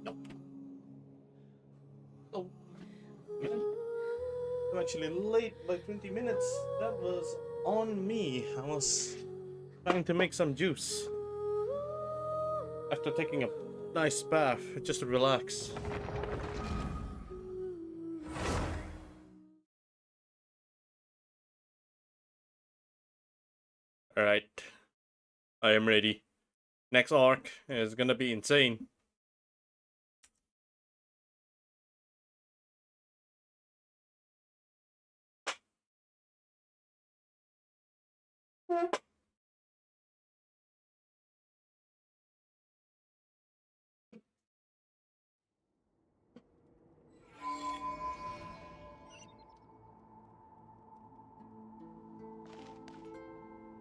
No. Oh, man. I'm actually late by 20 minutes. That was on me. I was trying to make some juice after taking a nice bath just to relax. Alright, I am ready. Next arc is gonna be insane.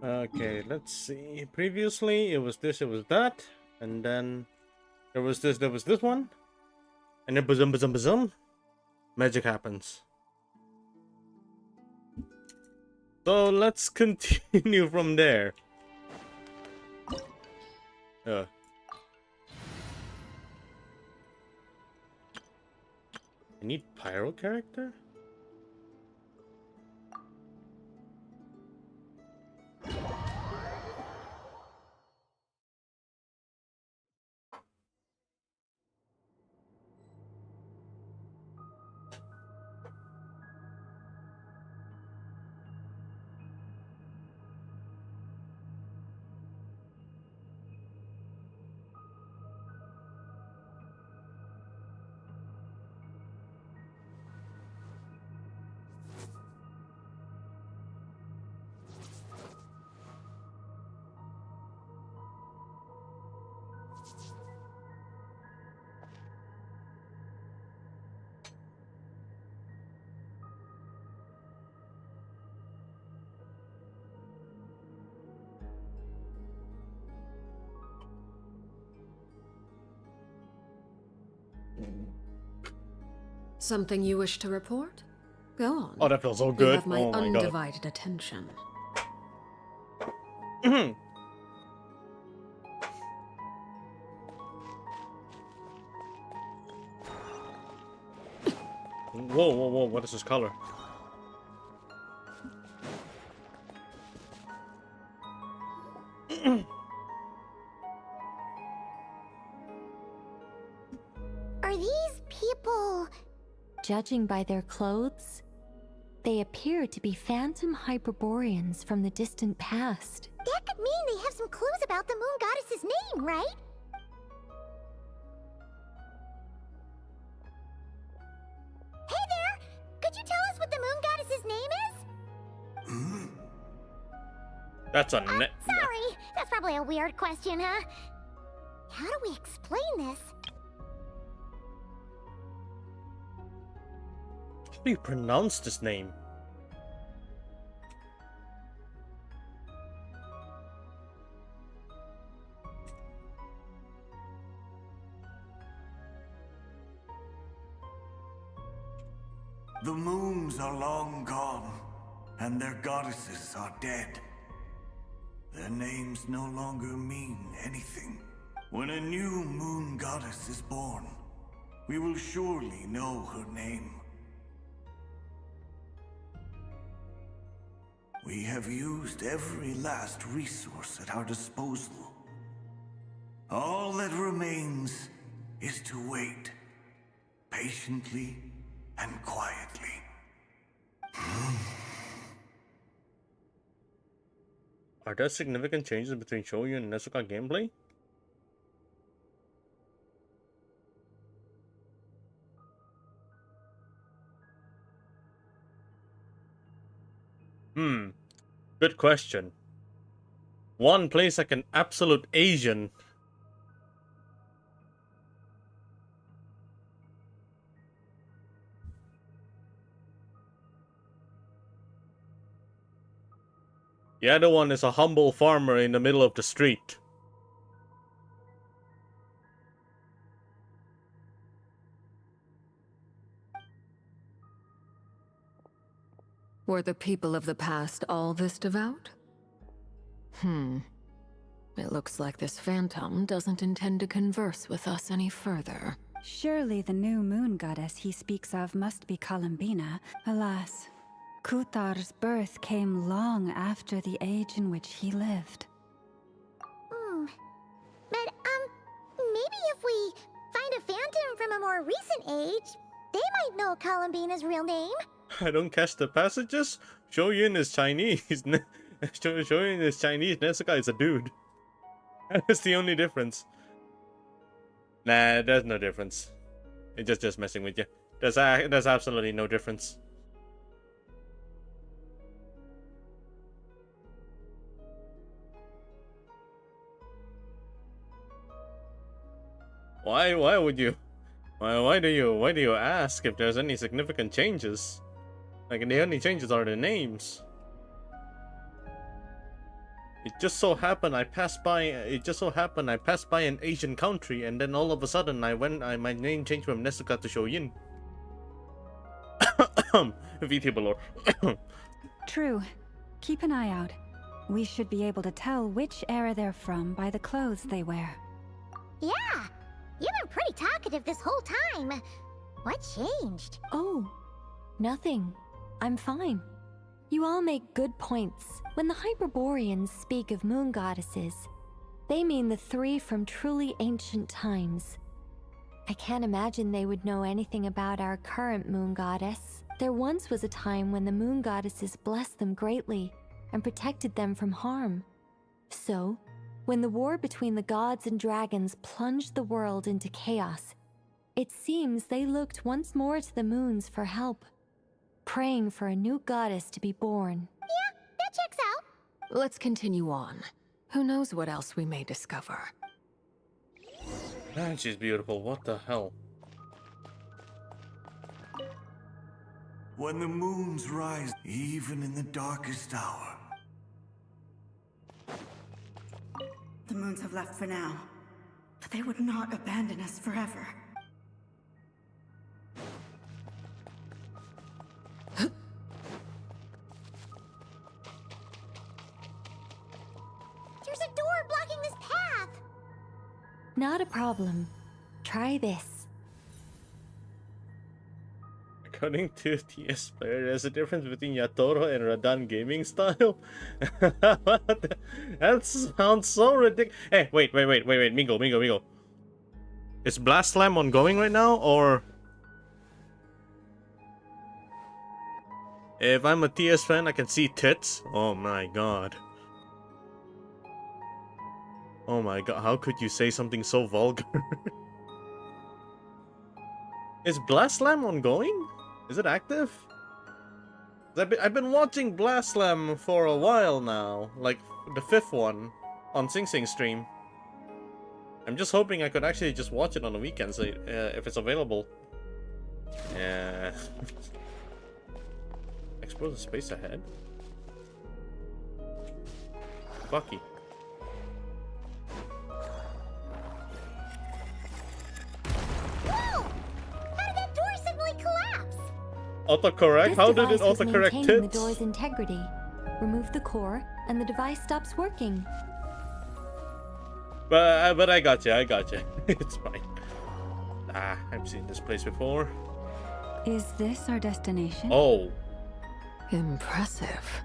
Okay, let's see. Previously, it was this, it was that, and then there was this, there was this one, and then bazum bazum bazum, magic happens. So let's continue from there. I need pyro character? Something you wish to report? Go on. Oh, that feels so You good. have my Oh my god. undivided attention. Whoa, whoa, whoa, what is this color? Are these people... Judging by their clothes, they appear to be phantom Hyperboreans from the distant past. That could mean they have some clues about the moon goddess's name, right? Hey there! Could you tell us what the moon goddess's name is? That's a net. Sorry, that's probably a weird question, huh? How do we explain this? How do you pronounce this name? The moons are long gone, and their goddesses are dead. Their names no longer mean anything. When a new moon goddess is born, we will surely know her name. We have used every last resource at our disposal. All that remains is to wait, patiently and quietly. Are there significant changes between Shoyu and Nezuka gameplay? Good question. One plays like an absolute Asian. The other one is a humble farmer in the middle of the street. Were the people of the past all this devout? It looks like this phantom doesn't intend to converse with us any further. Surely the new moon goddess he speaks of must be Columbina. Alas, Kuthar's birth came long after the age in which he lived. But, maybe if we find a phantom from a more recent age, they might know Columbina's real name. I don't catch the passages. Shoyin is Chinese. Shoyin is Chinese. Nezuka is a dude. That's the only difference. Nah, there's no difference. It's just messing with you. There's absolutely no difference. Why would you? Why do you ask if there's any significant changes? Like, the only changes are the names. It just so happened I passed by an Asian country, and then all of a sudden my name changed from Nezuka to Shoyin. VT below. True. Keep an eye out. We should be able to tell which era they're from by the clothes they wear. Yeah, you've been pretty talkative this whole time. What changed? Oh, nothing. I'm fine. You all make good points. When the Hyperboreans speak of moon goddesses, they mean the three from truly ancient times. I can't imagine they would know anything about our current moon goddess. There once was a time when the moon goddesses blessed them greatly and protected them from harm. So, when the war between the gods and dragons plunged the world into chaos, it seems they looked once more to the moons for help, praying for a new goddess to be born. Yeah, that checks out. Let's continue on. Who knows what else we may discover. Man, she's beautiful. What the hell? When the moons rise, even in the darkest hour. The moons have left for now, but they would not abandon us forever. There's a door blocking this path. Not a problem. Try this. According to TS player, there's a difference between Yatoro and Radan gaming style. That sounds so ridiculous. Hey, wait, Mingo. Is Blast Slam ongoing right now, or? If I'm a TS fan, I can see tits. Oh my god. Oh my god, how could you say something so vulgar? Is Blast Slam ongoing? Is it active? I've been watching Blast Slam for a while now, like the 5th one on Sing Sing stream. I'm just hoping I could actually just watch it on the weekends if it's available. Yeah. Explore the space ahead. Bucky. Autocorrect? How did it autocorrect the tits? door's integrity. Remove the core, and the device stops working. But I got you. It's fine. Ah, I've seen this place before. Is this our destination? Oh. Impressive.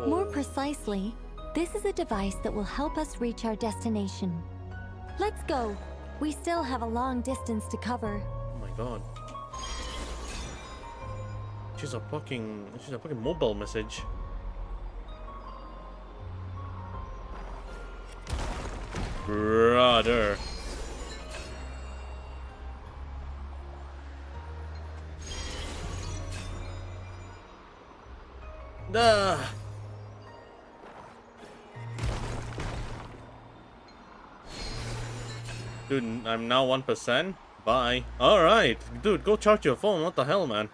More precisely, this is a device that will help us reach our destination. Let's go. We still have a long distance to cover. Oh my god. She's a fucking mobile message. Brother. Duh. Dude, I'm now 1%. Bye. Alright. Dude, go charge your phone. What the hell, man?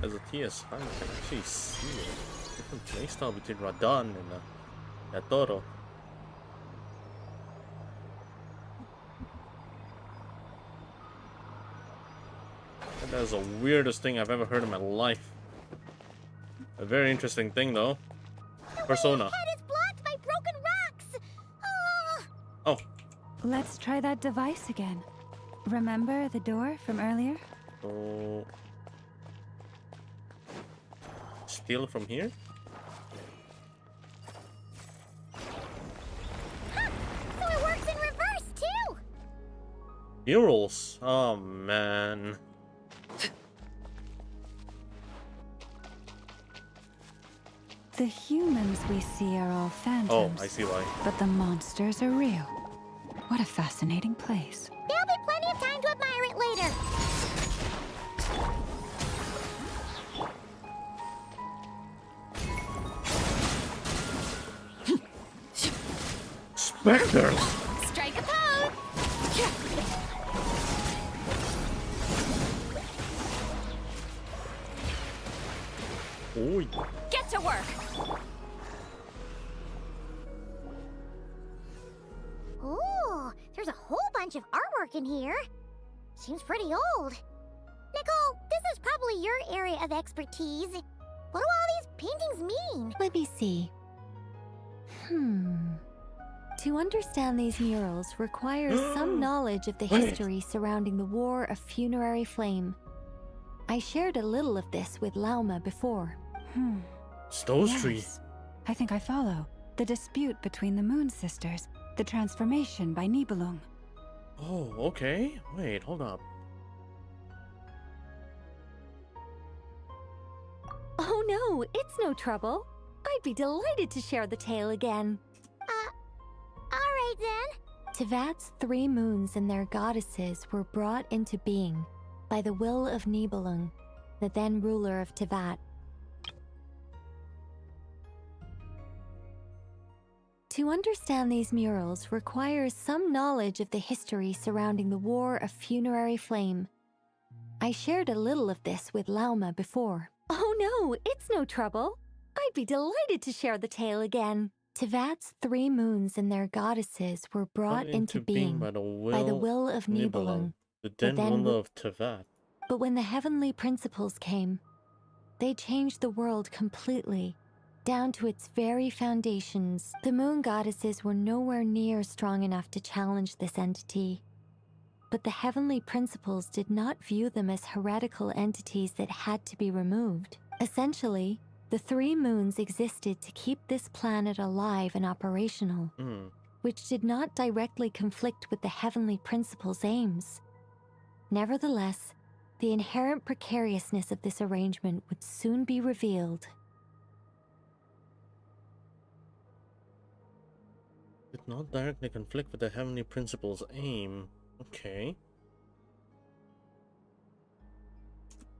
As a TS fan, I can actually see a different playstyle between Radan and Yatoro. That is the weirdest thing I've ever heard in my life. A very interesting thing, though. Persona. My head is blocked by broken rocks! Oh. Oh, Let's try that device again. Remember the door from earlier? so steal from here? Ha! So it works in reverse, too! Murals. Oh man. The humans we see are all phantoms. Oh, I see why. But the monsters are real. What a fascinating place. There'll be plenty of time to admire it later. Specters. Strike a pose! Oh, Get to work! Ooh, there's a whole bunch of artwork in here. Seems pretty old. Nicole, this is probably your area of expertise. What do all these paintings mean? Let me see. To understand these murals requires some knowledge of the history surrounding the War of Funerary Flame. I shared a little of this with Lauma before. Stones tree. Yes. I think I follow. The dispute between the Moon Sisters. The transformation by Nibelung. Oh, okay. Wait, hold up. Oh no, it's no trouble. I'd be delighted to share the tale again. Alright then. Tevat's 3 moons and their goddesses were brought into being by the will of Nibelung, the then ruler of Tevat. To understand these murals requires some knowledge of the history surrounding the War of Funerary Flame. I shared a little of this with Lauma before. Oh no, it's no trouble. I'd be delighted to share the tale again. Tevat's 3 moons and their goddesses were brought into being by the will of Nibelung, the then then ruler of Tevat. but when the heavenly principles came, they changed the world completely, down to its very foundations. The moon goddesses were nowhere near strong enough to challenge this entity. But the heavenly principles did not view them as heretical entities that had to be removed. Essentially, the 3 moons existed to keep this planet alive and operational, which did not directly conflict with the heavenly principles' aims. Nevertheless, the inherent precariousness of this arrangement would soon be revealed. Did not directly conflict with the heavenly principles' aim. Okay.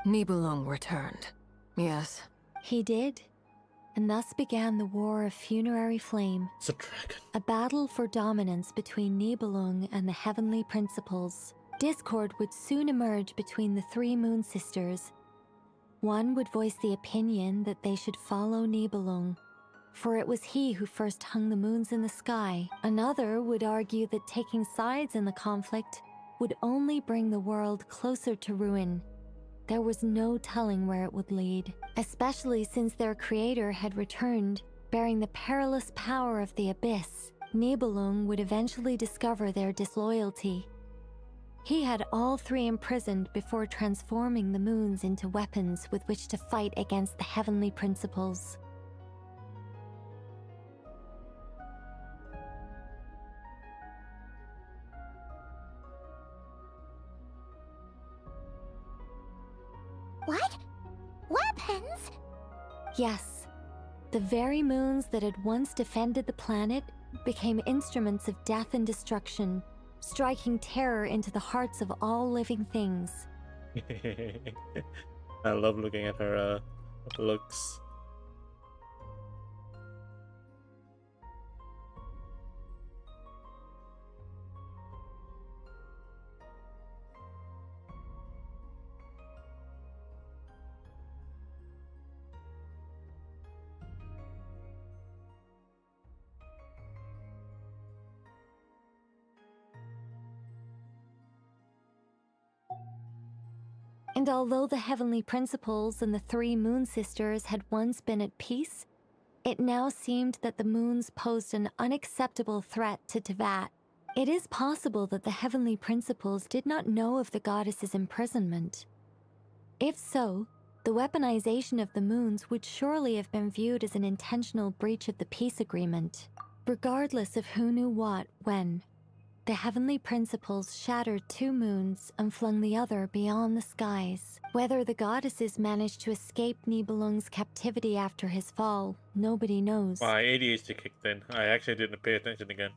Nibelung returned. Yes. He did, and thus began the War of Funerary Flame, It's a dragon. a battle for dominance between Nibelung and the heavenly principles. Discord would soon emerge between the 3 moon sisters. One would voice the opinion that they should follow Nibelung, for it was he who first hung the moons in the sky. Another would argue that taking sides in the conflict would only bring the world closer to ruin. There was no telling where it would lead, especially since their creator had returned, bearing the perilous power of the abyss. Nibelung would eventually discover their disloyalty. He had all 3 imprisoned before transforming the moons into weapons with which to fight against the heavenly principles. What? Weapons? Yes, the very moons that had once defended the planet became instruments of death and destruction, striking terror into the hearts of all living things. I love looking at her looks. And although the heavenly principles and the three moon sisters had once been at peace, it now seemed that the moons posed an unacceptable threat to Teyvat. It is possible that the heavenly principles did not know of the goddess's imprisonment. If so, the weaponization of the moons would surely have been viewed as an intentional breach of the peace agreement. Regardless of who knew what, when, the heavenly principles shattered two moons and flung the other beyond the skies. Whether the goddesses managed to escape Nibelung's captivity after his fall, nobody knows. My ADHD kicked in. I actually didn't pay attention again.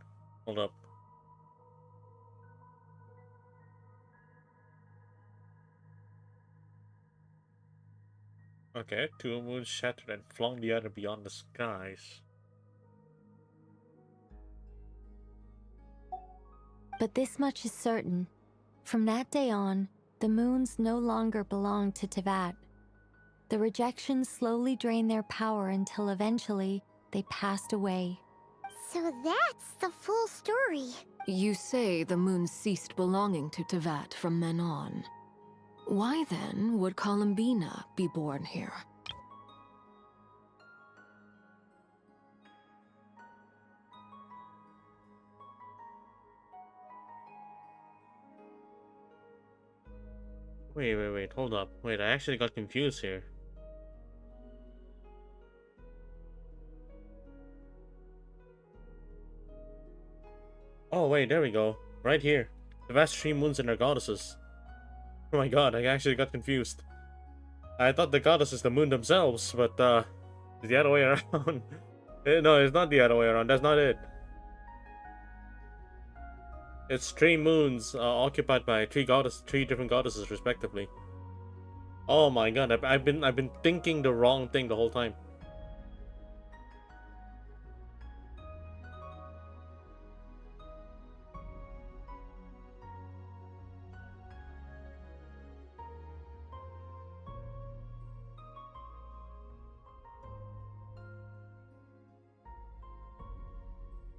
Hold up. Okay, two moons shattered and flung the other beyond the skies. But this much is certain. From that day on, the moons no longer belonged to Teyvat. The rejections slowly drained their power until eventually they passed away. So that's the full story. You say the moon ceased belonging to Teyvat from then on. Why then would Columbina be born here? Wait, hold up. Wait, I actually got confused here. Oh wait, there we go. Right here. The vast three moons and their goddesses. Oh my god, I actually got confused. I thought the goddess is the moon themselves, but it's the other way around. No, it's not the other way around, that's not it. It's three moons occupied by three different goddesses respectively. Oh my god, I've been thinking the wrong thing the whole time.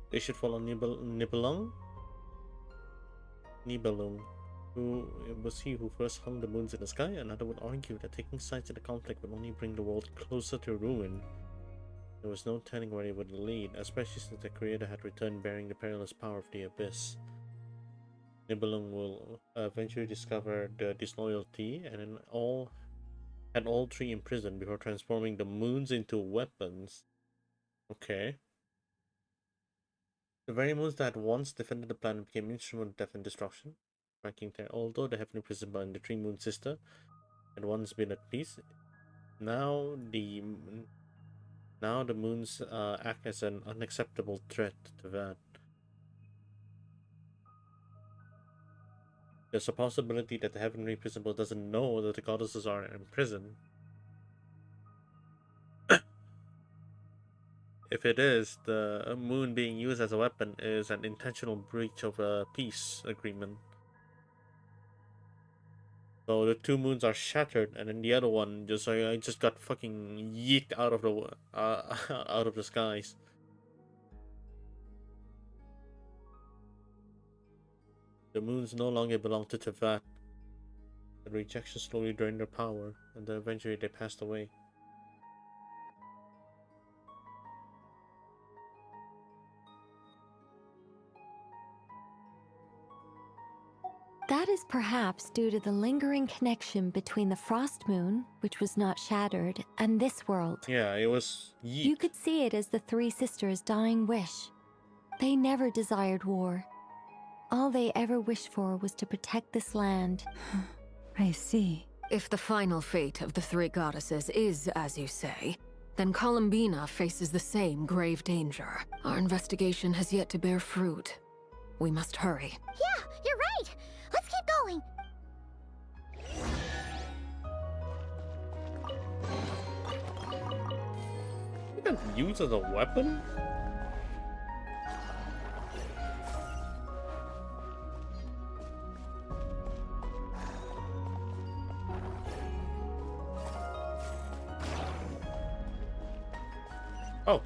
They should follow Nibelung, who was he who first hung the moons in the sky. Another would argue that taking sides in the conflict would only bring the world closer to ruin. There was no telling where it would lead, especially since the creator had returned bearing the perilous power of the abyss. Nibelung will eventually discover the disloyalty and had all three imprisoned before transforming the moons into weapons. Okay. The very moons that once defended the planet became instrument of death and destruction, striking terror. Although the heavenly prison by the three moon sister had once been at peace, now the moons act as an unacceptable threat to that. There's a possibility that the heavenly principle doesn't know that the goddesses are in prison. If it is, the moon being used as a weapon is an intentional breach of a peace agreement. So the two moons are shattered, and then the other one just got fucking yeeked out of the skies. The moons no longer belong to Teyvat. The rejection slowly drained their power, and then eventually they passed away. That is perhaps due to the lingering connection between the frost moon, which was not shattered, and this world. Yeah, it was yeet. You could see it as the three sisters' dying wish. They never desired war. All they ever wished for was to protect this land. I see. If the final fate of the three goddesses is as you say, then Columbina faces the same grave danger. Our investigation has yet to bear fruit. We must hurry. Yeah, you're right. Let's keep going. You can use as a weapon? Oh.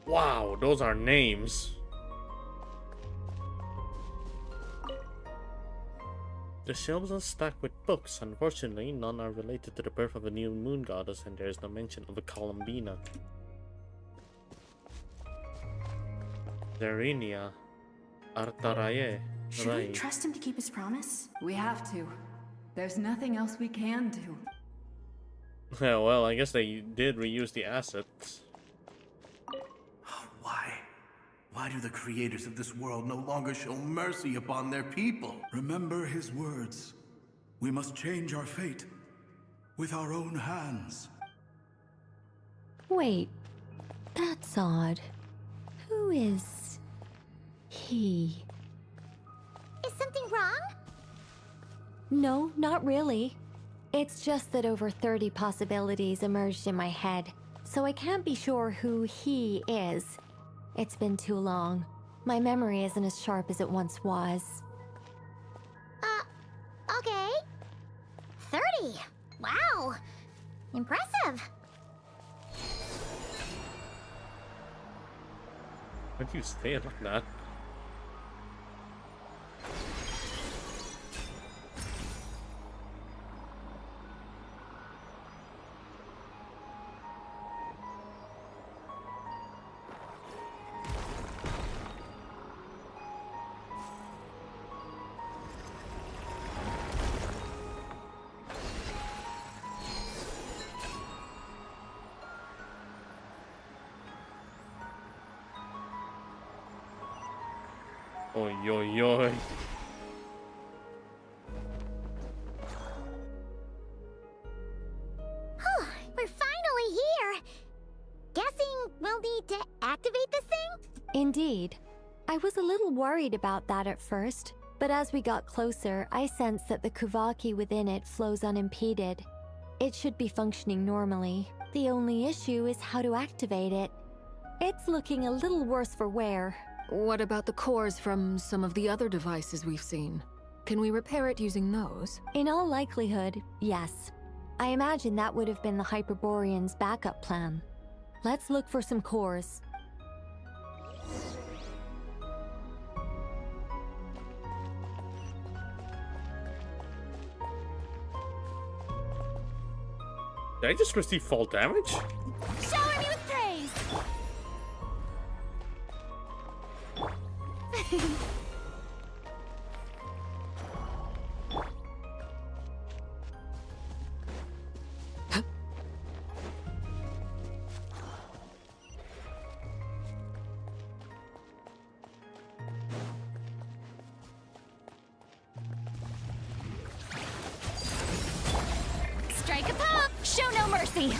Wow, those are names. The shelves are stacked with books. Unfortunately, none are related to the birth of a new moon goddess, and there is no mention of a Columbina. Zerinia. Artaraye. Should we Rai. trust him to keep his promise? We have to. There's nothing else we can do. Yeah, well, I guess they did reuse the assets. Why? Why do the creators of this world no longer show mercy upon their people? Remember his words. We must change our fate with our own hands. Wait, that's odd. Who is he? Is something wrong? No, not really. It's just that over 30 possibilities emerged in my head, so I can't be sure who he is. It's been too long. My memory isn't as sharp as it once was. Okay. 30. Wow. Impressive. Why do you say it like that? Oi, oi, oi. We're finally here. Guessing we'll need to activate this thing? Indeed. I was a little worried about that at first, but as we got closer, I sensed that the Kuvaki within it flows unimpeded. It should be functioning normally. The only issue is how to activate it. It's looking a little worse for wear. What about the cores from some of the other devices we've seen? Can we repair it using those? In all likelihood, yes. I imagine that would have been the Hyperborean's backup plan. Let's look for some cores. Did I just receive fall damage? Shower me with praise! Strike a pop! Show no mercy!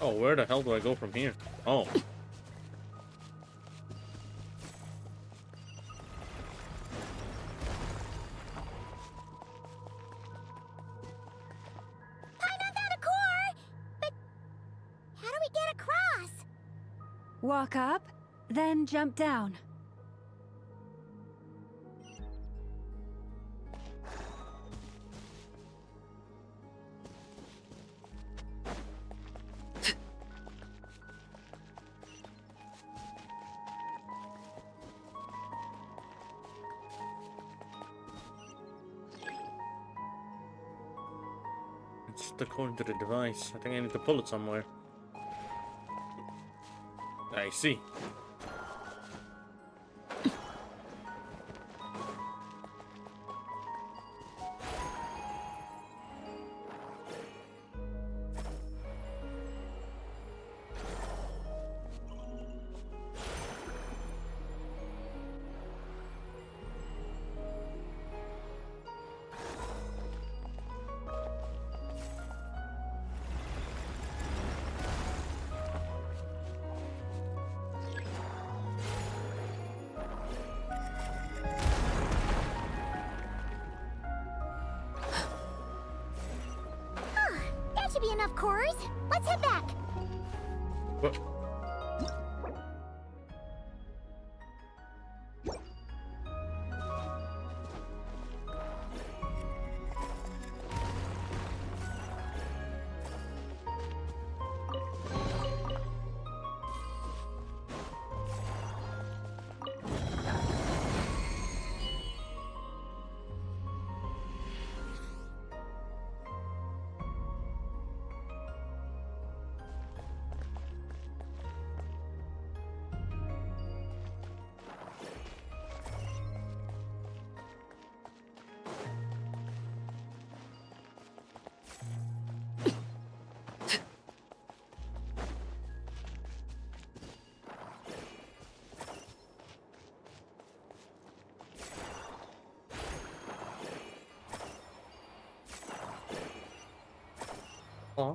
Oh, where the hell do I go from here? Oh. Paimon found a core! But how do we get across? Walk up, then jump down. It's according to the device. I think I need to pull it somewhere. I see. of course. Let's head back. What? Huh?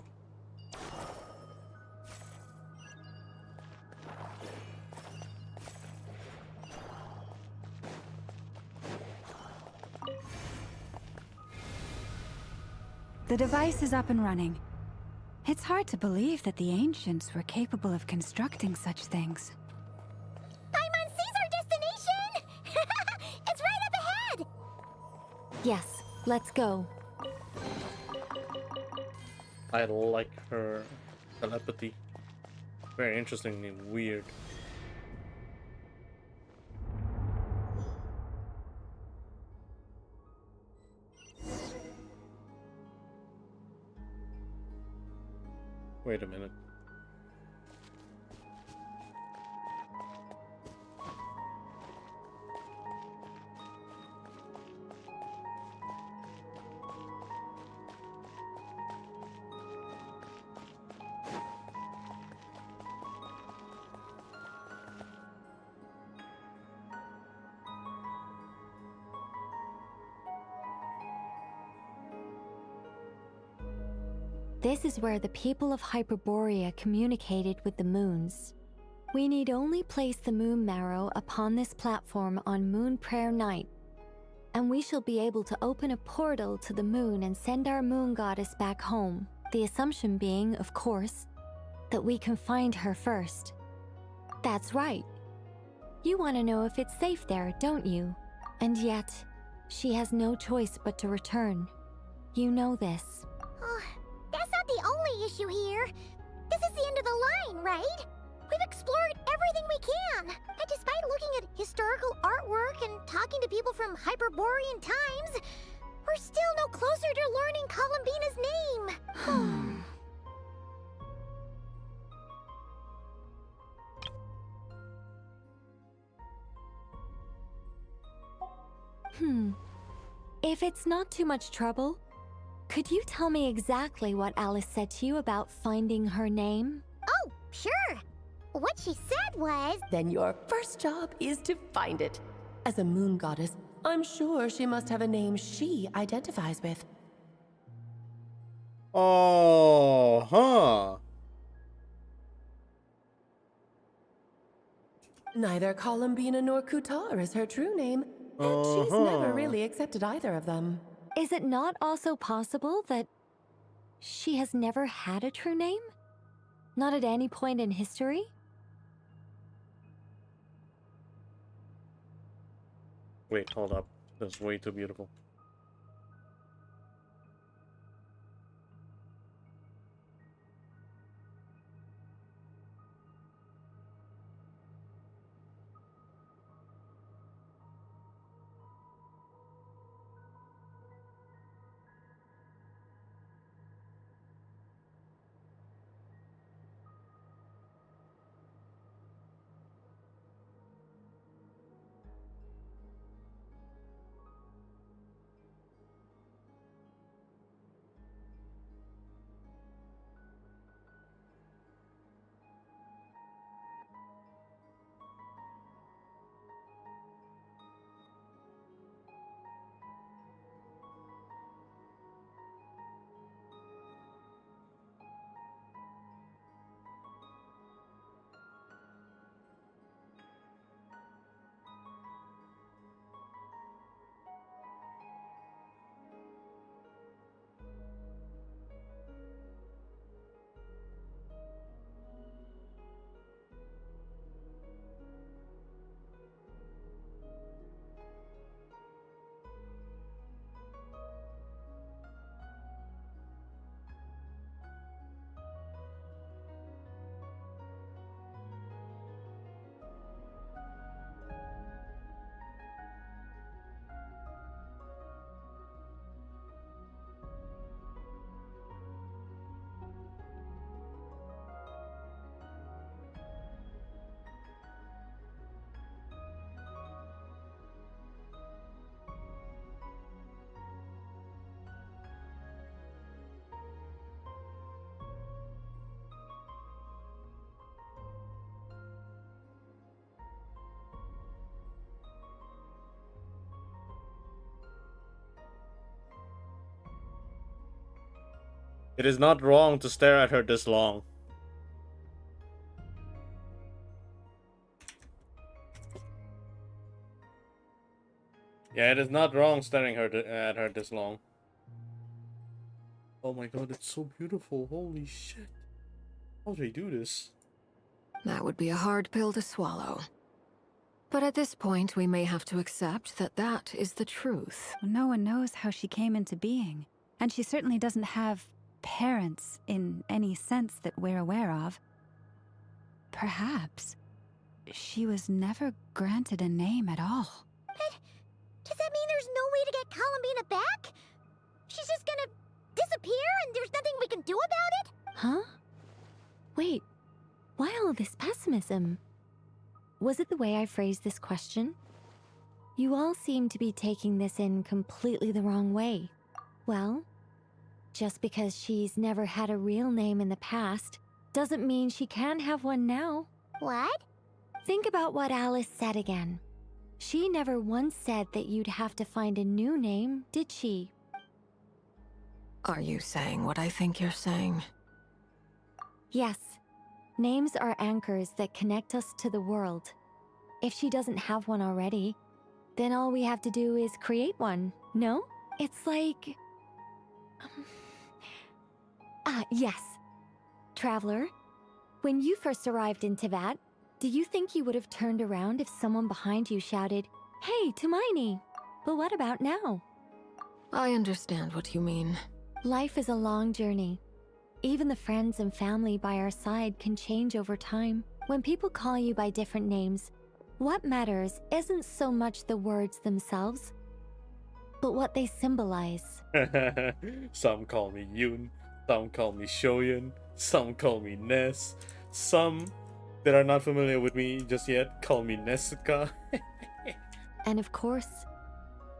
The device is up and running. It's hard to believe that the ancients were capable of constructing such things. Paimon sees our destination! It's right up ahead! Yes, let's go. I like her telepathy. Very interesting and weird. Wait a minute. This is where the people of Hyperborea communicated with the moons. We need only place the moon marrow upon this platform on Moon Prayer Night, and we shall be able to open a portal to the moon and send our moon goddess back home. The assumption being, of course, that we can find her first. That's right. You want to know if it's safe there, don't you? And yet, she has no choice but to return. You know this. That's not the only issue here. This is the end of the line, right? We've explored everything we can. And despite looking at historical artwork and talking to people from Hyperborean times, we're still no closer to learning Columbina's name. If it's not too much trouble, could you tell me exactly what Alice said to you about finding her name? Oh, sure. What she said was... Then your first job is to find it. As a moon goddess, I'm sure she must have a name she identifies with. Oh, huh. Neither Columbina nor Kutar is her true name, and she's never really accepted either of them. Is it not also possible that she has never had a true name? Not at any point in history? Wait, hold up. That's way too beautiful. It is not wrong to stare at her this long. Yeah, it is not wrong staring at her this long. Oh my god, it's so beautiful. Holy shit. How do they do this? That would be a hard pill to swallow. But at this point, we may have to accept that that is the truth. No one knows how she came into being, and she certainly doesn't have parents in any sense that we're aware of. Perhaps she was never granted a name at all. But does that mean there's no way to get Columbina back? She's just gonna disappear and there's nothing we can do about it? Huh? Wait, why all this pessimism? Was it the way I phrased this question? You all seem to be taking this in completely the wrong way. Well, just because she's never had a real name in the past doesn't mean she can't have one now. What? Think about what Alice said again. She never once said that you'd have to find a new name, did she? Are you saying what I think you're saying? Yes. Names are anchors that connect us to the world. If she doesn't have one already, then all we have to do is create one, no? It's like... yes. Traveler, when you first arrived in Teyvat, do you think you would have turned around if someone behind you shouted, "Hey, Tumaini"? But what about now? I understand what you mean. Life is a long journey. Even the friends and family by our side can change over time. When people call you by different names, what matters isn't so much the words themselves, but what they symbolize. Some call me Yoon, some call me Shoyun, some call me Ness, some that are not familiar with me just yet call me Nesuka. And of course,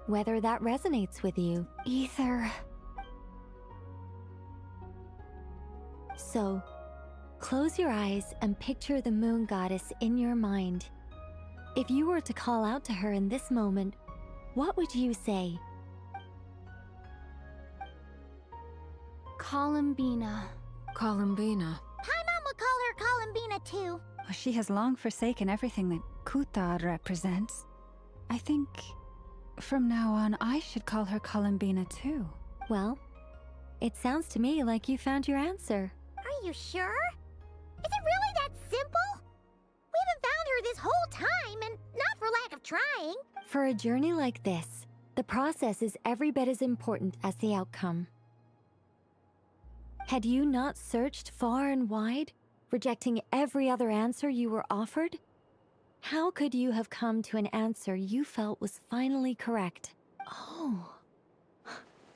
whether that resonates with you. Either. So, close your eyes and picture the moon goddess in your mind. If you were to call out to her in this moment, what would you say? Columbina. Columbina. Paimon would call her Columbina too. She has long forsaken everything that Kutar represents. I think from now on I should call her Columbina too. Well, it sounds to me like you found your answer. Are you sure? Is it really that simple? We haven't found her this whole time, and not for lack of trying. For a journey like this, the process is every bit as important as the outcome. Had you not searched far and wide, rejecting every other answer you were offered? How could you have come to an answer you felt was finally correct? Oh,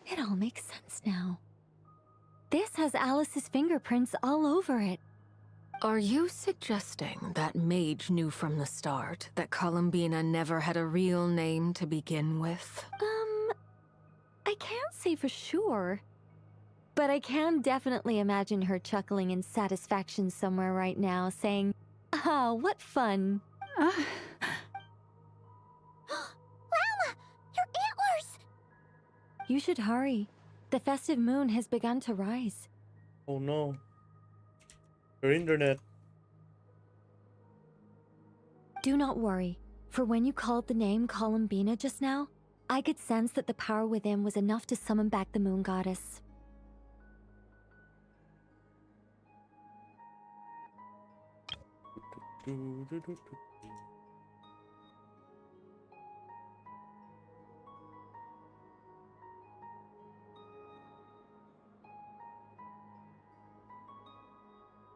it all makes sense now. This has Alice's fingerprints all over it. Are you suggesting that Mage knew from the start that Columbina never had a real name to begin with? I can't say for sure. But I can definitely imagine her chuckling in satisfaction somewhere right now, saying, "Ah, what fun." Llama! Your antlers! You should hurry. The festive moon has begun to rise. Oh no. Her internet. Do not worry, for when you called the name Columbina just now, I could sense that the power within was enough to summon back the moon goddess.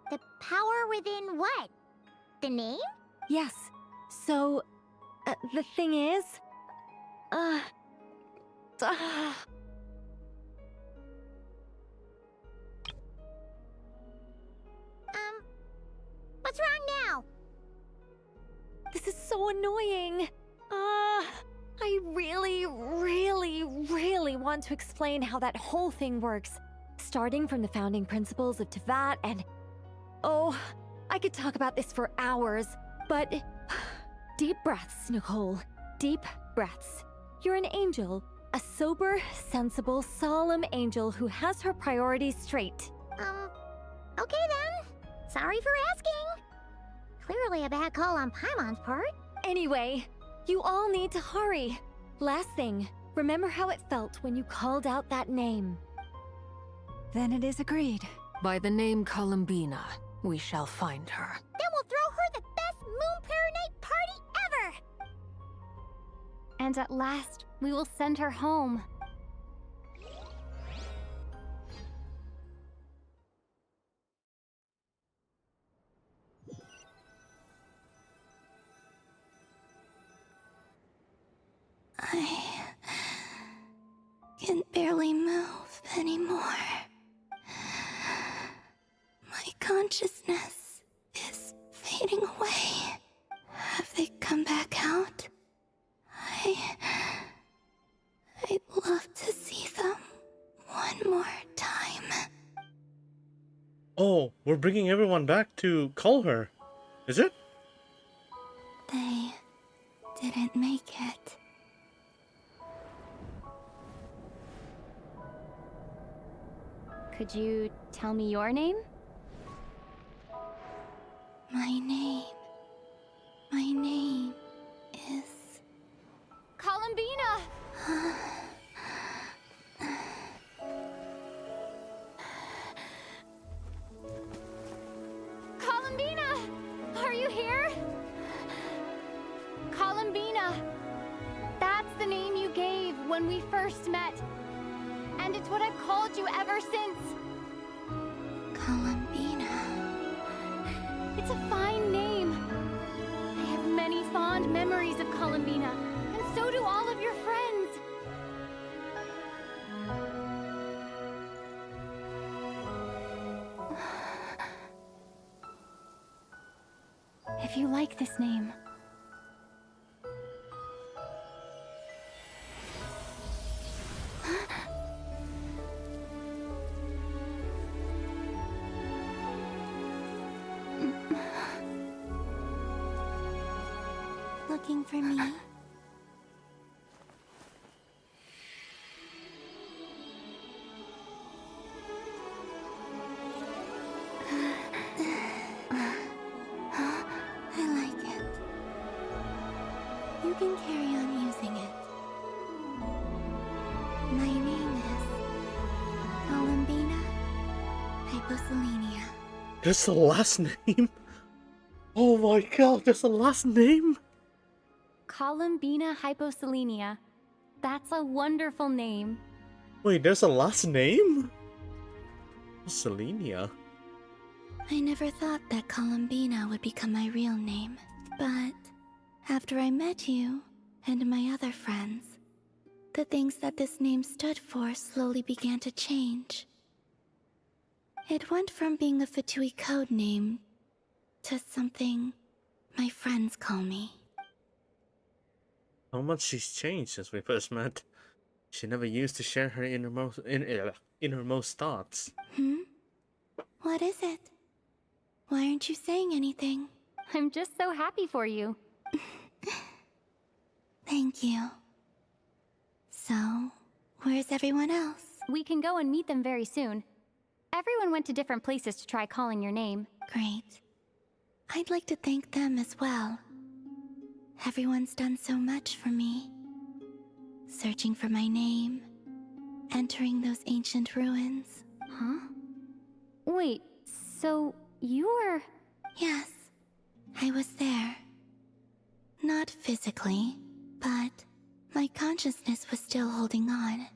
The power within what? The name? Yes. So, the thing is... What's wrong now? This is so annoying. I really want to explain how that whole thing works. Starting from the founding principles of Teyvat and... Oh, I could talk about this for hours, but... Deep breaths, Nicole. Deep breaths. You're an angel. A sober, sensible, solemn angel who has her priorities straight. Okay then. Sorry for asking. Clearly a bad call on Paimon's part. Anyway, you all need to hurry. Last thing, remember how it felt when you called out that name. Then it is agreed. By the name Columbina, we shall find her. Then we'll throw her the best Moon Paranite party ever! And at last, we will send her home. I can barely move anymore. My consciousness is fading away. Have they come back out? I'd love to see them one more time. Oh, we're bringing everyone back to call her. Is it? They didn't make it. Could you tell me your name? My name is... Columbina! Columbina! Are you here? Columbina! That's the name you gave when we first met. And it's what I've called you ever since. Columbina. It's a fine name. I have many fond memories of Columbina, and so do all of your friends. If you like this name, Looking for me? I like it. You can carry on using it. My name is Columbina Hyposelenia. That's the last name? Oh my god, that's the last name? Columbina Hyposelenia. That's a wonderful name. Wait, there's a last name? Selenia. I never thought that Columbina would become my real name. But after I met you and my other friends, the things that this name stood for slowly began to change. It went from being a Fatui code name to something my friends call me. How much she's changed since we first met. She never used to share her innermost thoughts. What is it? Why aren't you saying anything? I'm just so happy for you. Thank you. So, where's everyone else? We can go and meet them very soon. Everyone went to different places to try calling your name. Great. I'd like to thank them as well. Everyone's done so much for me. Searching for my name, entering those ancient ruins. Huh? Wait, so you were... Yes, I was there. Not physically, but my consciousness was still holding on.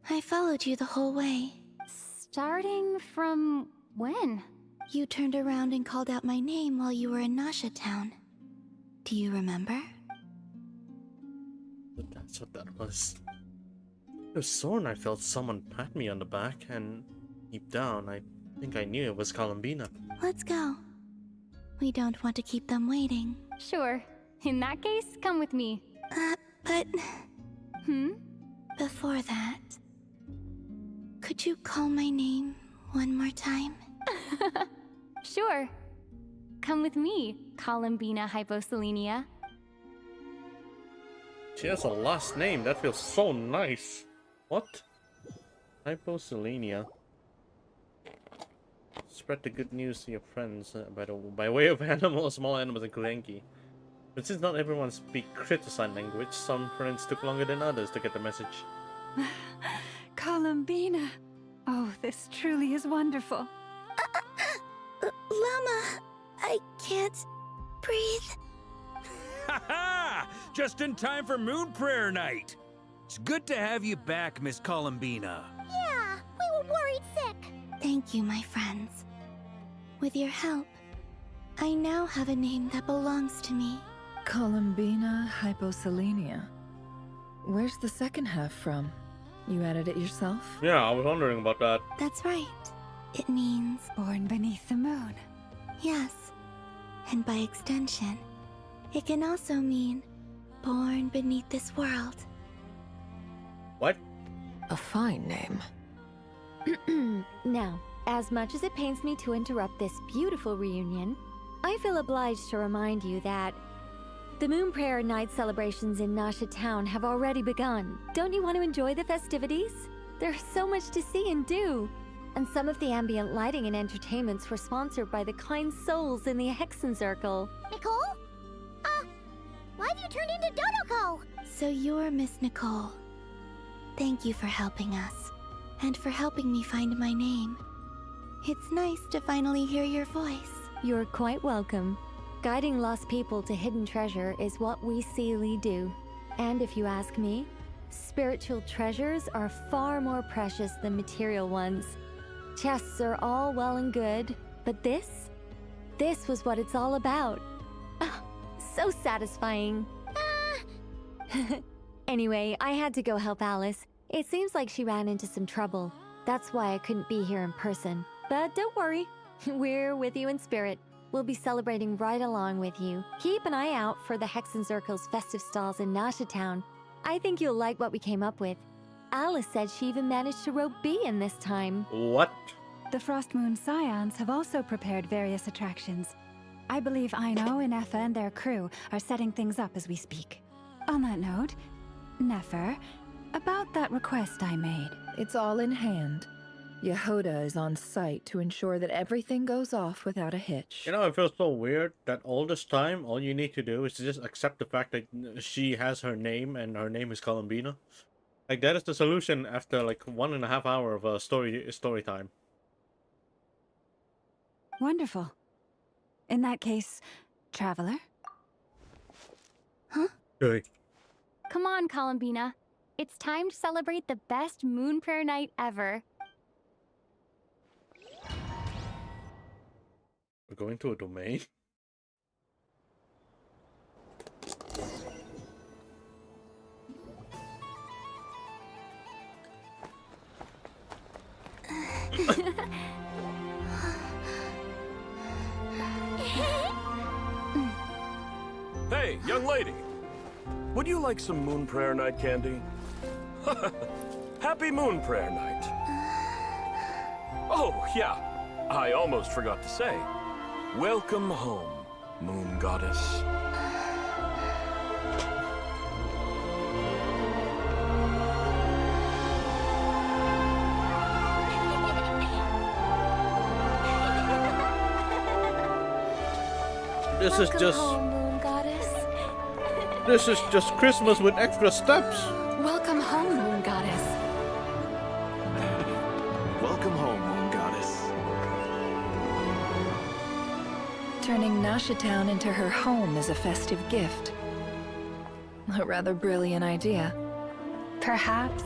I followed you the whole way. Starting from when? You turned around and called out my name while you were in Nasha Town. Do you remember? But that's what that was. It was sworn I felt someone pat me on the back, and deep down, I think I knew it was Columbina. Let's go. We don't want to keep them waiting. Sure. In that case, come with me. But... Before that... Could you call my name one more time? Sure. Come with me, Columbina Hyposelenia. She has a last name. That feels so nice. What? Hyposelenia. Spread the good news to your friends by way of animals, small animals, and Kurenki. But since not everyone speaks Critosine language, some friends took longer than others to get the message. Columbina! Oh, this truly is wonderful. Llama, I can't breathe. Ha ha! Just in time for Moon Prayer Night. It's good to have you back, Miss Columbina. Yeah, we were worried sick. Thank you, my friends. With your help, I now have a name that belongs to me. Columbina Hyposelenia. Where's the second half from? You added it yourself? Yeah, I was wondering about that. That's right. It means Born beneath the moon. yes. And by extension, it can also mean born beneath this world. What? A fine name. Now, as much as it pains me to interrupt this beautiful reunion, I feel obliged to remind you that the Moon Prayer Night celebrations in Nasha Town have already begun. Don't you want to enjoy the festivities? There's so much to see and do. And some of the ambient lighting and entertainments were sponsored by the kind souls in the Hexen Circle. Nicole? Why have you turned into Dodoko? So you're Miss Nicole. Thank you for helping us, and for helping me find my name. It's nice to finally hear your voice. You're quite welcome. Guiding lost people to hidden treasure is what we Seelie do. And if you ask me, spiritual treasures are far more precious than material ones. Chests are all well and good, but this was what it's all about. Ah, so satisfying. Anyway, I had to go help Alice. It seems like she ran into some trouble. That's why I couldn't be here in person. But don't worry, we're with you in spirit. We'll be celebrating right along with you. Keep an eye out for the Hexen Circle's festive stalls in Nasha Town. I think you'll like what we came up with. Alice said she even managed to rope B in this time. What? The Frost Moon Scions have also prepared various attractions. I believe Aino, Nefer, and their crew are setting things up as we speak. On that note, Nefer, about that request I made. It's all in hand. Yehoda is on site to ensure that everything goes off without a hitch. You know, it feels so weird that all this time, all you need to do is to just accept the fact that she has her name and her name is Columbina. Like, that is the solution after like 1.5 hours of story time. Wonderful. In that case, Traveler? Huh? Hey. Come on, Columbina. It's time to celebrate the best Moon Prayer Night ever. We're going to a domain? Hey, young lady! Would you like some Moon Prayer Night candy? Happy Moon Prayer Night! Oh, yeah, I almost forgot to say. Welcome home, Moon Goddess. This is Welcome just... home, Moon Goddess. This is just Christmas with extra steps. Welcome home, Moon Goddess. Welcome home, Moon Goddess. Turning Nasha Town into her home is a festive gift. A rather brilliant idea. Perhaps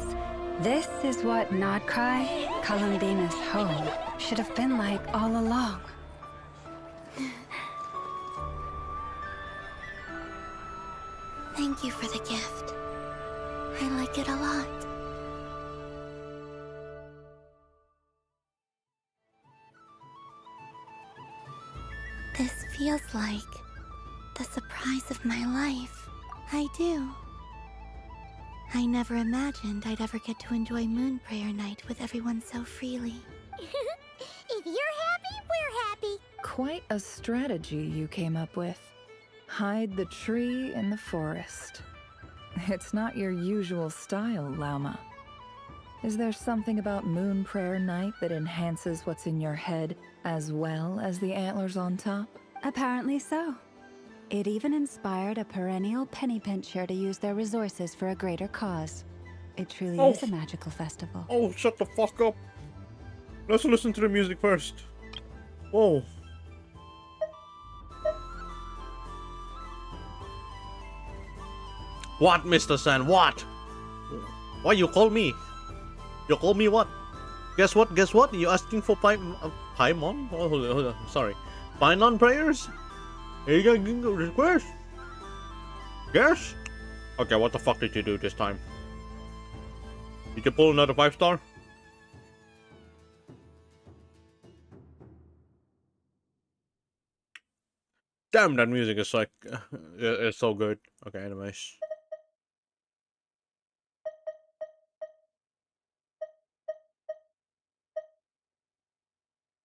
this is what Nodcry, Columbina's home, should have been like all along. Thank you for the gift. I like it a lot. This feels like the surprise of my life. I do. I never imagined I'd ever get to enjoy Moon Prayer Night with everyone so freely. If you're happy, we're happy. Quite a strategy you came up with. Hide the tree in the forest. It's not your usual style, Lauma. Is there something about Moon Prayer Night that enhances what's in your head as well as the antlers on top? Apparently so. It even inspired a perennial penny pincher to use their resources for a greater cause. It truly is a magical festival. Oh, shut the fuck up. Let's listen to the music first. Whoa. What, Mr. San? What? Why you call me? You call me what? Guess what? Guess what? You asking for Paimon? Oh, hold on. Sorry. Painon prayers? Here you go. Request? Yes? Okay, what the fuck did you do this time? Did you pull another 5-star? Damn, that music is like, it's so good. Okay, anyways.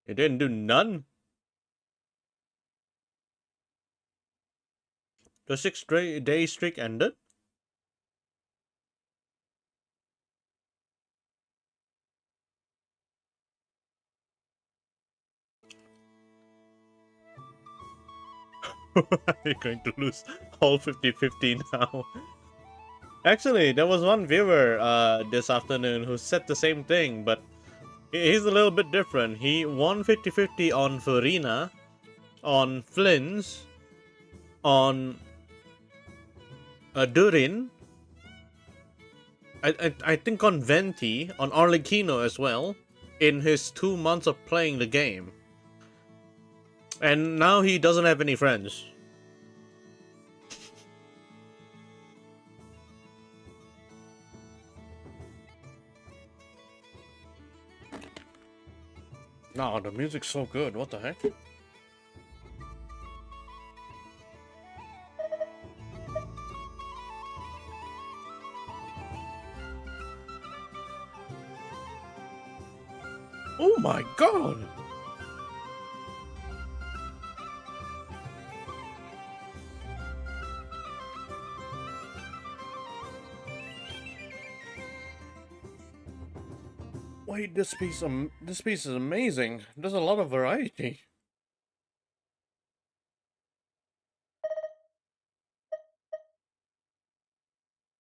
You didn't do none? The 6-day streak ended? You're going to lose all 50-50 now. Actually, there was one viewer this afternoon who said the same thing, but he's a little bit different. He won 50-50 on Farina, on Flynn's, on Durin, I think on Venti, on Arlecchino as well, in his 2 months of playing the game. And now he doesn't have any friends. No, the music's so good. What the heck? Oh my god! Wait, this piece is amazing. There's a lot of variety.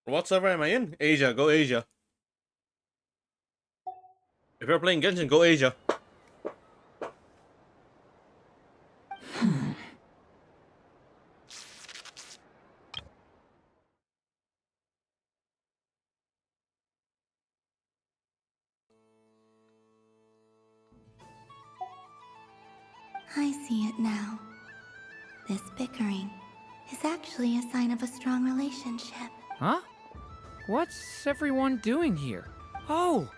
What server am I in? Asia, go Asia. If you're playing Genshin, go Asia. I see it now. This bickering is actually a sign of a strong relationship. Huh? What's everyone doing here? Oh!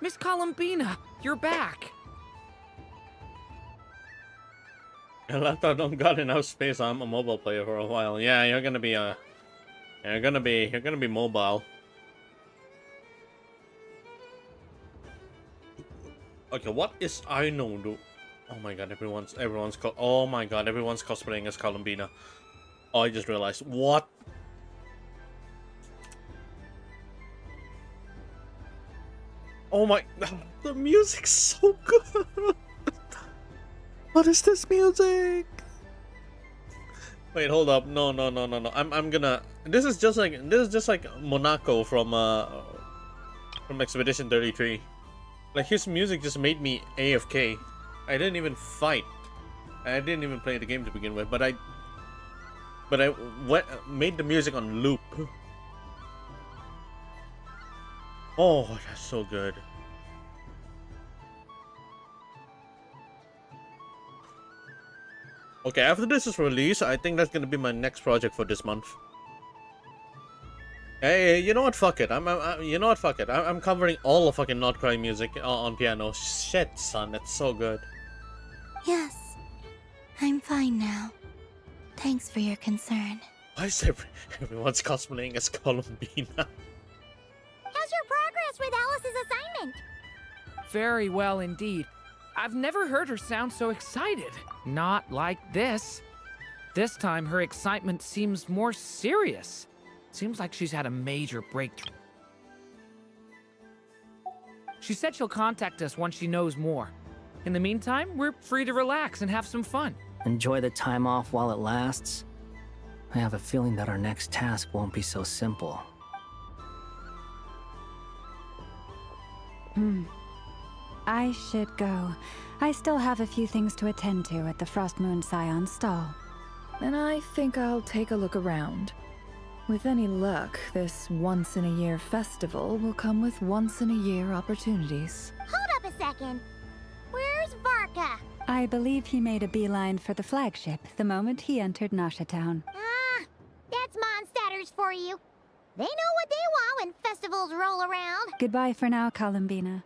Miss Columbina, you're back! Your laptop don't got enough space. I'm a mobile player for a while. Yeah, you're gonna be you're gonna be mobile. Okay, what is Aino do? Oh my god, everyone's cosplaying as Columbina. Oh, I just realized. What? Oh my, the music's so good. What is this music? Wait, hold up. No. I'm gonna. This is just like Monaco from Expedition 33. Like, his music just made me AFK. I didn't even fight. I didn't even play the game to begin with, but I made the music on loop. Oh, that's so good. Okay, after this is released, I think that's gonna be my next project for this month. Hey, you know what? Fuck it. You know what? Fuck it. I'm covering all of fucking Not Cry music on piano. Shit, son, that's so good. Yes, I'm fine now. Thanks for your concern. Why is everyone's cosplaying as Columbina? How's your progress with Alice's assignment? Very well indeed. I've never heard her sound so excited. Not like this. This time her excitement seems more serious. Seems like she's had a major breakthrough. She said she'll contact us once she knows more. In the meantime, we're free to relax and have some fun. Enjoy the time off while it lasts. I have a feeling that our next task won't be so simple. I should go. I still have a few things to attend to at the Frost Moon Scion stall. And I think I'll take a look around. With any luck, this once-in-a-year festival will come with once-in-a-year opportunities. Hold up a second. Where's Varka? I believe he made a beeline for the flagship the moment he entered Nasha Town. Ah, that's Mondstatters for you. They know what they want when festivals roll around. Goodbye for now, Columbina.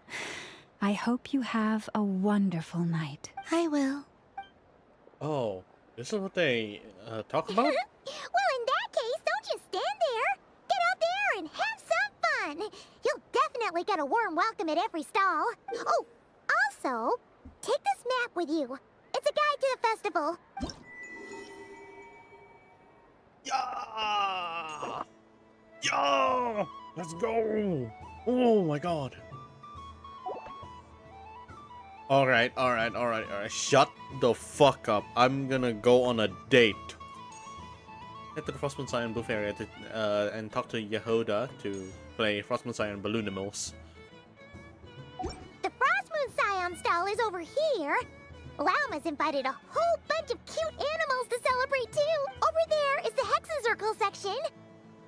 I hope you have a wonderful night. I will. Oh, this is what they talk about? Well, in that case, don't just stand there. Get out there and have some fun. You'll definitely get a warm welcome at every stall. Oh, also, take this map with you. It's a guide to the festival. Yeah! Yeah! Let's go! Oh my god. Alright. Shut the fuck up. I'm gonna go on a date. Head to the Frostmoon Scion booth area to, and talk to Yehoda to play Frostmoon Scion Balloonimals. The Frostmoon Scion stall is over here. Lauma's invited a whole bunch of cute animals to celebrate too. Over there is the Hexencircle section.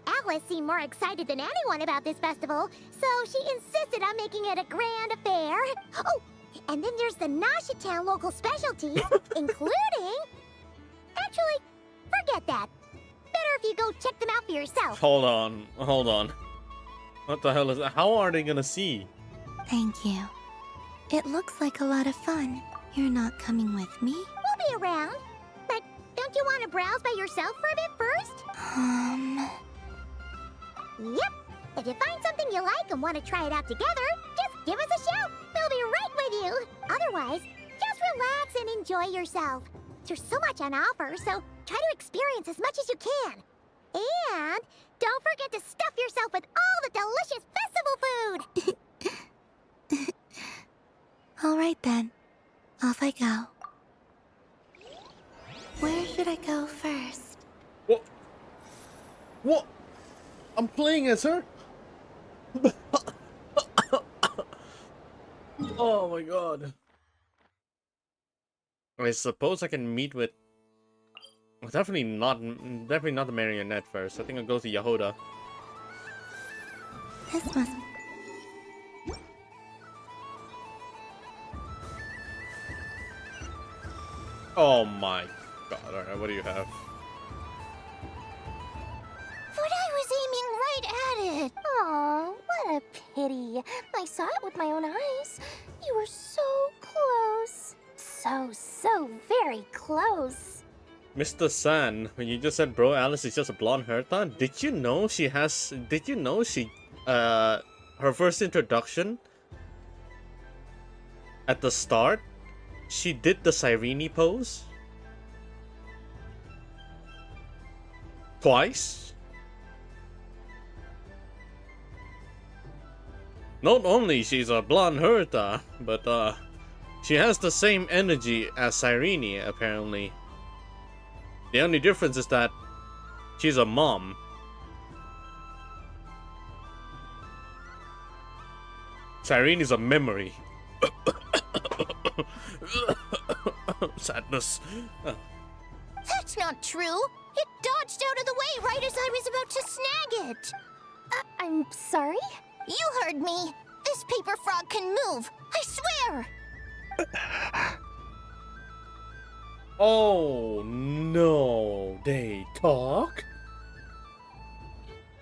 Alice seemed more excited than anyone about this festival, so she insisted on making it a grand affair. Oh, and then there's the Nasha Town local specialties, including... Actually, forget that. Better if you go check them out for yourself. Hold on. What the hell is that? How are they gonna see? Thank you. It looks like a lot of fun. You're not coming with me? We'll be around. But don't you want to browse by yourself for a bit first? Yep. If you find something you like and want to try it out together, just give us a shout. We'll be right with you. Otherwise, just relax and enjoy yourself. There's so much on offer, so try to experience as much as you can. And don't forget to stuff yourself with all the delicious festival food. All right then. Off I go. Where should I go first? What? I'm playing as her? Oh my god. I suppose I can meet with... Definitely not the marionette first. I think I'll go to Yehoda. This must... Oh my god. Alright, what do you have? But I was aiming right at it. Aw, what a pity. I saw it with my own eyes. You were so close. So very close. Mr. San, when you just said bro Alice is just a blonde Herta, did you know she her first introduction at the start, she did the Cyrene pose? Twice? Not only she's a blonde Herta, but she has the same energy as Cyrene, apparently. The only difference is that she's a mom. Cyrene is a memory. Sadness. That's not true. It dodged out of the way right as I was about to snag it. I'm sorry? You heard me. This paper frog can move. I swear. Oh no, they talk?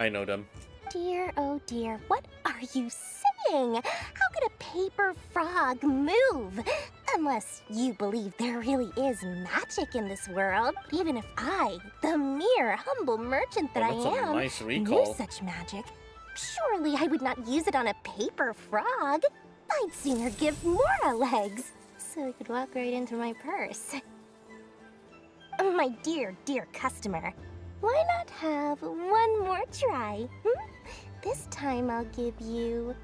I know them. Dear, oh dear, what are you saying? How could a paper frog move? Unless you believe there really is magic in this world. Even if I, the mere humble merchant that I am, nice knew such magic, surely I would not use it on a paper frog. I'd sooner give Mora legs, so I could walk right into my purse. My dear, dear customer, Why not have one more try? This time I'll give you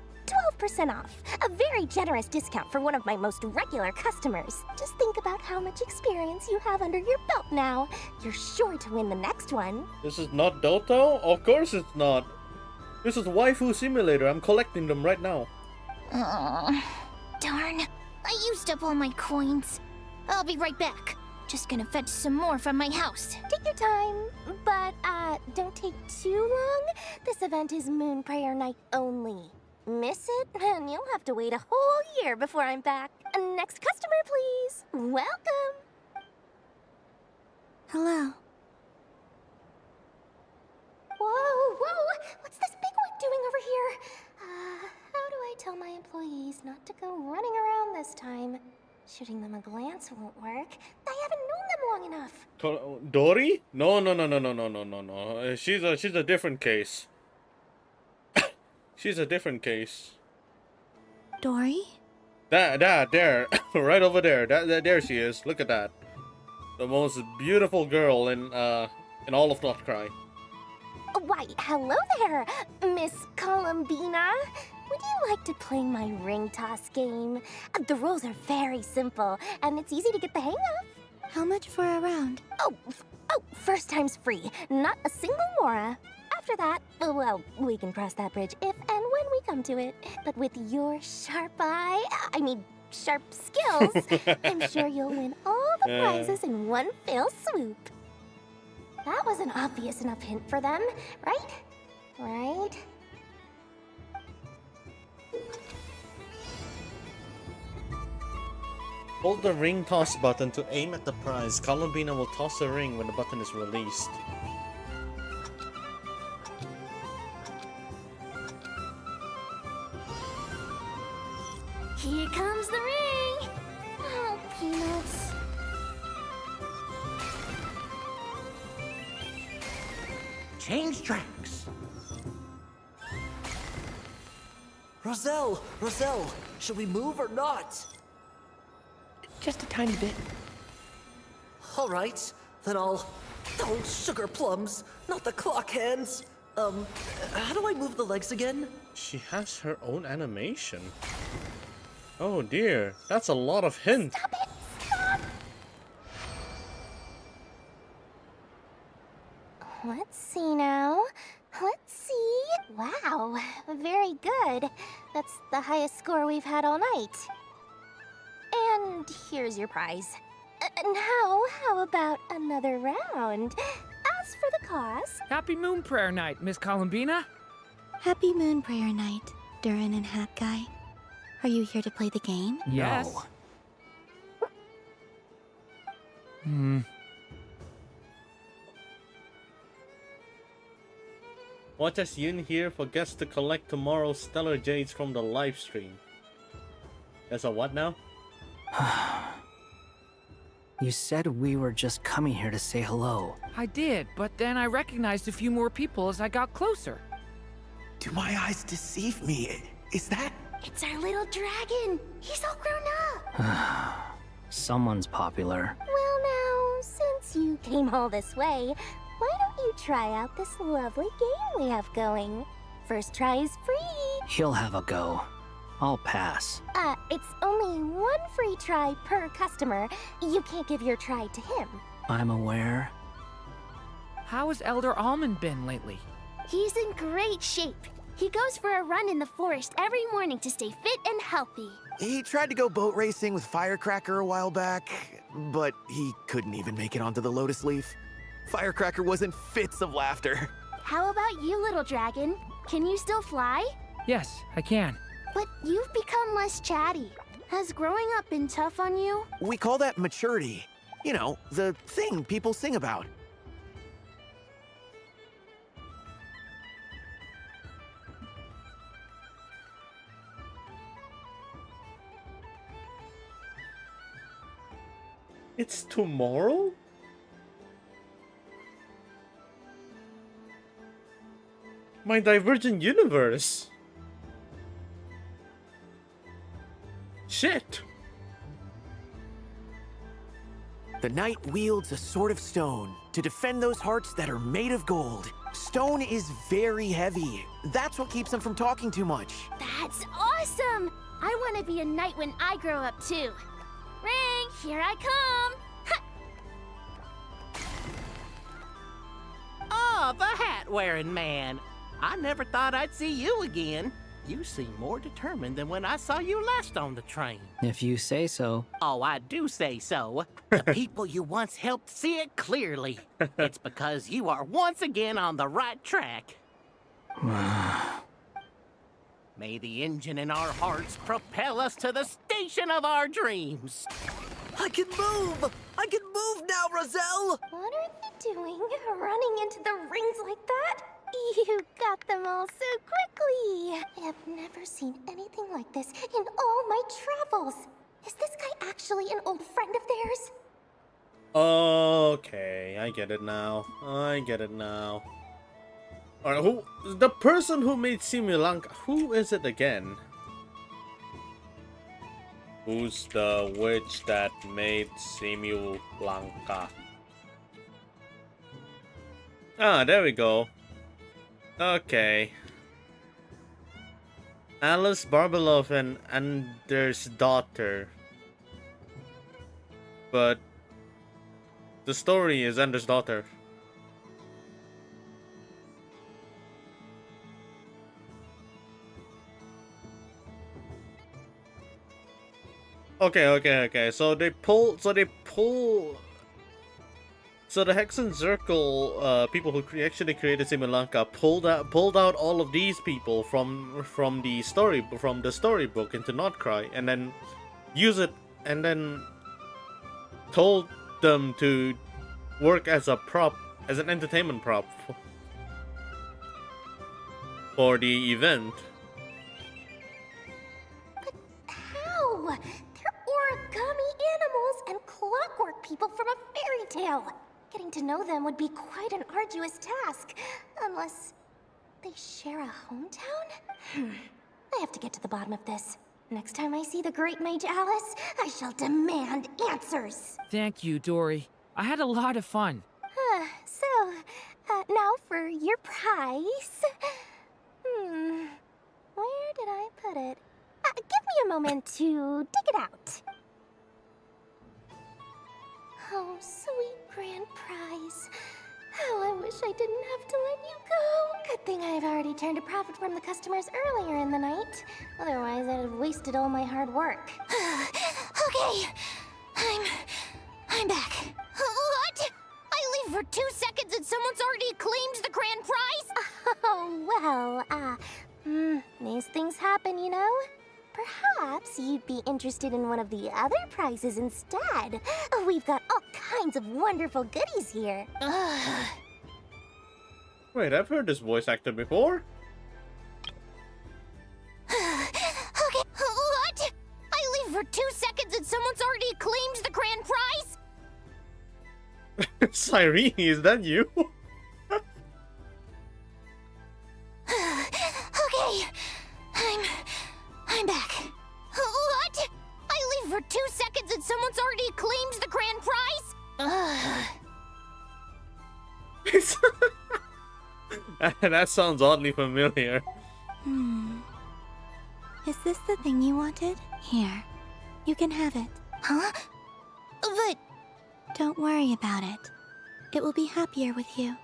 12% off. A very generous discount for one of my most regular customers. Just think about how much experience you have under your belt now. You're sure to win the next one. This is not Dota? Of course it's not. This is Waifu Simulator. I'm collecting them right now. Darn. I used up all my coins. I'll be right back. Just gonna fetch some more from my house. Take your time, but don't take too long. This event is Moon Prayer Night only. Miss it, and you'll have to wait a whole year before I'm back. Next customer, please. Welcome. Hello. Whoa! What's this bigwig doing over here? How do I tell my employees not to go running around this time? Shooting them a glance won't work. I haven't known them long enough. Dory? No. She's a different case. She's a different case. Dory? That there, right over there. There she is. Look at that. The most beautiful girl in all of Notcry. Why, hello there, Miss Columbina. Would you like to play my ring toss game? The rules are very simple, and it's easy to get the hang of. How much for a round? Oh, first time's free. Not a single mora. After that, well, we can cross that bridge if and when we come to it. But with your sharp skills, I'm sure you'll win all the prizes in one fell swoop. That was an obvious enough hint for them, right? Right? Hold the ring toss button to aim at the prize. Columbina will toss a ring when the button is released. Here comes the ring! Oh, peanuts. Change tracks. Roselle, should we move or not? Just a tiny bit. All right, then I'll... Oh, sugar plums, not the clock hands. How do I move the legs again? She has her own animation. Oh dear, that's a lot of hint. Stop it! Stop! Let's see now. Let's see. Wow, very good. That's the highest score we've had all night. And here's your prize. Now, how about another round? As for the cost... Happy Moon Prayer Night, Miss Columbina. Happy Moon Prayer Night, Durin and Hat Guy. Are you here to play the game? Yes. Watch as Yun here forgets to collect tomorrow's Stellar Jades from the live stream. There's a what now? You said we were just coming here to say hello. I did, but then I recognized a few more people as I got closer. Do my eyes deceive me? Is that... It's our little dragon. He's all grown up. Someone's popular. Well now, since you came all this way, why don't you try out this lovely game we have going? First try is free. He'll have a go. I'll pass. It's only one free try per customer. You can't give your try to him. I'm aware. How has Elder Almond been lately? He's in great shape. He goes for a run in the forest every morning to stay fit and healthy. He tried to go boat racing with Firecracker a while back, but he couldn't even make it onto the Lotus Leaf. Firecracker was in fits of laughter. How about you, little dragon? Can you still fly? Yes, I can. But you've become less chatty. Has growing up been tough on you? We call that maturity. You know, the thing people sing about. It's tomorrow? My Divergent Universe. Shit. The knight wields a sword of stone. to defend those hearts that are made of gold. Stone is very heavy. That's what keeps them from talking too much. That's awesome! I want to be a knight when I grow up too. Ring, here I come! Oh, the hat-wearing man. I never thought I'd see you again. You seem more determined than when I saw you last on the train. If you say so. Oh, I do say so. The people you once helped see it clearly. It's because you are once again on the right track. May the engine in our hearts propel us to the station of our dreams. I can move! I can move now, Roselle! What are they doing? Running into the rings like that? You got them all so quickly. I have never seen anything like this in all my travels. Is this guy actually an old friend of theirs? Okay, I get it now. Alright, who... The person who made Simulanka, who is it again? Who's the witch that made Simulanka? Ah, there we go. Okay. Alice Barbalov and Anders' daughter. But the story is Anders' daughter. Okay. So the Hexen Circle people who actually created Simulanka pulled out all of these people from the storybook into Notcry, and then use it, and then told them to work as a prop, as an entertainment prop for the event. How? They're origami animals and clockwork people from a fairy tale. Getting to know them would be quite an arduous task, unless they share a hometown? I have to get to the bottom of this. Next time I see the great mage Alice, I shall demand answers. Thank you, Dory. I had a lot of fun. Now for your prize. Where did I put it? Give me a moment to dig it out. Oh, sweet grand prize. How I wish I didn't have to let you go. Good thing I've already turned a profit from the customers earlier in the night. Otherwise, I'd have wasted all my hard work. Okay, I'm back. What? I leave for 2 seconds and someone's already claimed the grand prize? Oh, well, these things happen, you know? Perhaps you'd be interested in one of the other prizes instead. We've got all kinds of wonderful goodies here. Wait, I've heard this voice actor before. Okay, what? I leave for 2 seconds and someone's already claimed the grand prize? Cyrene, is that you? Okay, I'm back. What? I leave for 2 seconds and someone's already claimed the grand prize? That sounds oddly familiar. Is this the thing you wanted? Here. You can have it. Huh? But... Don't worry about it. It will be happier with you.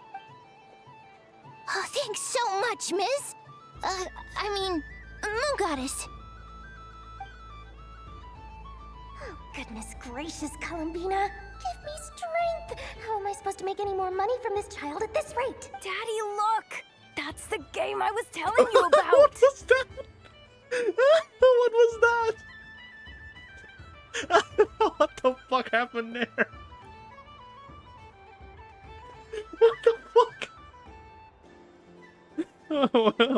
Oh, thanks so much, miss. I mean, Moon Goddess. Oh, goodness gracious, Columbina. Give me strength. How am I supposed to make any more money from this child at this rate? Daddy, look! That's the game I was telling you about! What was that? What was that? What the fuck happened there? What the fuck?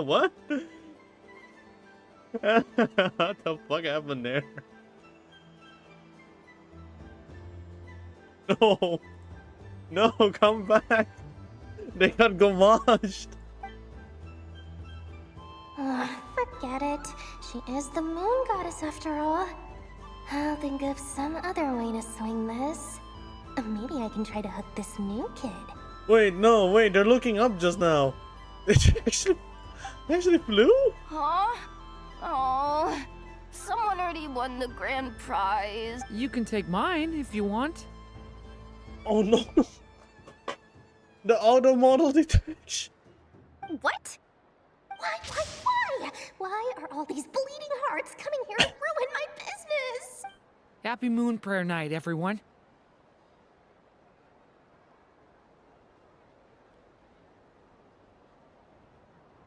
What? What the fuck happened there? No. No, come back. They got gomaged. Forget it. She is the Moon Goddess after all. I'll think of some other way to swing this. Maybe I can try to hook this new kid. Wait, no, wait, they're looking up just now. They actually flew? Huh? Oh, someone already won the grand prize. You can take mine if you want. Oh no. The auto model detection. What? Why? Why are all these bleeding hearts coming here to ruin my business? Happy Moon Prayer Night, everyone.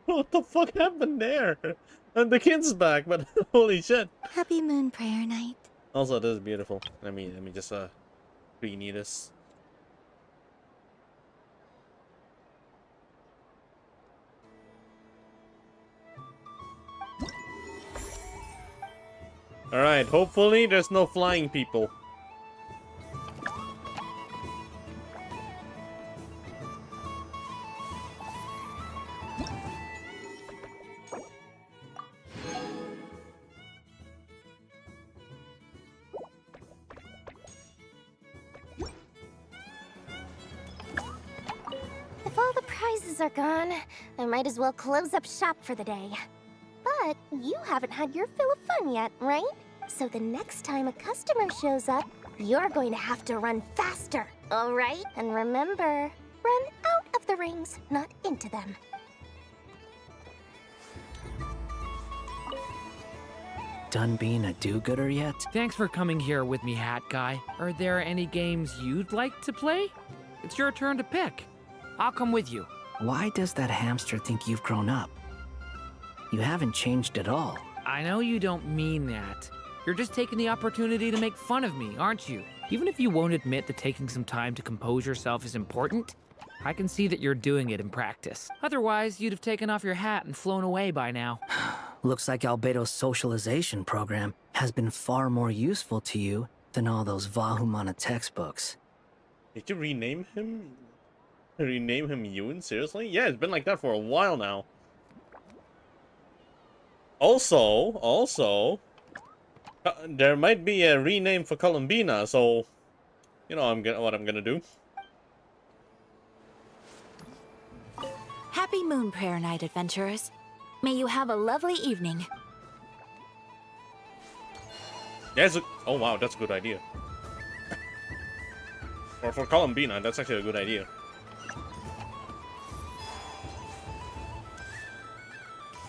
What the fuck happened there? And the kid's back, but holy shit. Happy Moon Prayer Night. Also, this is beautiful. Let me just pre-knee this. Alright, hopefully there's no flying people. If all the prizes are gone, I might as well close up shop for the day. But you haven't had your fill of fun yet, right? So the next time a customer shows up, you're going to have to run faster, all right? And remember, run out of the rings, not into them. Done being a do-gooder yet? Thanks for coming here with me, Hat Guy. Are there any games you'd like to play? It's your turn to pick. I'll come with you. Why does that hamster think you've grown up? You haven't changed at all. I know you don't mean that. You're just taking the opportunity to make fun of me, aren't you? Even if you won't admit that taking some time to compose yourself is important, I can see that you're doing it in practice. Otherwise, you'd have taken off your hat and flown away by now. Looks like Albedo's socialization program has been far more useful to you than all those Vahumana textbooks. Did you rename him? Rename him Yoon? Seriously? Yeah, it's been like that for a while now. Also, there might be a rename for Columbina, so you know what I'm gonna do. Happy Moon Prayer Night, adventurers. May you have a lovely evening. Oh wow, that's a good idea. For Columbina, that's actually a good idea.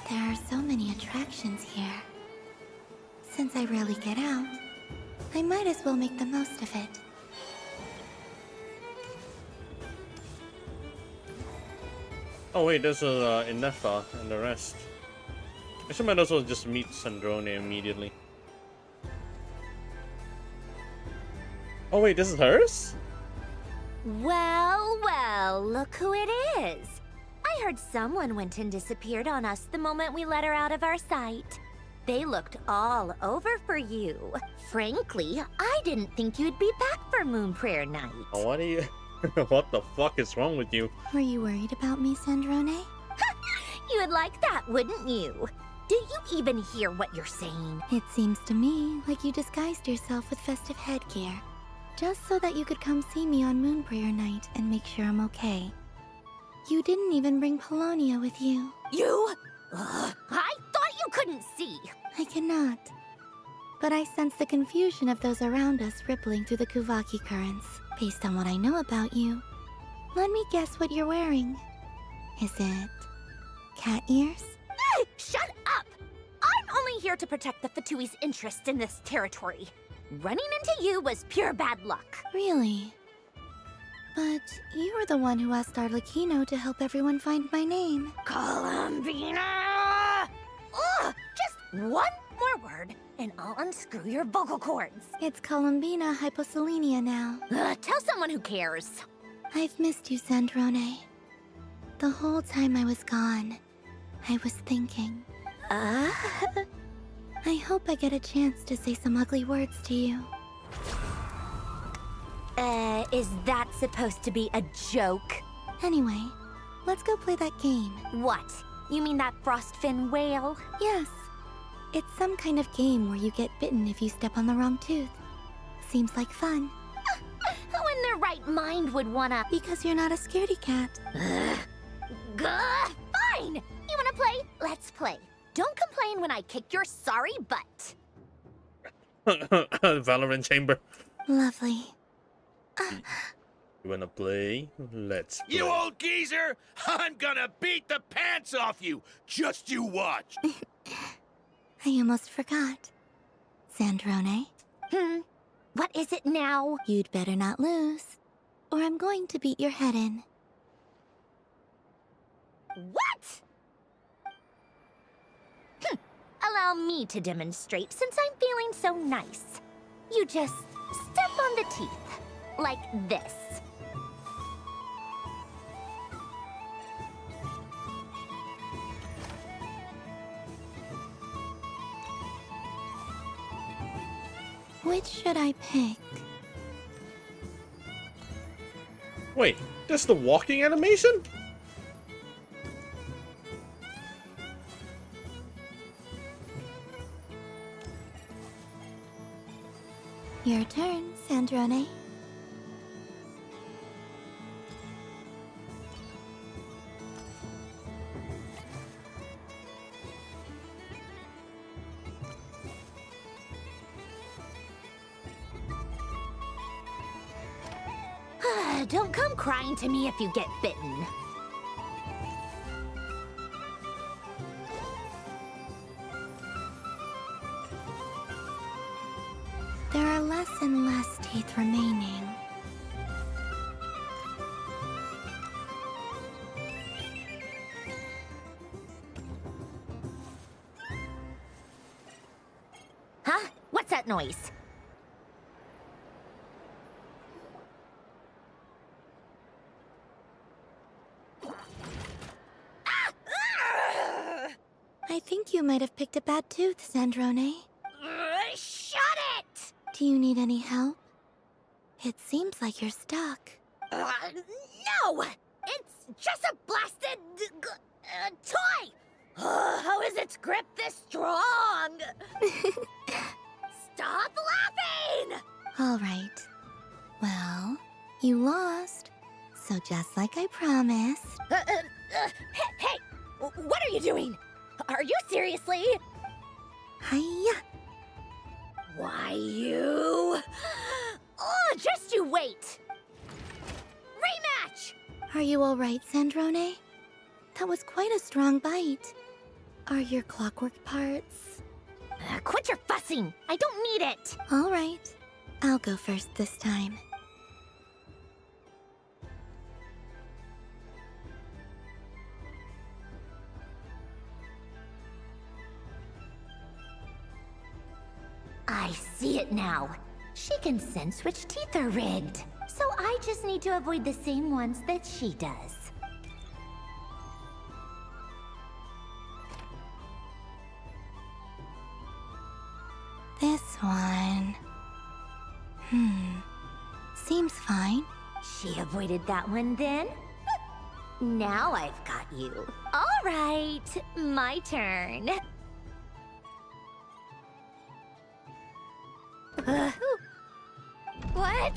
There are so many attractions here. Since I rarely get out, I might as well make the most of it. Oh wait, there's Inefa and the rest. I should might as well just meet Sandrone immediately. Oh wait, this is hers? Well, look who it is. I heard someone went and disappeared on us the moment we let her out of our sight. They looked all over for you. Frankly, I didn't think you'd be back for Moon Prayer Night. Oh, what are you? What the fuck is wrong with you? Were you worried about me, Sandrone? You would like that, wouldn't you? Do you even hear what you're saying? It seems to me like you disguised yourself with festive headgear, just so that you could come see me on Moon Prayer Night and make sure I'm okay. You didn't even bring Polonia with you. You? I thought you couldn't see. I cannot. But I sense the confusion of those around us rippling through the Kuvaki currents. Based on what I know about you, let me guess what you're wearing. Is it cat ears? Shut up! I'm only here to protect the Fatui's interest in this territory. Running into you was pure bad luck. Really? But you were the one who asked Arlecchino to help everyone find my name. Columbina! Ugh! Just one more word, and I'll unscrew your vocal cords. It's Columbina Hyposelenia now. Tell someone who cares. I've missed you, Sandrone. The whole time I was gone, I was thinking. I hope I get a chance to say some ugly words to you. Is that supposed to be a joke? Anyway, let's go play that game. What? You mean that frostfin whale? Yes. It's some kind of game where you get bitten if you step on the wrong tooth. Seems like fun. When their right mind would wanna? Because you're not a scaredy cat. Gah, fine! You wanna play? Let's play. Don't complain when I kick your sorry butt. Valorant chamber. Lovely. You wanna play? Let's play. You old geezer! I'm gonna beat the pants off you! Just you watch! I almost forgot. Sandrone? What is it now? You'd better not lose, or I'm going to beat your head in. What? Allow me to demonstrate since I'm feeling so nice. You just step on the teeth, like this. Which should I pick? Wait, that's the walking animation? Your turn, Sandrone. Don't come crying to me if you get bitten. There are less and less teeth remaining. Huh? What's that noise? I think you might have picked a bad tooth, Sandrone. Shut it! Do you need any help? It seems like you're stuck. No! It's just a blasted toy! How is its grip this strong? Stop laughing! All right. Well, you lost. So just like I promised. Hey! What are you doing? Are you seriously? Hiya! Why, you... Oh, just you wait! Rematch! Are you all right, Sandrone? That was quite a strong bite. Are your clockwork parts? Quit your fussing! I don't need it! All right. I'll go first this time. I see it now. She can sense which teeth are rigged. So I just need to avoid the same ones that she does. This one... Seems fine. She avoided that one then? Now I've got you. All right, my turn. What?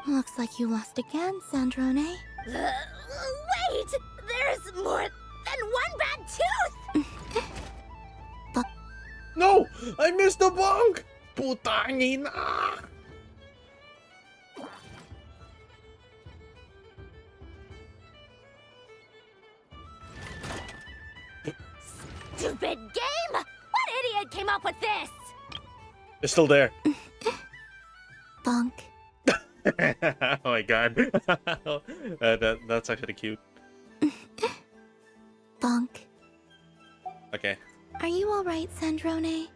Looks like you lost again, Sandrone. Wait! There's more than one bad tooth! No! I missed the bonk! Putangina! Stupid game! What idiot came up with this? It's still there. Bonk. Oh my god. That's actually cute. Bonk. Okay. Are you alright, Sandrone?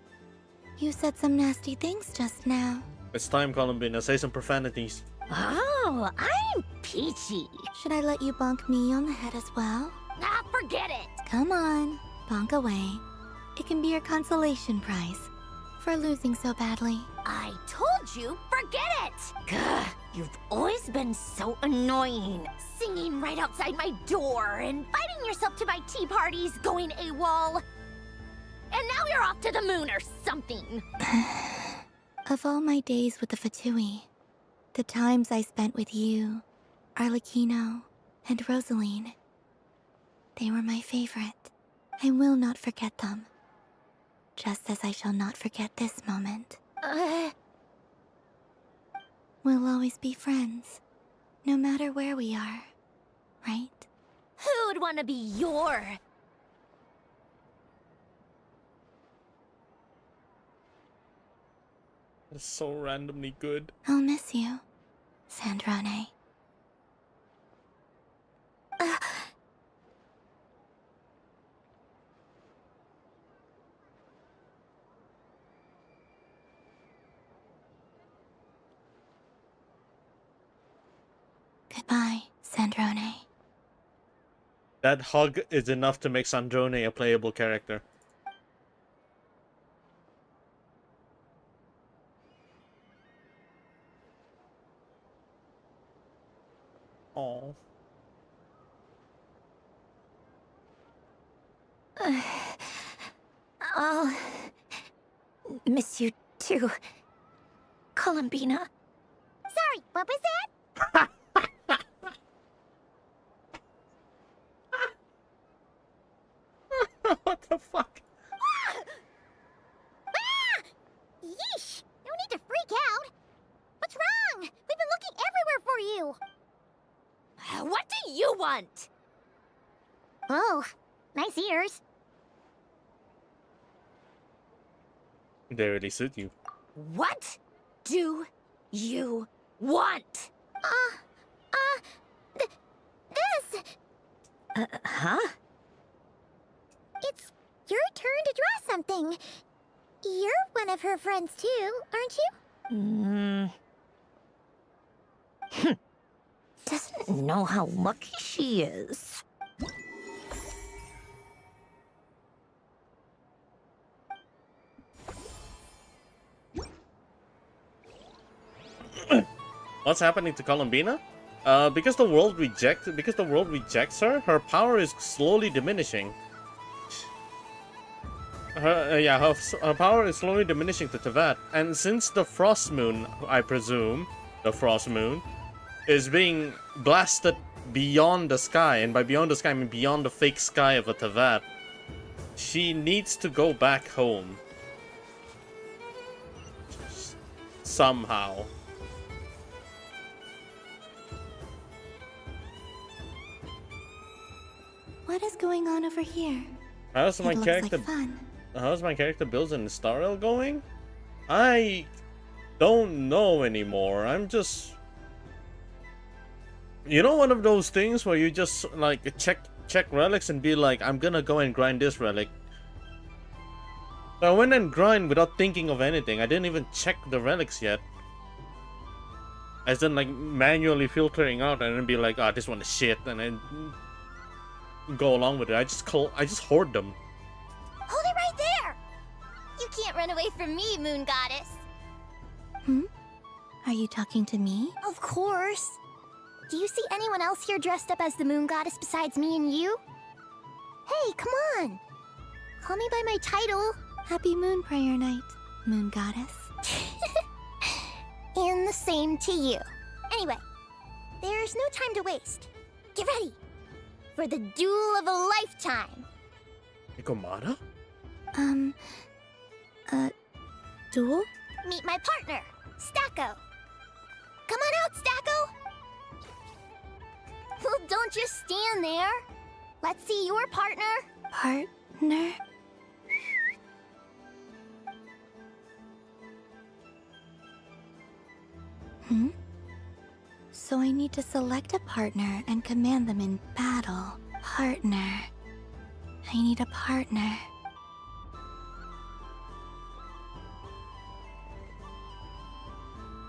You said some nasty things just now. It's time, Columbina. Say some profanities. Oh, I'm peachy. Should I let you bonk me on the head as well? Ah, forget it! Come on, bonk away. It can be your consolation prize for losing so badly. I told you, forget it! Gah, you've always been so annoying. Singing right outside my door, inviting yourself to my tea parties, going AWOL. And now you're off to the moon or something. Of all my days with the Fatui, The times I spent with you, Arlecchino, and Rosaline. They were my favorite. I will not forget them. Just as I shall not forget this moment. We'll always be friends, no matter where we are, right? Who'd want to be your... That's so randomly good. I'll miss you, Sandrone. Goodbye, Sandrone. That hug is enough to make Sandrone a playable character. Aww. I'll miss you too, Columbina. Sorry, what was that? What the fuck? Yeesh! No need to freak out. What's wrong? We've been looking everywhere for you. What do you want? Oh, nice ears. They really suit you. What do you want? This. Huh? It's your turn to draw something. You're one of her friends too, aren't you? Doesn't know how lucky she is. What's happening to Columbina? Because the world rejects her, her power is slowly diminishing. Her power is slowly diminishing to Tevat, and since the Frost Moon, I presume, the Frost Moon, is being blasted beyond the sky, and by beyond the sky I mean beyond the fake sky of a Tevat, she needs to go back home. Somehow. What is going on over here? How's my It looks character? like fun. How's my character builds in Starrel going? I don't know anymore. I'm just, you know, one of those things where you just like check relics and be like, I'm gonna go and grind this relic. So I went and grind without thinking of anything. I didn't even check the relics yet. As in like manually filtering out and then be like, ah, this one is shit, and then go along with it. I just hoard them. Hold it right there! You can't run away from me, Moon Goddess. Are you talking to me? Of course. Do you see anyone else here dressed up as the Moon Goddess besides me and you? Hey, come on! Call me by my title. Happy Moon Prayer Night, Moon Goddess. And the same to you. Anyway, there's no time to waste. Get ready for the duel of a lifetime. Ikomata? Duel? Meet my partner, Stacko. Come on out, Stacko. Well, don't just stand there. Let's see your partner. Partner? So I need to select a partner and command them in battle. Partner. I need a partner.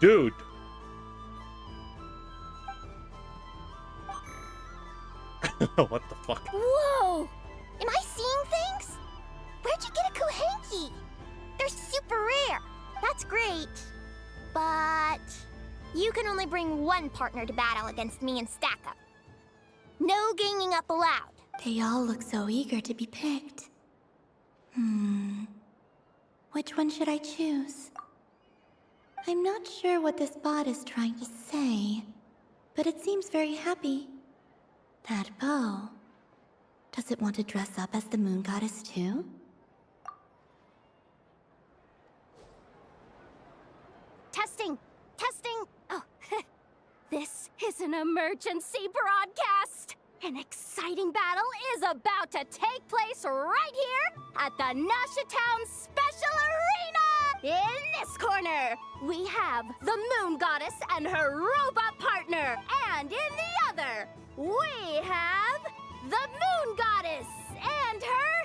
Dude. What the fuck? Whoa! Am I seeing things? Where'd you get a Kohenki? They're super rare. That's great. But you can only bring one partner to battle against me and Stacko. No ganging up allowed. They all look so eager to be picked. Which one should I choose? I'm not sure what this bot is trying to say, but it seems very happy. That bow. Does it want to dress up as the moon goddess too? Testing! Testing! Oh, this is an emergency broadcast! An exciting battle is about to take place right here at the Nashatown Special Arena! In this corner, we have the Moon Goddess and her robot partner. And in the other, we have the Moon Goddess and her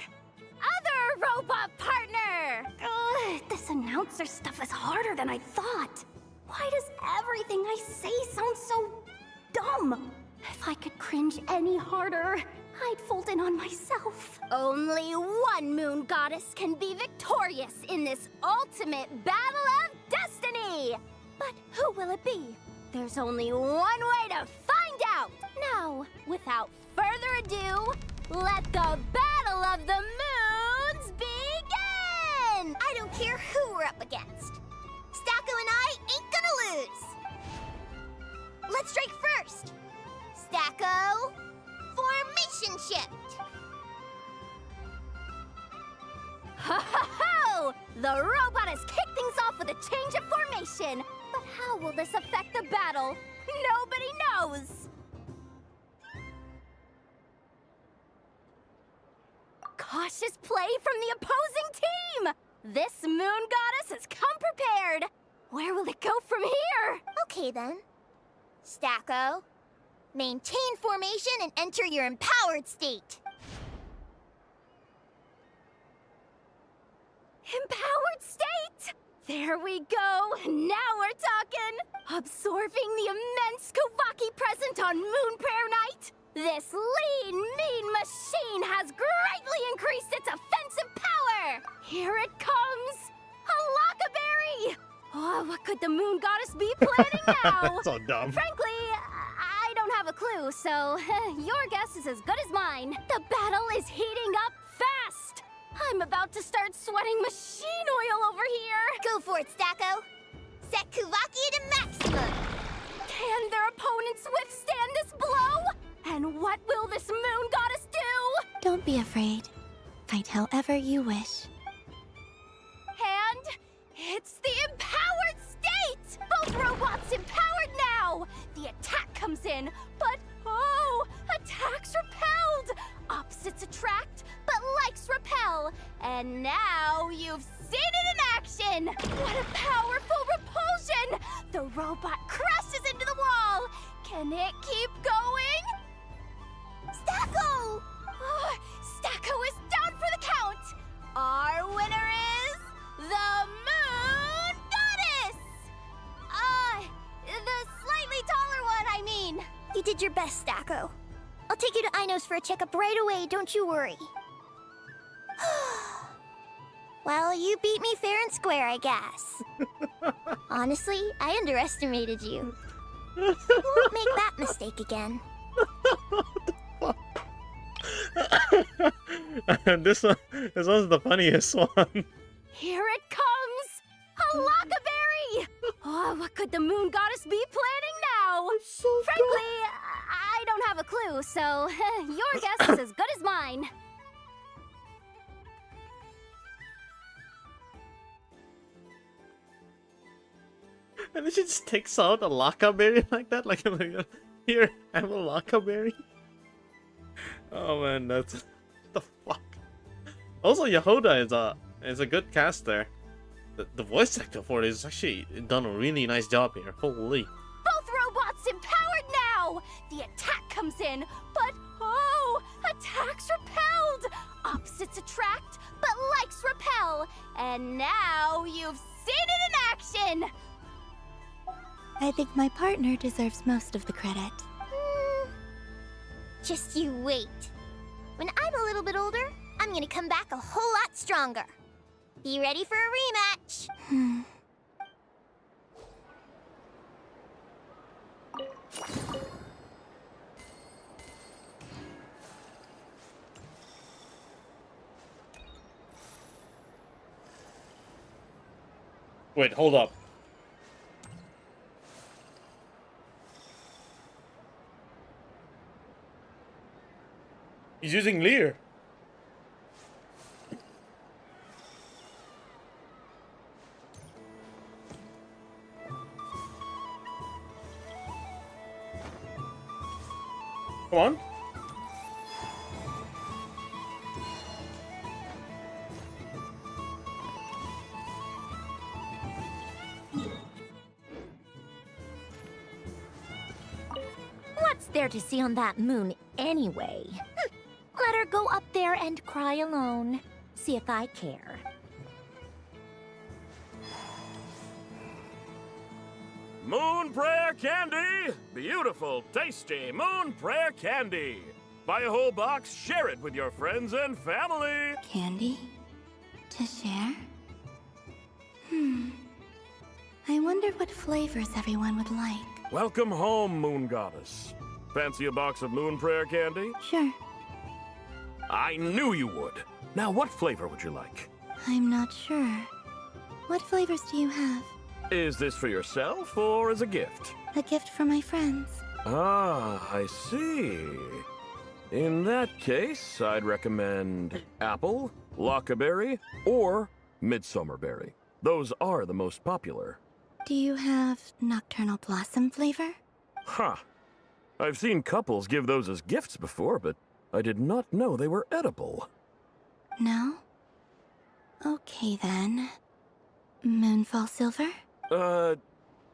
other robot partner! Ugh, this announcer stuff is harder than I thought. Why does everything I say sound so dumb? If I could cringe any harder, I'd fold in on myself. Only one Moon Goddess can be victorious in this ultimate battle of destiny! But who will it be? There's only one way to find out! Now, without further ado, let the Battle of the Moons begin! I don't care who we're up against. Stacko and I ain't gonna lose. Let's strike first. Stacko, formation shift. Ho ho ho! The robot has kicked things off with a change of formation. But how will this affect the battle? Nobody knows. Cautious play from the opposing team! This Moon Goddess has come prepared! Where will it go from here? Okay then. Stacko, maintain formation and enter your empowered state. Empowered state! There we go! Now we're talking! Absorbing the immense Kuvaki present on Moon Prayer Night, this lean, mean machine has greatly increased its offensive power! Here it comes! A Lockaberry! Oh, what could the Moon Goddess be planning now? So dumb. Frankly, I don't have a clue, so your guess is as good as mine. The battle is heating up fast! I'm about to start sweating machine oil over here! Go for it, Stacko! Set Kuvaki to maximum! Can their opponents withstand this blow? And what will this Moon Goddess do? Don't be afraid. Fight however you wish. And it's the empowered state! Both robots empowered now! The attack comes in, but oh, attacks repelled! Opposites attract, but likes repel. And now you've seen it in action! What a powerful repulsion! The robot crashes into the wall! Can it keep going? Stacko! Oh, Stacko is down for the count! Our winner is the Moon Goddess! The slightly taller one, I mean. You did your best, Stacko. I'll take you to Ainos for a checkup right away, don't you worry. Well, you beat me fair and square, I guess. Honestly, I underestimated you. Won't make that mistake again. This one's the funniest one. Here it comes! A Lockaberry! Oh, what could the Moon Goddess be planning now? Frankly, I don't have a clue, so your guess is as good as mine. And then she just takes out a Lockaberry like that, like here, I have a Lockaberry. Oh man, that's what the fuck. Also, Yehoda is a good cast there. The voice actor for it is actually done a really nice job here. Holy. Both robots empowered now! The attack comes in, but oh, attacks repelled! Opposites attract, but likes repel. And now you've seen it in action! I think my partner deserves most of the credit. Just you wait. When I'm a little bit older, I'm gonna come back a whole lot stronger. Be ready for a rematch. Wait, hold up. He's using Lear. Come on. What's there to see on that moon anyway? Let her go up there and cry alone. See if I care. Moon prayer candy! Beautiful, tasty moon prayer candy! Buy a whole box, share it with your friends and family! Candy? To share? I wonder what flavors everyone would like. Welcome home, Moon Goddess. Fancy a box of moon prayer candy? Sure. I knew you would. Now, what flavor would you like? I'm not sure. What flavors do you have? Is this for yourself or as a gift? A gift for my friends. Ah, I see. In that case, I'd recommend apple, lockaberry, or midsummerberry. Those are the most popular. Do you have nocturnal blossom flavor? Huh. I've seen couples give those as gifts before, but I did not know they were edible. No? Okay then. Moonfall silver?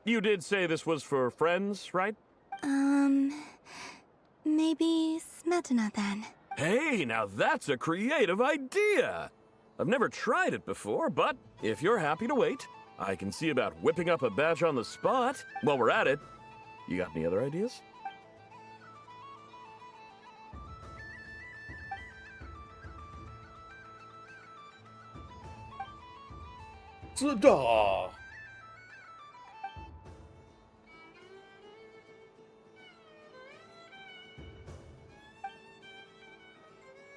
You did say this was for friends, right? Maybe smetana then. Hey, now that's a creative idea! I've never tried it before, but if you're happy to wait, I can see about whipping up a batch on the spot. While we're at it, you got any other ideas? Ta-da!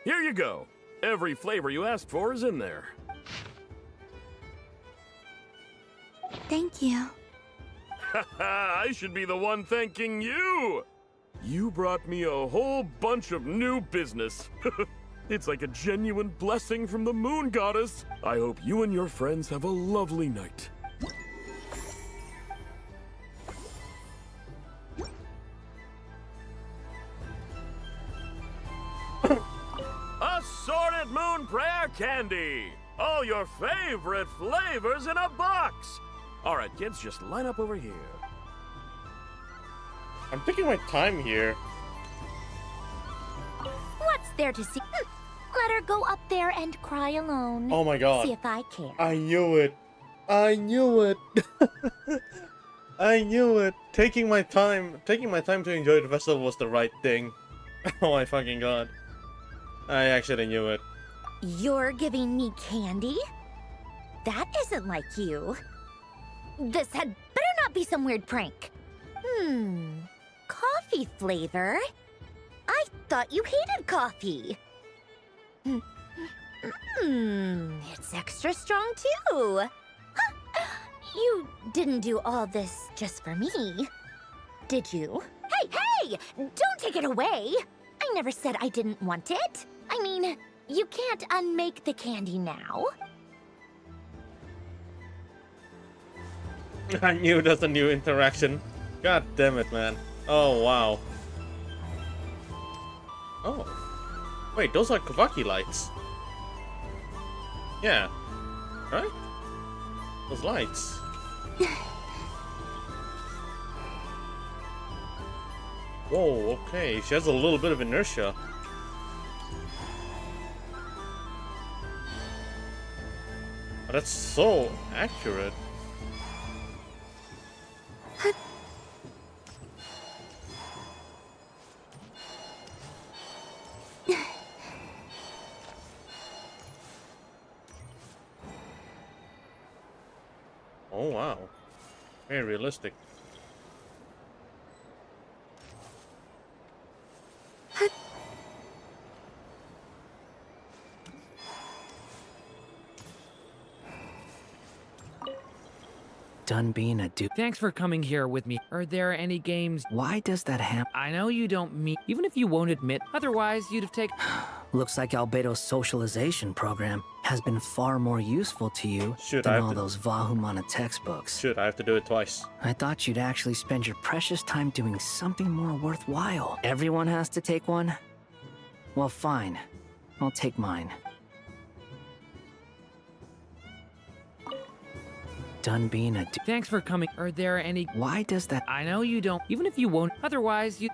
Here you go. Every flavor you asked for is in there. Thank you. I should be the one thanking you! You brought me a whole bunch of new business. It's like a genuine blessing from the Moon Goddess. I hope you and your friends have a lovely night. Assorted Moon Prayer Candy! All your favorite flavors in a box! Alright, kids, just line up over here. I'm taking my time here. What's there to see? Let her go up there and cry alone. Oh my god. See if I care. I knew it. I knew it. I knew it. Taking my time to enjoy the festival was the right thing. Oh my fucking god. I actually knew it. You're giving me candy? That isn't like you. This had better not be some weird prank. Coffee flavor? I thought you hated coffee. It's extra strong too. Huh. You didn't do all this just for me, did you? Hey! Don't take it away! I never said I didn't want it. I mean, you can't unmake the candy now. I knew that's a new interaction. God damn it, man. Oh, wow. Oh. Wait, those are Kavaki lights. Yeah. Right? Those lights. Whoa, okay. She has a little bit of inertia. Oh, that's so accurate. Oh wow, very realistic. done being a dude. Thanks for coming here with me. Are there any games? Why does that happen? I know you don't mean, even if you won't admit, otherwise you'd have taken. Looks like Albedo's socialization program has been far more useful to you than all those Vahumana textbooks. Should I have to do it twice? I thought you'd actually spend your precious time doing something more worthwhile. Everyone has to take one? Well, fine. I'll take mine. Done being a Thanks for coming. Are there any? Why does that? I know you don't, even if you won't, otherwise you.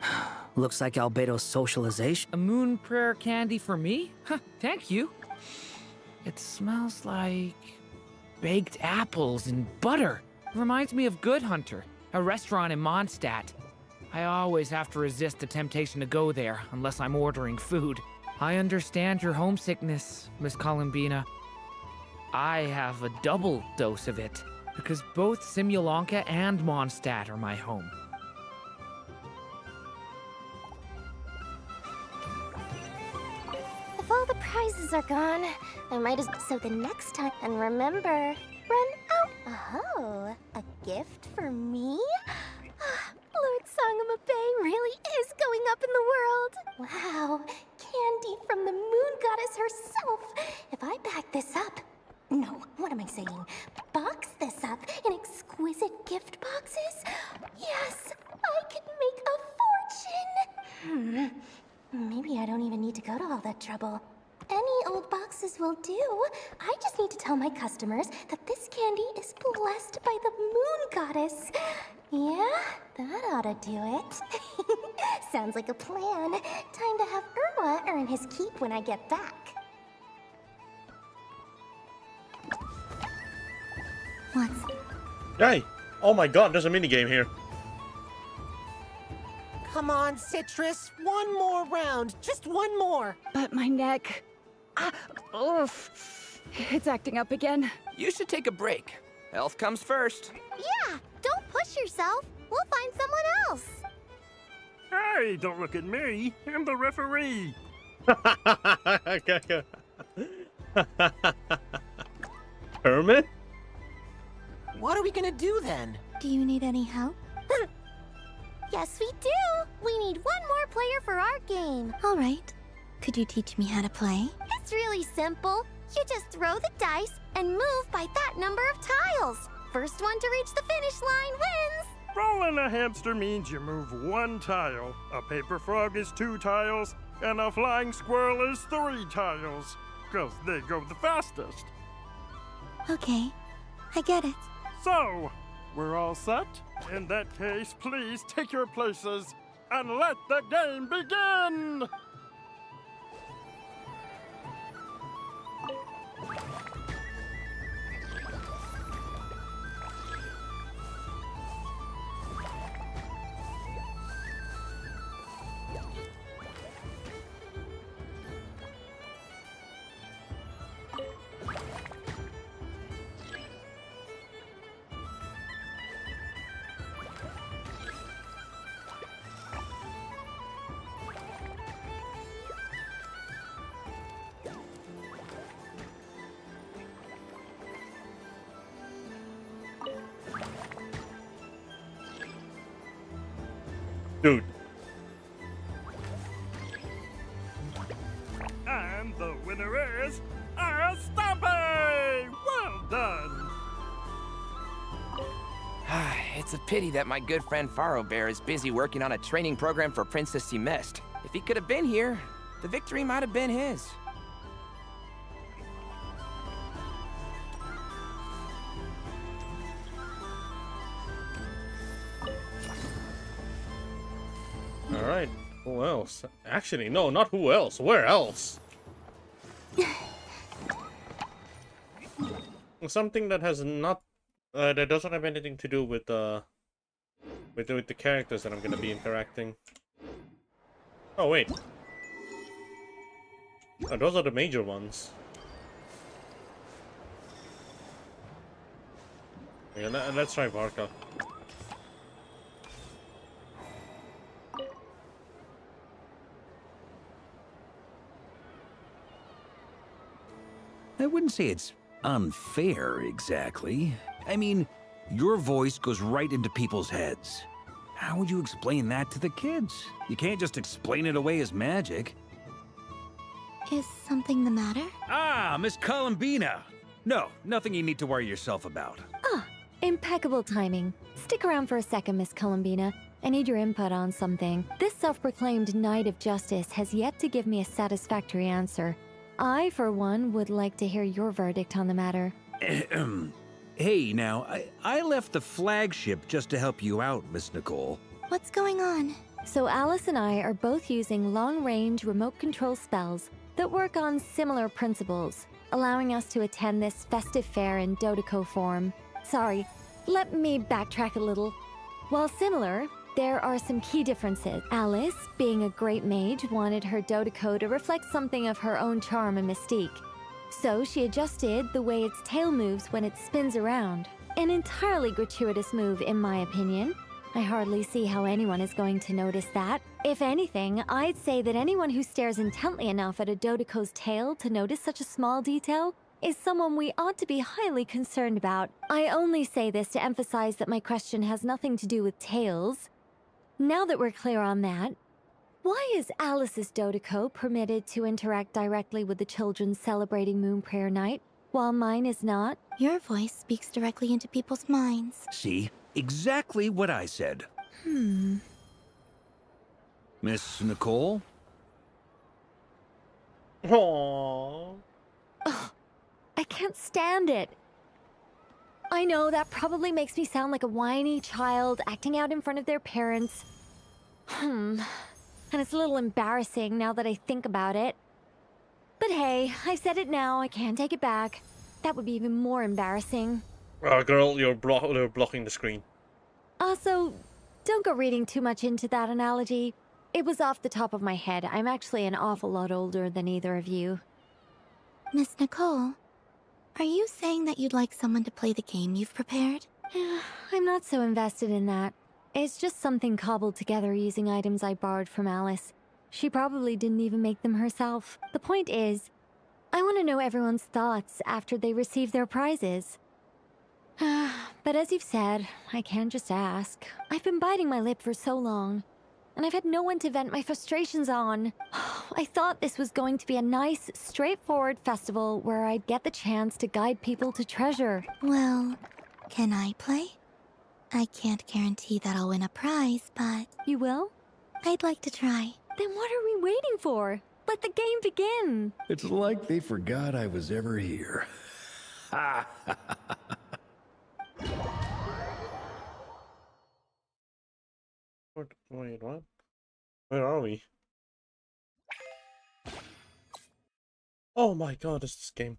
Looks like Albedo's socialization. A moon prayer candy for me? Huh, thank you. It smells like baked apples and butter. Reminds me of Good Hunter, a restaurant in Mondstadt. I always have to resist the temptation to go there unless I'm ordering food. I understand your homesickness, Miss Columbina. I have a double dose of it, because both Simulanka and Mondstadt are my home. If all the prizes are gone, I might as so the next time. And remember, run out. Oh, a gift for me? Lord Sangama Bay really is going up in the world. Wow, candy from the moon goddess herself. If I back this up, no, what am I saying? Box this up in exquisite gift boxes? Yes, I could make a fortune. Maybe I don't even need to go to all that trouble. Any old boxes will do. I just need to tell my customers that this candy is blessed by the moon goddess. Yeah, that ought to do it. Sounds like a plan. Time to have Urwa earn his keep when I get back. What's... Hey! Oh my god, there's a minigame here. Come on, Citrus. One more round. Just one more. But my neck. Oof. It's acting up again. You should take a break. Health comes first. Yeah, don't push yourself. We'll find someone else. Hey, don't look at me. I'm the referee. Hermit? What are we gonna do then? Do you need any help? Yes, we do. We need one more player for our game. All right. Could you teach me how to play? It's really simple. You just throw the dice and move by that number of tiles. First one to reach the finish line wins. Rolling a hamster means you move one tile. A paper frog is 2 tiles, and a flying squirrel is 3 tiles. 'Cause they go the fastest. Okay, I get it. So, we're all set? In that case, please take your places and let the game begin! Dude. And the winner is Astape! Well done! It's a pity that my good friend Faro Bear is busy working on a training program for Princess Semest. If he could have been here, the victory might have been his. Alright, who else? Actually, no, not who else. Where else? Something that has not... that doesn't have anything to do with the characters that I'm gonna be interacting. Oh, wait. Oh, those are the major ones. Yeah, let's try Varka. I wouldn't say it's unfair, exactly. I mean, Your voice goes right into people's heads. How would you explain that to the kids? You can't just explain it away as magic. Is something the matter? Ah, Miss Columbina! No, nothing you need to worry yourself about. Ah, impeccable timing. Stick around for a second, Miss Columbina. I need your input on something. This self-proclaimed Knight of Justice has yet to give me a satisfactory answer. I, for one, would like to hear your verdict on the matter. Hey, now, I left the flagship just to help you out, Miss Nicole. What's going on? So Alice and I are both using long-range remote control spells that work on similar principles, allowing us to attend this festive fair in Dodoco form. Sorry, let me backtrack a little. While similar, there are some key differences. Alice, being a great mage, wanted her Dodoco to reflect something of her own charm and mystique. So she adjusted the way its tail moves when it spins around. An entirely gratuitous move, in my opinion. I hardly see how anyone is going to notice that. If anything, I'd say that anyone who stares intently enough at a Dodoco's tail to notice such a small detail is someone we ought to be highly concerned about. I only say this to emphasize that my question has nothing to do with tails. Now that we're clear on that, why is Alice's Dodoco permitted to interact directly with the children celebrating Moon Prayer Night, while mine is not? Your voice speaks directly into people's minds. See? Exactly what I said. Miss Nicole? Aww. Ugh, I can't stand it. I know that probably makes me sound like a whiny child acting out in front of their parents. And it's a little embarrassing now that I think about it. But hey, I've said it now, I can't take it back. That would be even more embarrassing. Oh, girl, you're blocking the screen. Also, don't go reading too much into that analogy. It was off the top of my head. I'm actually an awful lot older than either of you. Miss Nicole, are you saying that you'd like someone to play the game you've prepared? I'm not so invested in that. It's just something cobbled together using items I borrowed from Alice. She probably didn't even make them herself. The point is, I want to know everyone's thoughts after they receive their prizes. But as you've said, I can't just ask. I've been biting my lip for so long, and I've had no one to vent my frustrations on. I thought this was going to be a nice, straightforward festival where I'd get the chance to guide people to treasure. Well, can I play? I can't guarantee that I'll win a prize, but... You will? I'd like to try. Then what are we waiting for? Let the game begin! It's like they forgot I was ever here. Wait, what? Where are we? Oh my god, it's this game.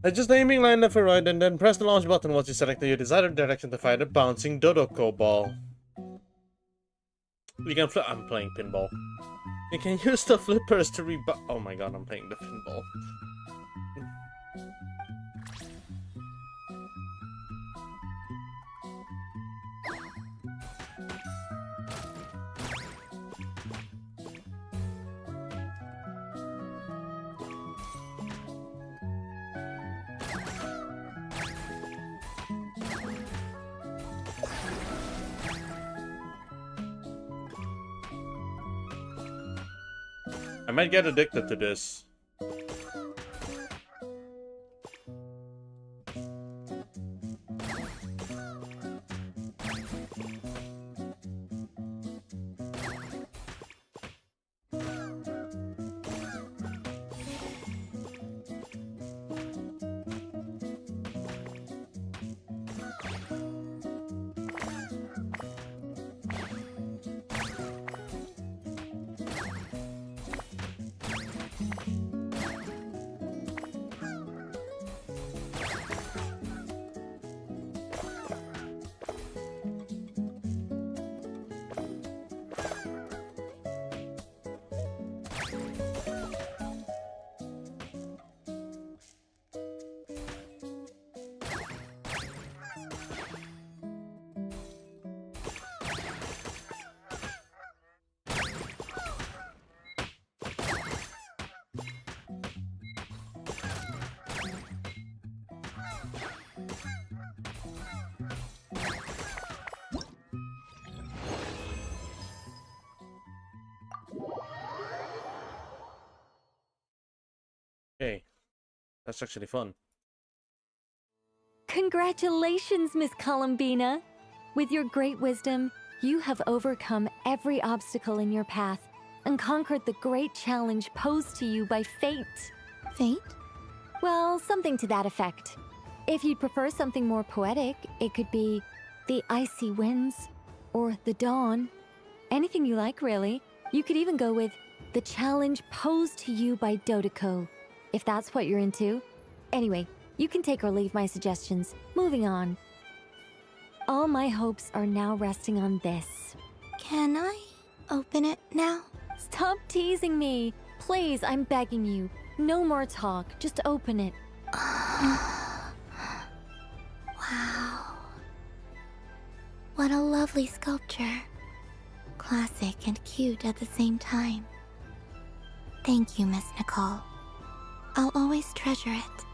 Adjust the aiming line left or right and then press the launch button once you select the desired direction to fire the bouncing Dodoco ball. You can I'm playing pinball. You can use the flippers to oh my god, I'm playing the pinball. I might get addicted to this. That's actually fun. Congratulations, Miss Columbina! With your great wisdom, you have overcome every obstacle in your path and conquered the great challenge posed to you by fate. Fate? Well, something to that effect. If you'd prefer something more poetic, it could be the icy winds or the dawn. Anything you like, really. You could even go with the challenge posed to you by Dodeko, if that's what you're into. Anyway, you can take or leave my suggestions. Moving on. All my hopes are now resting on this. Can I open it now? Stop teasing me. Please, I'm begging you. No more talk. Just open it. Wow. What a lovely sculpture. Classic and cute at the same time. Thank you, Miss Nicole. I'll always treasure it.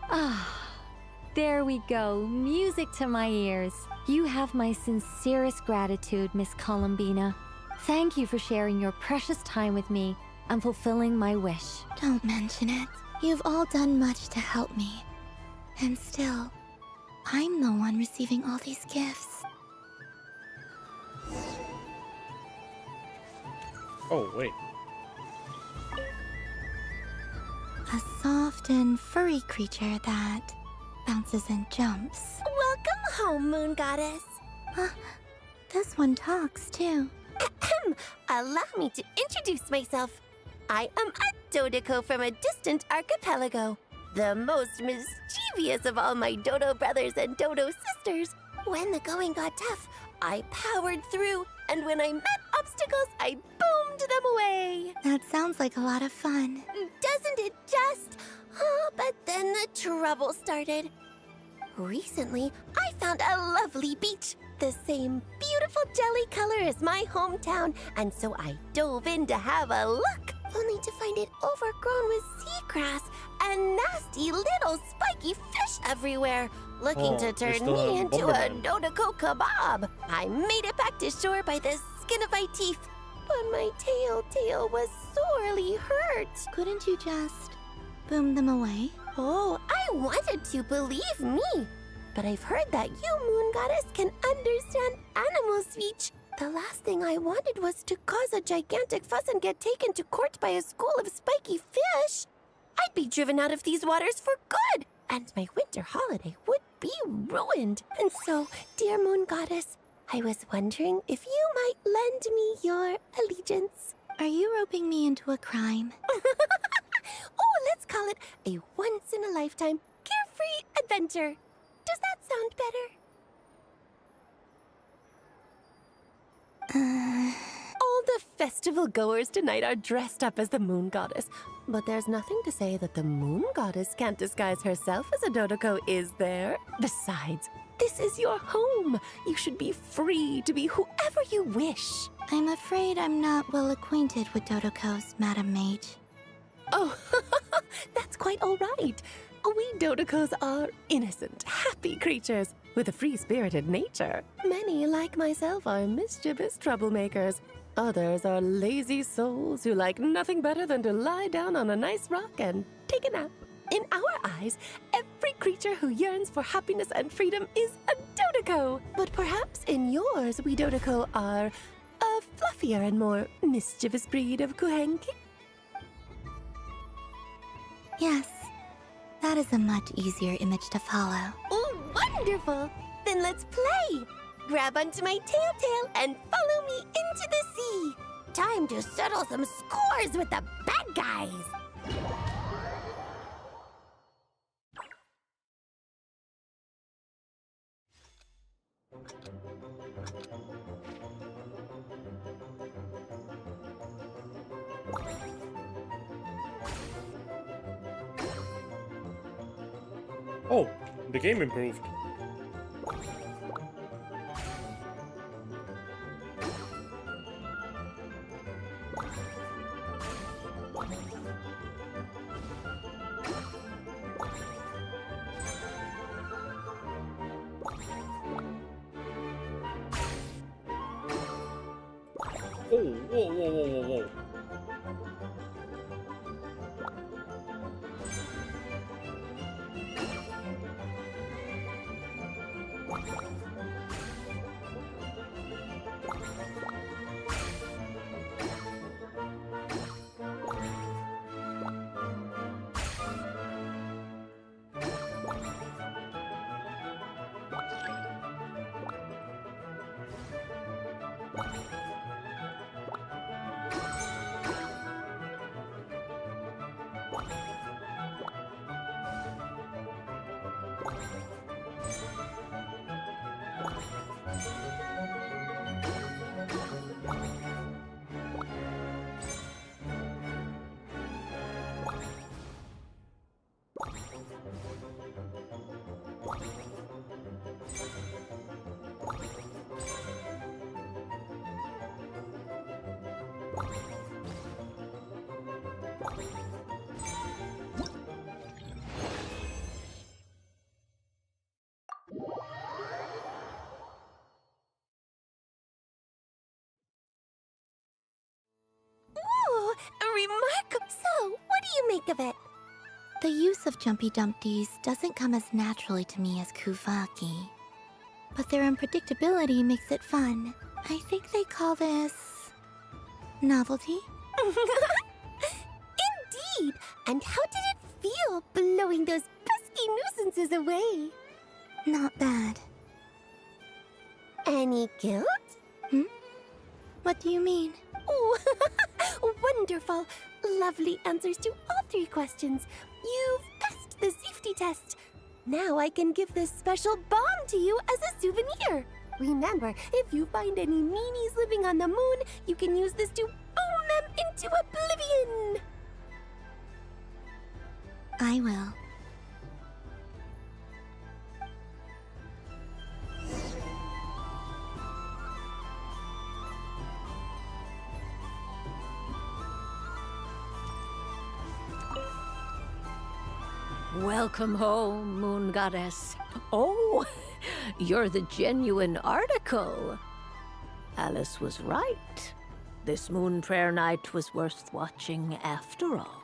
There we go. Music to my ears. You have my sincerest gratitude, Miss Columbina. Thank you for sharing your precious time with me and fulfilling my wish. Don't mention it. You've all done much to help me. And still, I'm the one receiving all these gifts. Oh, wait. A soft and furry creature that bounces and jumps. Welcome home, Moon Goddess. This one talks, too. Allow me to introduce myself. I am a Dodeko from a distant archipelago, the most mischievous of all my Dodo brothers and Dodo sisters. When the going got tough, I powered through, and when I met obstacles, I boomed them away. That sounds like a lot of fun. Doesn't it just? Oh, but then the trouble started. Recently, I found a lovely beach, the same beautiful jelly color as my hometown, and so I dove in to have a look, only to find it overgrown with seagrass and nasty little spiky fish everywhere, looking to turn me into a Dodeko kebab. I made it back to shore by the skin of my teeth, but my tail was sorely hurt. Couldn't you just boom them away? Oh, I wanted to, believe me. But I've heard that you, Moon Goddess, can understand animal speech. The last thing I wanted was to cause a gigantic fuss and get taken to court by a school of spiky fish. I'd be driven out of these waters for good, and my winter holiday would be ruined. And so, dear Moon Goddess, I was wondering if you might lend me your allegiance. Are you roping me into a crime? Oh, let's call it a once-in-a-lifetime carefree adventure. Does that sound better? All the festival goers tonight are dressed up as the Moon Goddess. But there's nothing to say that the Moon Goddess can't disguise herself as a Dodeko, is there? Besides, this is your home. You should be free to be whoever you wish. I'm afraid I'm not well acquainted with Dodekos, Madam Mage. Oh, that's quite all right. We Dodekos are innocent, happy creatures with a free-spirited nature. Many, like myself, are mischievous troublemakers. Others are lazy souls who like nothing better than to lie down on a nice rock and take a nap. In our eyes, every creature who yearns for happiness and freedom is a Dodeko. But perhaps in yours, we Dodeko are a fluffier and more mischievous breed of Kuhenki. Yes, that is a much easier image to follow. Oh, wonderful! Then let's play! Grab onto my tail and follow me into the sea! Time to settle some scores with the bad guys! Oh, the game improved. Oh, whoa. Ooh, remarkable. So, what do you make of it? The use of Jumpy Dumpties doesn't come as naturally to me as Kuvaki. But their unpredictability makes it fun. I think they call this... novelty? Indeed! And how did it feel blowing those pesky nuisances away? Not bad. Any guilt? What do you mean? Oh, wonderful! Lovely answers to all 3 questions. You've passed the safety test. Now I can give this special bomb to you as a souvenir. Remember, if you find any meanies living on the moon, you can use this to boom them into oblivion. I will. Welcome home, Moon Goddess. Oh, you're the genuine article. Alice was right. This Moon Prayer Night was worth watching after all.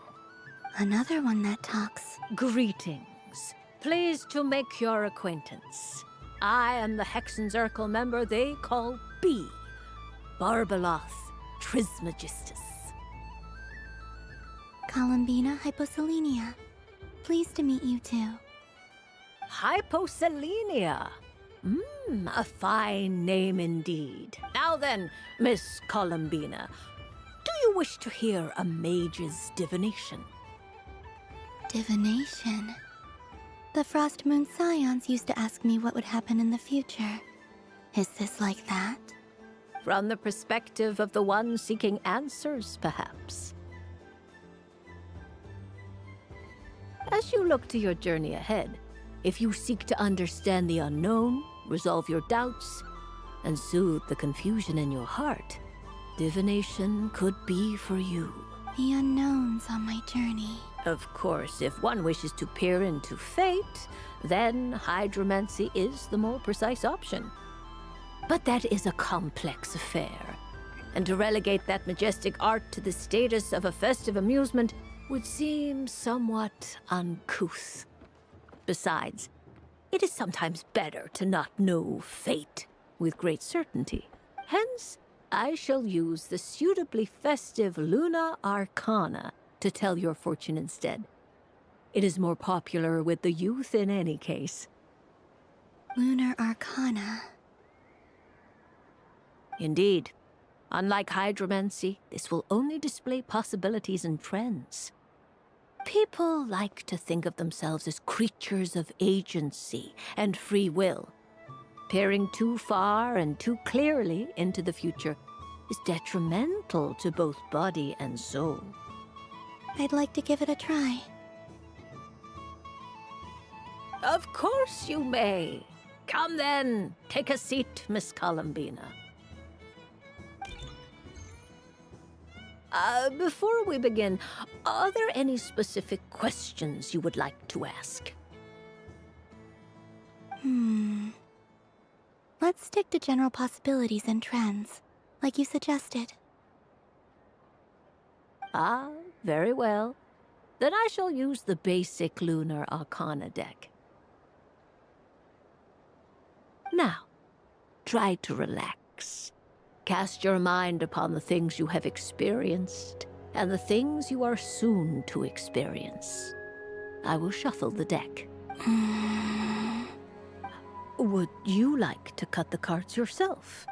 Another one that talks. Greetings. Pleased to make your acquaintance. I am the Hexenzirkel member they call B. Barbeloth Trismegistus. Columbina Hyposelenia. Pleased to meet you too. Hyposelenia. A fine name indeed. Now then, Miss Columbina, do you wish to hear a mage's divination? Divination? The Frost Moon Scions used to ask me what would happen in the future. Is this like that? From the perspective of the one seeking answers, perhaps. As you look to your journey ahead, if you seek to understand the unknown, resolve your doubts, and soothe the confusion in your heart, divination could be for you. The unknowns on my journey. Of course, if one wishes to peer into fate, then hydromancy is the more precise option. But that is a complex affair, and to relegate that majestic art to the status of a festive amusement would seem somewhat uncouth. Besides, it is sometimes better to not know fate with great certainty. Hence, I shall use the suitably festive Luna Arcana to tell your fortune instead. It is more popular with the youth in any case. Lunar Arcana. Indeed. Unlike hydromancy, this will only display possibilities and trends. People like to think of themselves as creatures of agency and free will. Peering too far and too clearly into the future is detrimental to both body and soul. I'd like to give it a try. Of course you may. Come then, take a seat, Miss Columbina. Before we begin, are there any specific questions you would like to ask? Let's stick to general possibilities and trends, like you suggested. Ah, very well. Then I shall use the basic Lunar Arcana deck. Now, try to relax. Cast your mind upon the things you have experienced and the things you are soon to experience. I will shuffle the deck. Would you like to cut the cards yourself?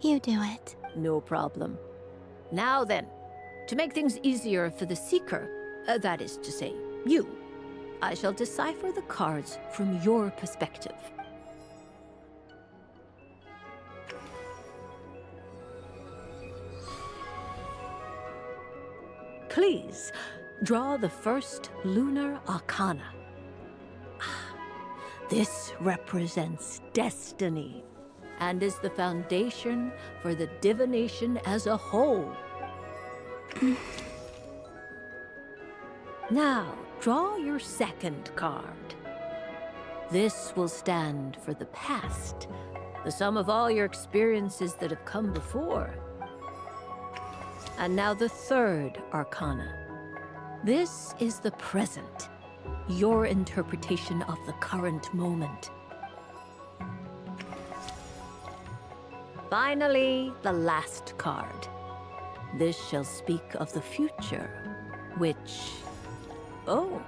You do it. No problem. Now then, to make things easier for the Seeker, that is to say, you, I shall decipher the cards from your perspective. Please, draw the first lunar arcana. This represents destiny and is the foundation for the divination as a whole. Now, draw your second card. This will stand for the past, the sum of all your experiences that have come before. And now the third arcana. This is the present, your interpretation of the current moment. Finally, the last card. This shall speak of the future, which... Oh.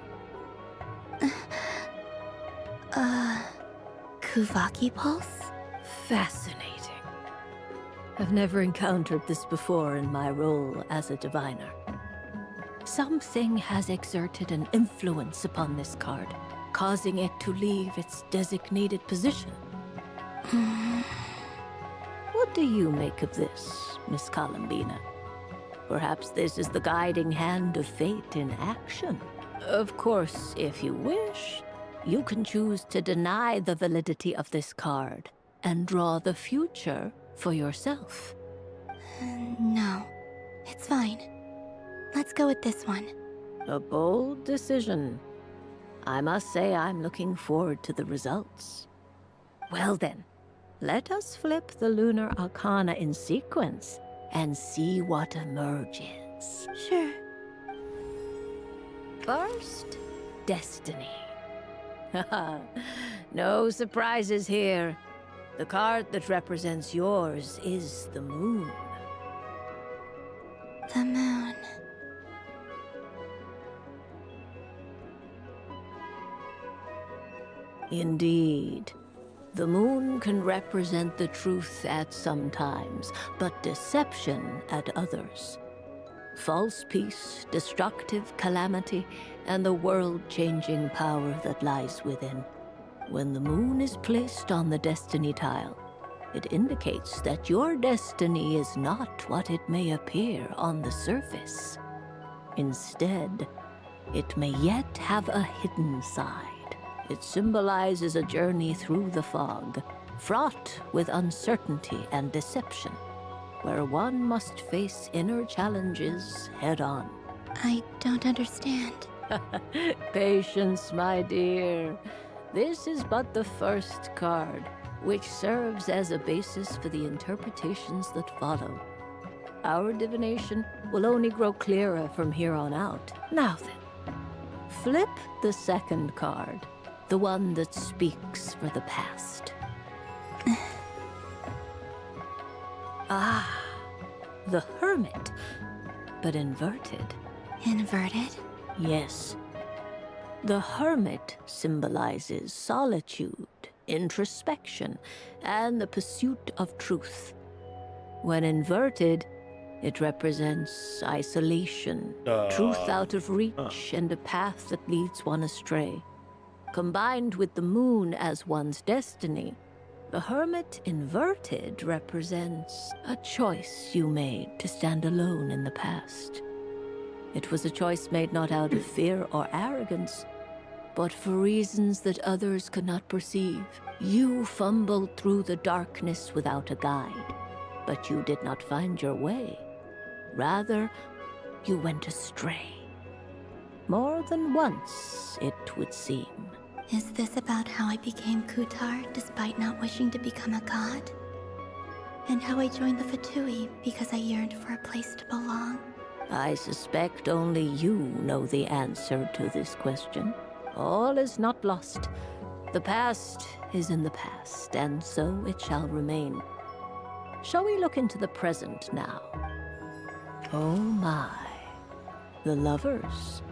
Kuvaki Pulse? Fascinating. I've never encountered this before in my role as a diviner. Something has exerted an influence upon this card, causing it to leave its designated position. What do you make of this, Miss Columbina? Perhaps this is the guiding hand of fate in action. Of course, if you wish, you can choose to deny the validity of this card and draw the future for yourself. No, it's fine. Let's go with this one. A bold decision. I must say I'm looking forward to the results. Well then, let us flip the lunar arcana in sequence and see what emerges. Sure. First, destiny. No surprises here. The card that represents yours is the moon. The moon. Indeed. The moon can represent the truth at some times, but deception at others. False peace, destructive calamity, and the world-changing power that lies within. When the moon is placed on the destiny tile, it indicates that your destiny is not what it may appear on the surface. Instead, it may yet have a hidden side. It symbolizes a journey through the fog, fraught with uncertainty and deception, where one must face inner challenges head-on. I don't understand. Patience, my dear. This is but the first card, which serves as a basis for the interpretations that follow. Our divination will only grow clearer from here on out. Now then, flip the second card, the one that speaks for the past. The Hermit, but inverted. Inverted? Yes. The Hermit symbolizes solitude, introspection, and the pursuit of truth. When inverted, it represents isolation, truth out of reach, and a path that leads one astray. Combined with the moon as one's destiny, the Hermit inverted represents a choice you made to stand alone in the past. It was a choice made not out of fear or arrogance, but for reasons that others could not perceive. You fumbled through the darkness without a guide, but you did not find your way. Rather, you went astray. More than once, it would seem. Is this about how I became Kutar despite not wishing to become a god? And how I joined the Fatui because I yearned for a place to belong? I suspect only you know the answer to this question. All is not lost. The past is in the past, and so it shall remain. Shall we look into the present now? Oh my. The lovers.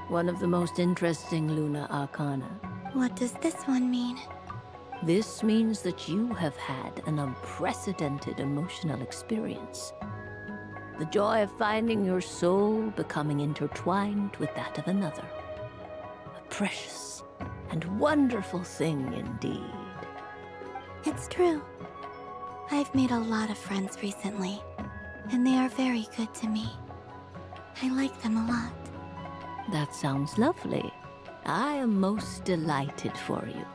One of the most interesting Luna Arcana. What does this one mean? This means that you have had an unprecedented emotional experience. The joy of finding your soul becoming intertwined with that of another. A precious and wonderful thing indeed. It's true. I've made a lot of friends recently, and they are very good to me. I like them a lot. That sounds lovely. I am most delighted for you.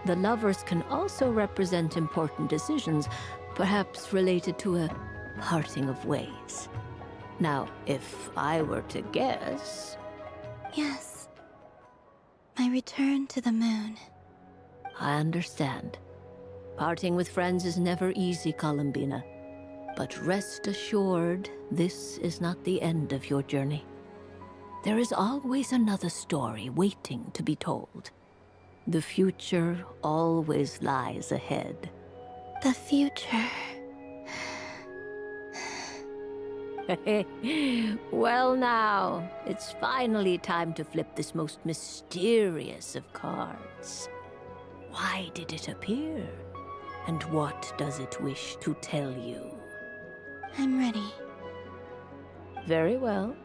The lovers can also represent important decisions, perhaps related to a parting of ways. Now, if I were to guess... Yes. My return to the moon. I understand. Parting with friends is never easy, Columbina. But rest assured, this is not the end of your journey. There is always another story waiting to be told. The future always lies ahead. The future. Well now, it's finally time to flip this most mysterious of cards. Why did it appear? And what does it wish to tell you? I'm ready. Very well.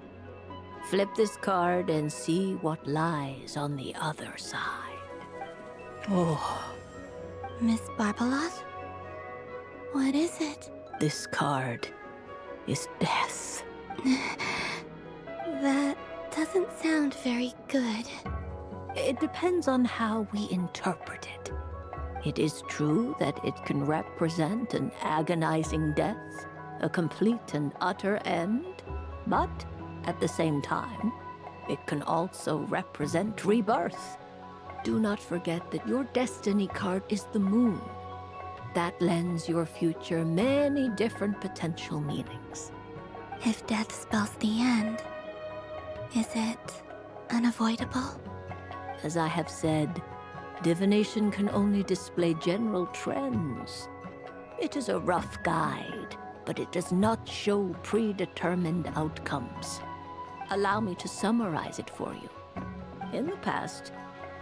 Flip this card and see what lies on the other side. Oh. Miss Barbeloth? What is it? This card is death. That doesn't sound very good. It depends on how we interpret it. It is true that it can represent an agonizing death, a complete and utter end, but at the same time, it can also represent rebirth. Do not forget that your destiny card is the moon. That lends your future many different potential meanings. If death spells the end, is it unavoidable? As I have said, divination can only display general trends. It is a rough guide, but it does not show predetermined outcomes. Allow me to summarize it for you. In the past,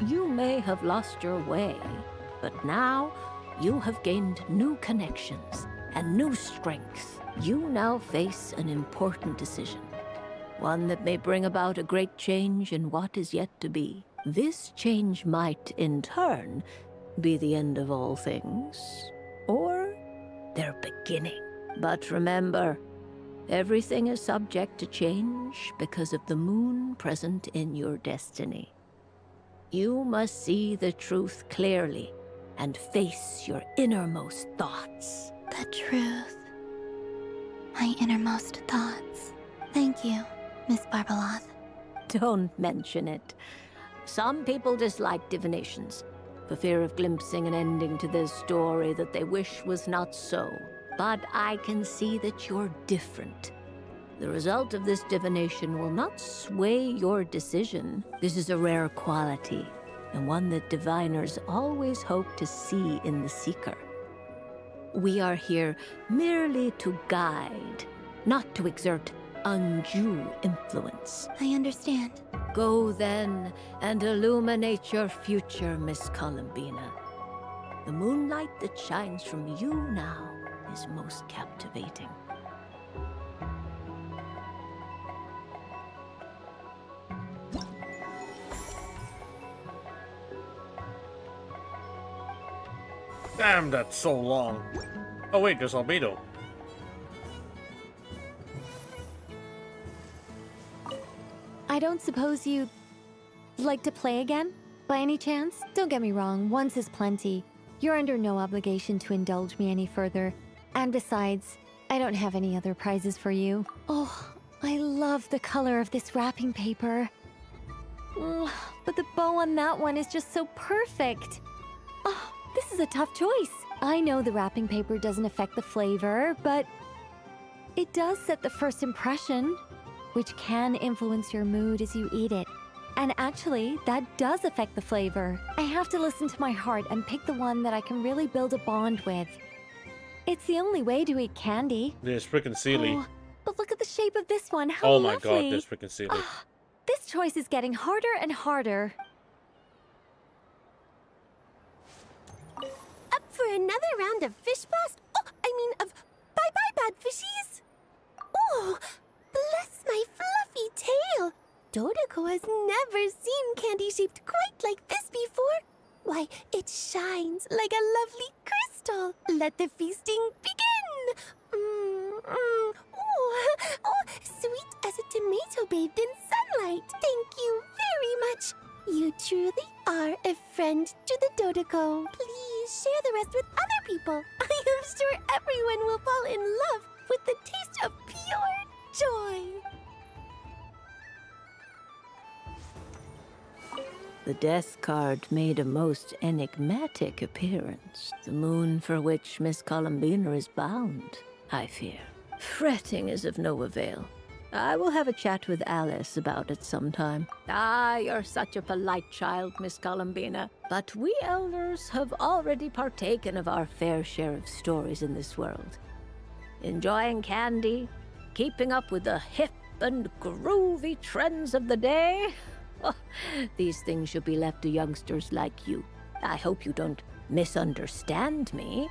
you may have lost your way, but now you have gained new connections and new strength. You now face an important decision, one that may bring about a great change in what is yet to be. This change might, in turn, be the end of all things, or their beginning. But remember, everything is subject to change because of the moon present in your destiny. You must see the truth clearly and face your innermost thoughts. The truth. My innermost thoughts. Thank you, Miss Barbeloth. Don't mention it. Some people dislike divinations, for fear of glimpsing an ending to their story that they wish was not so. But I can see that you're different. The result of this divination will not sway your decision. This is a rare quality, and one that diviners always hope to see in the seeker. We are here merely to guide, not to exert undue influence. I understand. Go then and illuminate your future, Miss Columbina. The moonlight that shines from you now is most captivating. Damn, that's so long. Oh wait, there's Albedo. I don't suppose you'd like to play again? By any chance? Don't get me wrong, once is plenty. You're under no obligation to indulge me any further. And besides, I don't have any other prizes for you. Oh, I love the color of this wrapping paper. But the bow on that one is just so perfect. Oh, this is a tough choice. I know the wrapping paper doesn't affect the flavor, but it does set the first impression, which can influence your mood as you eat it. And actually, that does affect the flavor. I have to listen to my heart and pick the one that I can really build a bond with. It's the only way to eat candy. There's freaking Sealy. Oh, but look at the shape of this one. How Oh my lovely. god, there's freaking Sealy. This choice is getting harder and harder. Up for another round of fish blast? Oh, I mean of bye-bye bad fishies. Oh, bless my fluffy tail. Dodoko has never seen candy shaped quite like this before. Why, it shines like a lovely crystal. Let the feasting begin. Oh, sweet as a tomato bathed in sunlight. Thank you very much. You truly are a friend to the Dodoko. Please share the rest with other people. I am sure everyone will fall in love with the taste of pure joy. The death card made a most enigmatic appearance. The moon for which Miss Columbina is bound, I fear. Fretting is of no avail. I will have a chat with Alice about it sometime. Ah, you're such a polite child, Miss Columbina. But we elders have already partaken of our fair share of stories in this world. Enjoying candy, keeping up with the hip and groovy trends of the day. Oh, these things should be left to youngsters like you. I hope you don't misunderstand me.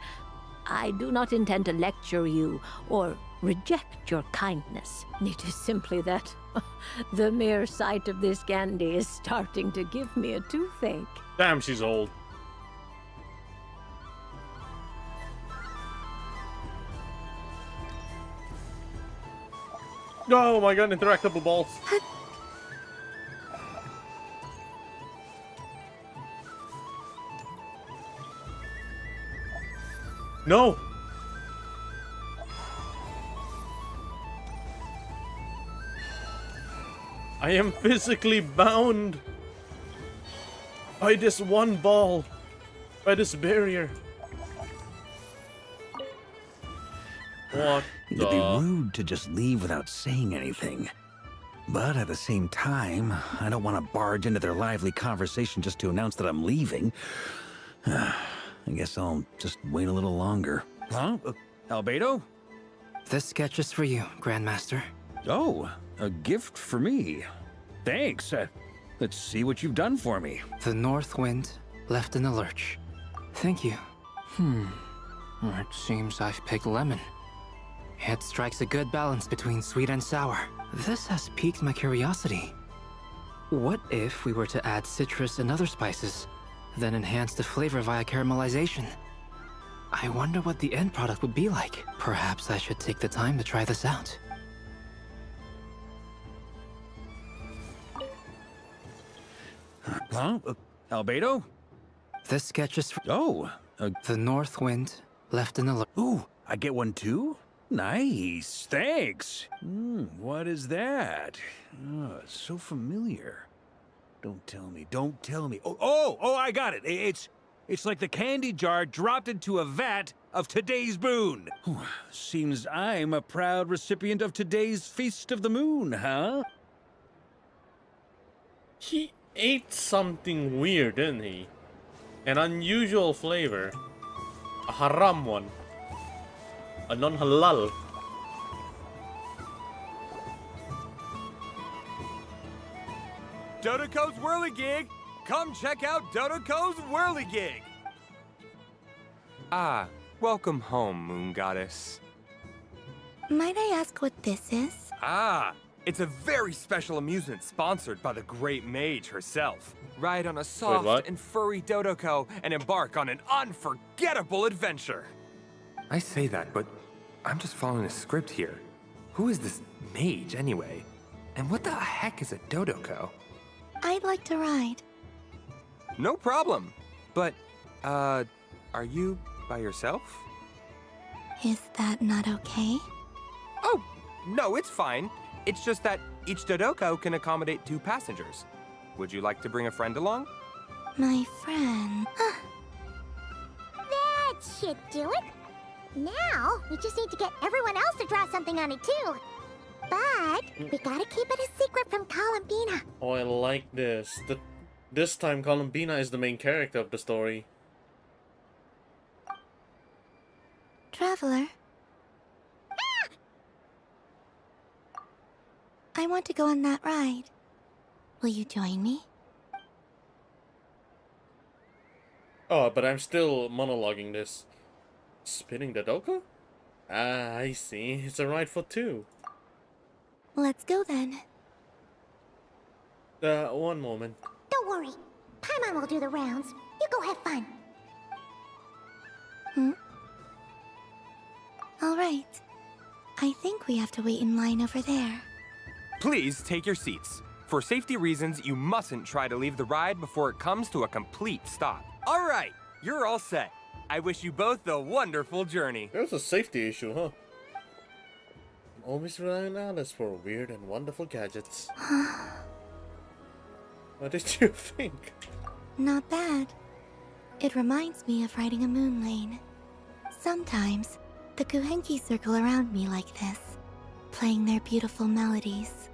I do not intend to lecture you or reject your kindness. It is simply that the mere sight of this candy is starting to give me a toothache. Damn, she's old. Oh my god, interactable balls. No! I am physically bound by this one ball, by this barrier. What It'd be rude to just leave without saying anything. But at the same time, I don't want to barge into their lively conversation just to announce that I'm leaving. I guess I'll just wait a little longer. Huh? Albedo? This sketch is for you, Grandmaster. Oh, a gift for me. Thanks. Let's see what you've done for me. The north wind left in the lurch. Thank you. It seems I've picked lemon. It strikes a good balance between sweet and sour. This has piqued my curiosity. What if we were to add citrus and other spices, then enhance the flavor via caramelization? I wonder what the end product would be like. Perhaps I should take the time to try this out. Huh? Albedo? This sketch is for... Oh, the north wind left in the lurch. Ooh, I get one too? Nice, thanks. What is that? Oh, it's so familiar. Don't tell me. Oh, I got it. It's like the candy jar dropped into a vat of today's boon. Seems I'm a proud recipient of today's Feast of the Moon, huh? He ate something weird, didn't he? An unusual flavor. A haram one. A non-halal. Dodoko's Whirligig! Come check out Dodoko's Whirligig! Ah, welcome home, Moon Goddess. Might I ask what this is? Ah, it's a very special amusement sponsored by the great mage herself. Ride on a soft and furry Dodoko and embark on an unforgettable adventure. I say that, but I'm just following a script here. Who is this mage, anyway? And what the heck is a Dodoko? I'd like to ride. No problem. But, are you by yourself? Is that not okay? Oh, no, it's fine. It's just that each Dodoko can accommodate 2 passengers. Would you like to bring a friend along? My friend. That should do it. Now, we just need to get everyone else to draw something on it, too. But we gotta keep it a secret from Columbina. Oh, I like this. This time, Columbina is the main character of the story. Traveler. Ah! I want to go on that ride. Will you join me? Oh, but I'm still monologuing this. Spinning the Doka? Ah, I see. It's a ride for two. Let's go then. One moment. Don't worry. Paimon will do the rounds. You go have fun. All right. I think we have to wait in line over there. Please take your seats. For safety reasons, you mustn't try to leave the ride before it comes to a complete stop. All right, you're all set. I wish you both a wonderful journey. There's a safety issue, huh? I'm always relying on us for weird and wonderful gadgets. What did you think? Not bad. It reminds me of riding a moon lane. Sometimes, the Kuhenki circle around me like this, playing their beautiful melodies.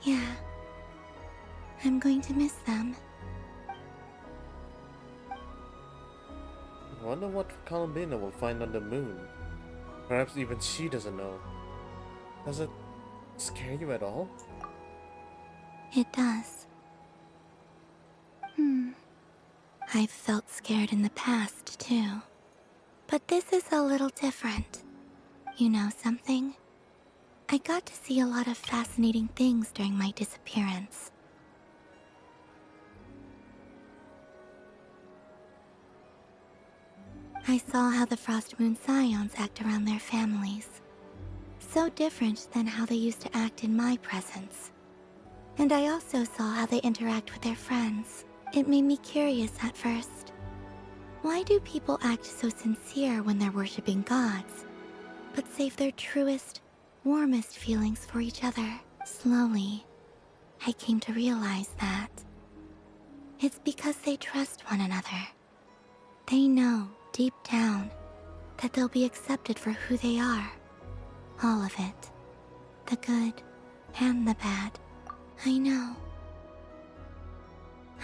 Yeah, I'm going to miss them. I wonder what Columbina will find on the moon. Perhaps even she doesn't know. Does it scare you at all? It does. I've felt scared in the past, too. But this is a little different. You know something? I got to see a lot of fascinating things during my disappearance. I saw how the Frost Moon Scions act around their families. So different than how they used to act in my presence. And I also saw how they interact with their friends. It made me curious at first. Why do people act so sincere when they're worshipping gods, but save their truest, warmest feelings for each other? Slowly, I came to realize that it's because they trust one another. They know, deep down, that they'll be accepted for who they are. All of it. The good and the bad. I know.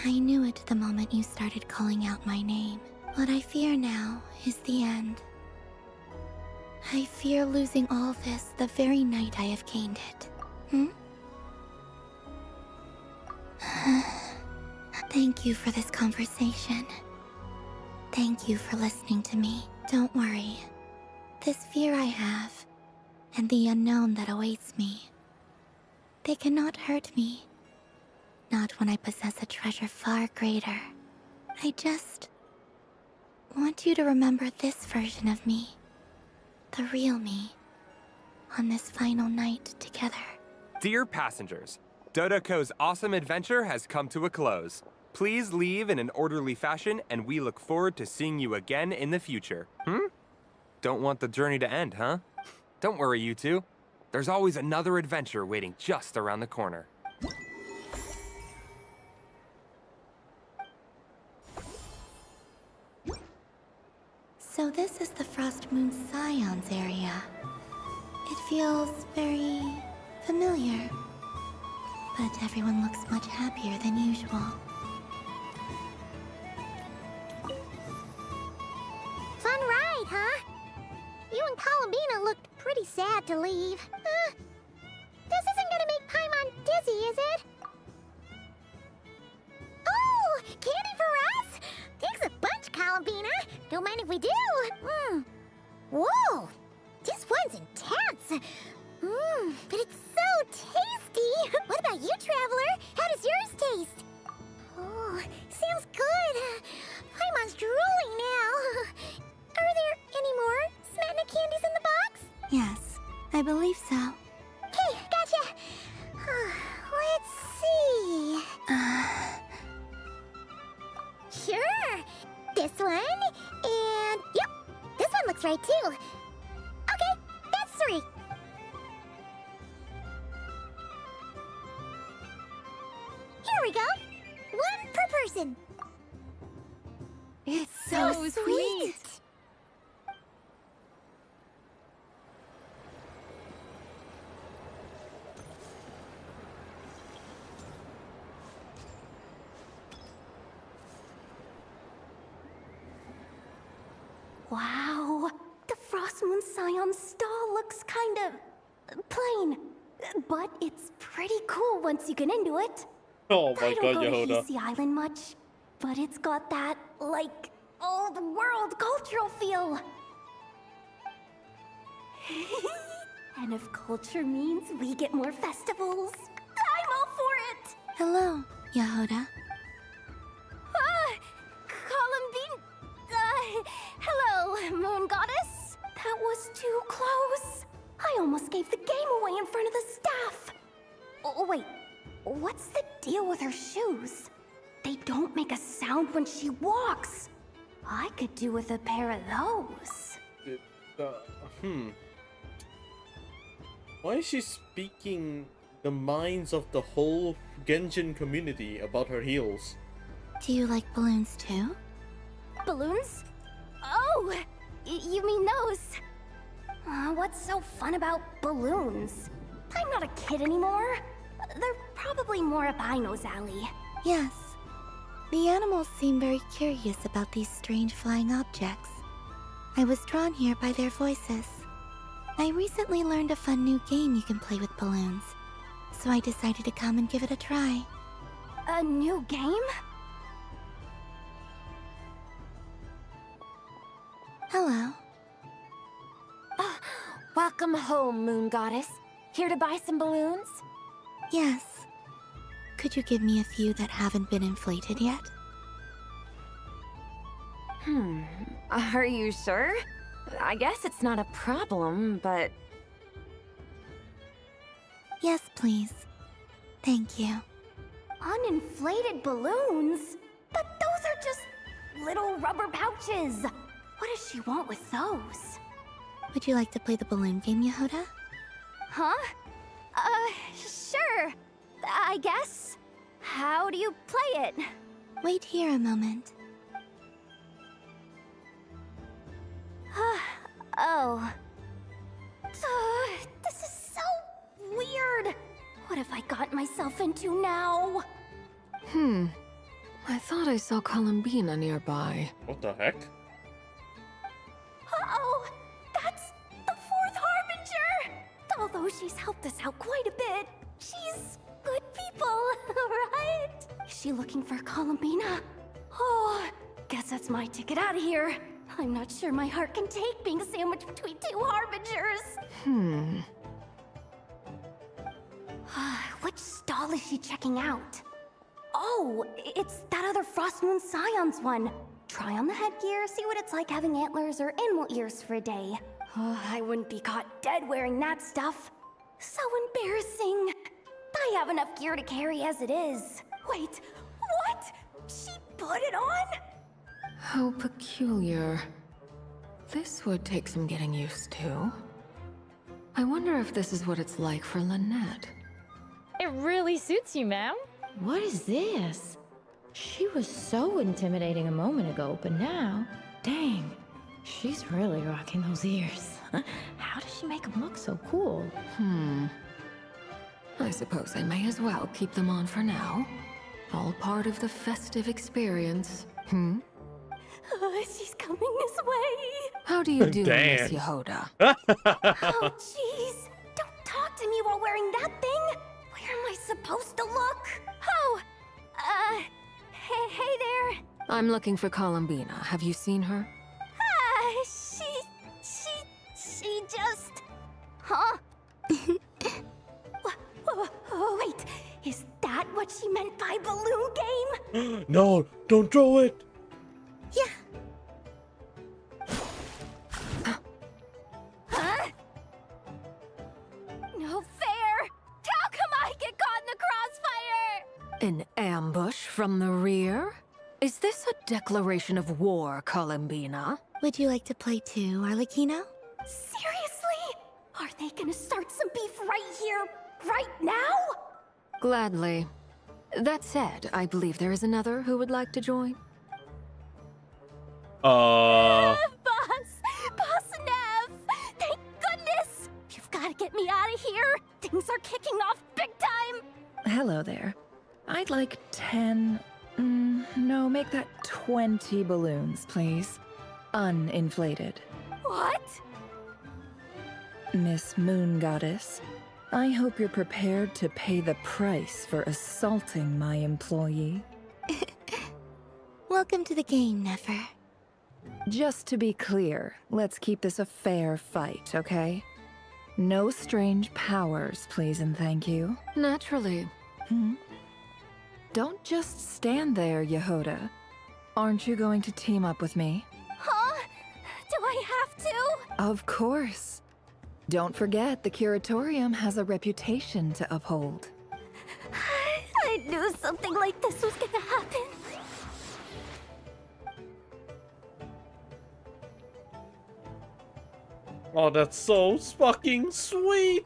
I knew it the moment you started calling out my name. What I fear now is the end. I fear losing all this the very night I have gained it. Thank you for this conversation. Thank you for listening to me. Don't worry. This fear I have, and the unknown that awaits me, they cannot hurt me. Not when I possess a treasure far greater. I just want you to remember this version of me. The real me. On this final night together. Dear passengers, Dodoko's awesome adventure has come to a close. Please leave in an orderly fashion, and we look forward to seeing you again in the future. Don't want the journey to end, huh? Don't worry, you two. There's always another adventure waiting just around the corner. So this is the Frost Moon Scions area. It feels very familiar. But everyone looks much happier than usual. Fun ride, huh? You and Columbina looked pretty sad to leave. This isn't gonna make Paimon dizzy, is it? Oh, candy for us? Thanks a bunch, Columbina. Don't mind if we do. Whoa, this one's intense. But it's so tasty. What about you, Traveler? How does yours taste? Oh, sounds good. Paimon's drooling now. Are there any more Smetana candies in the box? Yes, I believe so. Okay, gotcha. Let's see. Sure. This one, and yep, this one looks right too. Okay, that's 3. Here we go. 1 per person. It's so, sweet. Wow, the Frost Moon Scion stall looks kind of plain, but it's pretty cool once you get into it. Oh my I don't god, go to Yehuda. Hisi Island much, but it's got that, like, old world cultural feel. And if culture means we get more festivals, I'm all for it! Hello, Yehuda. Columbine... hello, Moon Goddess. That was too close. I almost gave the game away in front of the staff. Oh, wait. What's the deal with her shoes? They don't make a sound when she walks. I could do with a pair of those. Why is she speaking the minds of the whole Genshin community about her heels? Do you like balloons too? Balloons? Oh, you mean those? What's so fun about balloons? I'm not a kid anymore. They're probably more up Aino's alley. Yes. The animals seem very curious about these strange flying objects. I was drawn here by their voices. I recently learned a fun new game you can play with balloons, so I decided to come and give it a try. A new game? Hello. Welcome home, Moon Goddess. Here to buy some balloons? Yes. Could you give me a few that haven't been inflated yet? Are you sure? I guess it's not a problem, but... Yes, please. Thank you. Uninflated balloons? But those are just little rubber pouches. What does she want with those? Would you like to play the balloon game, Yehuda? Huh? Sure. I guess. How do you play it? Wait here a moment. Oh. This is so weird. What have I got myself into now? I thought I saw Columbina nearby. What the heck? Uh-oh! That's the Fourth Harbinger! Although she's helped us out quite a bit, she's good people, right? Is she looking for Columbina? Oh, guess that's my ticket out of here. I'm not sure my heart can take being sandwiched between two Harbingers. Which stall is she checking out? Oh, it's that other Frost Moon Scion's one. Try on the headgear, see what it's like having antlers or animal ears for a day. Oh, I wouldn't be caught dead wearing that stuff. So embarrassing. I have enough gear to carry as it is. Wait, what? She put it on? How peculiar. This would take some getting used to. I wonder if this is what it's like for Lynette. It really suits you, ma'am. What is this? She was so intimidating a moment ago, but now, dang, she's really rocking those ears. How does she make them look so cool? I suppose I may as well keep them on for now. All part of the festive experience. She's coming this way. How do you do, Damn. Miss Yehuda? Oh, jeez. Don't talk to me while wearing that thing. Where am I supposed to look? Oh, hey there. I'm looking for Columbina. Have you seen her? She just... Huh? Wait, is that what she meant by balloon game? No, don't throw it. Yeah. Huh? No fair. How come I get caught in the crossfire? An ambush from the rear? Is this a declaration of war, Columbina? Would you like to play too, Arlecchino? Seriously? Are they gonna start some beef right here, right now? Gladly. That said, I believe there is another who would like to join. Boss Nev! Thank goodness! You've got to get me out of here. Things are kicking off big time. Hello there. I'd like 10... no, make that 20 balloons, please. uninflated. What? Miss Moon Goddess, I hope you're prepared to pay the price for assaulting my employee. Welcome to the game, Nefer. Just to be clear, let's keep this a fair fight, okay? No strange powers, please and thank you. Naturally. Don't just stand there, Yehoda. Aren't you going to team up with me? Huh? Do I have to? Of course. Don't forget, the Curatorium has a reputation to uphold. I knew something like this was gonna happen. Oh, that's so fucking sweet.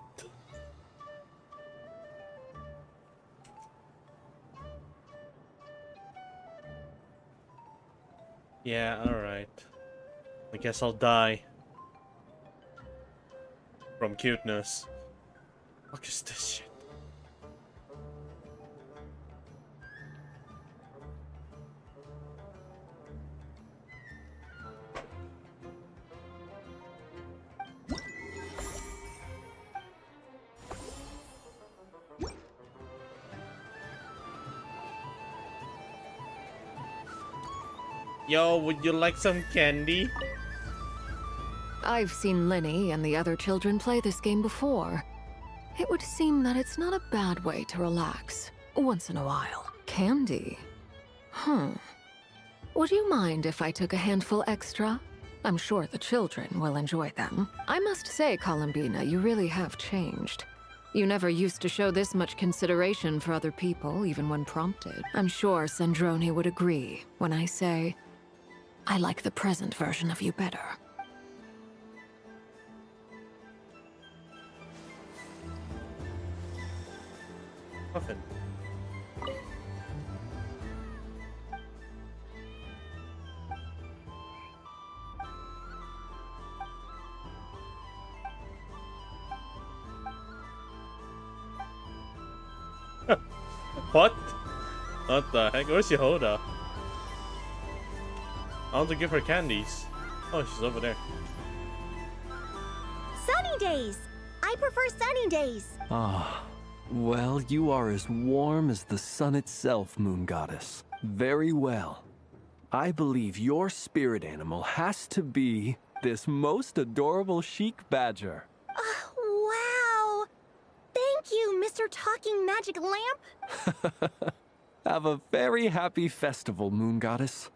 Yeah, alright. I guess I'll die. From cuteness. What is this shit? Yo, would you like some candy? I've seen Lenny and the other children play this game before. It would seem that it's not a bad way to relax, once in a while. Candy? Would you mind if I took a handful extra? I'm sure the children will enjoy them. I must say, Columbina, you really have changed. You never used to show this much consideration for other people, even when prompted. I'm sure Sandrone would agree when I say, I like the present version of you better. Muffin. What? What the heck? Where's Yehoda? I want to give her candies. Oh, she's over there. Sunny days! I prefer sunny days. Ah, well, you are as warm as the sun itself, Moon Goddess. Very well. I believe your spirit animal has to be this most adorable chic badger. Wow! Thank you, Mr. Talking Magic Lamp. Have a very happy festival, Moon Goddess.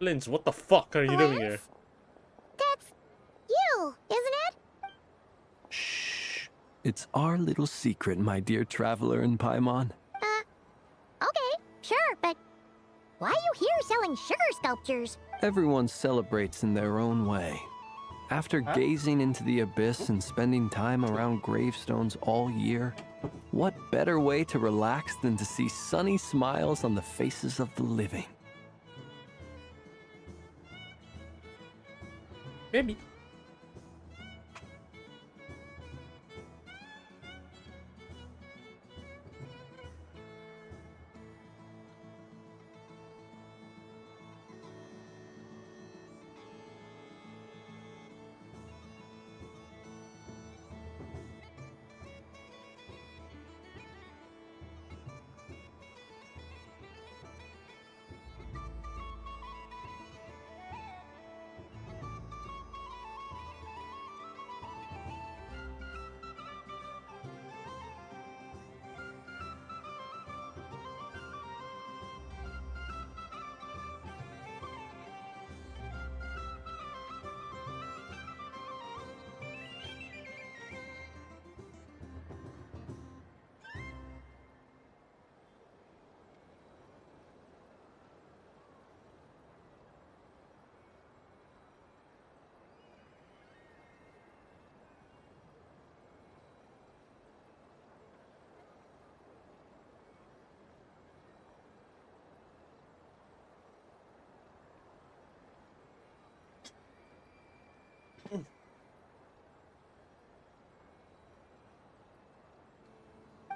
Linz, what the fuck are you doing here? That's you, isn't it? Shh. It's our little secret, my dear traveler in Paimon. Okay, sure, but why are you here selling sugar sculptures? Everyone celebrates in their own way. After gazing into the abyss and spending time around gravestones all year, what better way to relax than to see sunny smiles on the faces of the living? Maybe.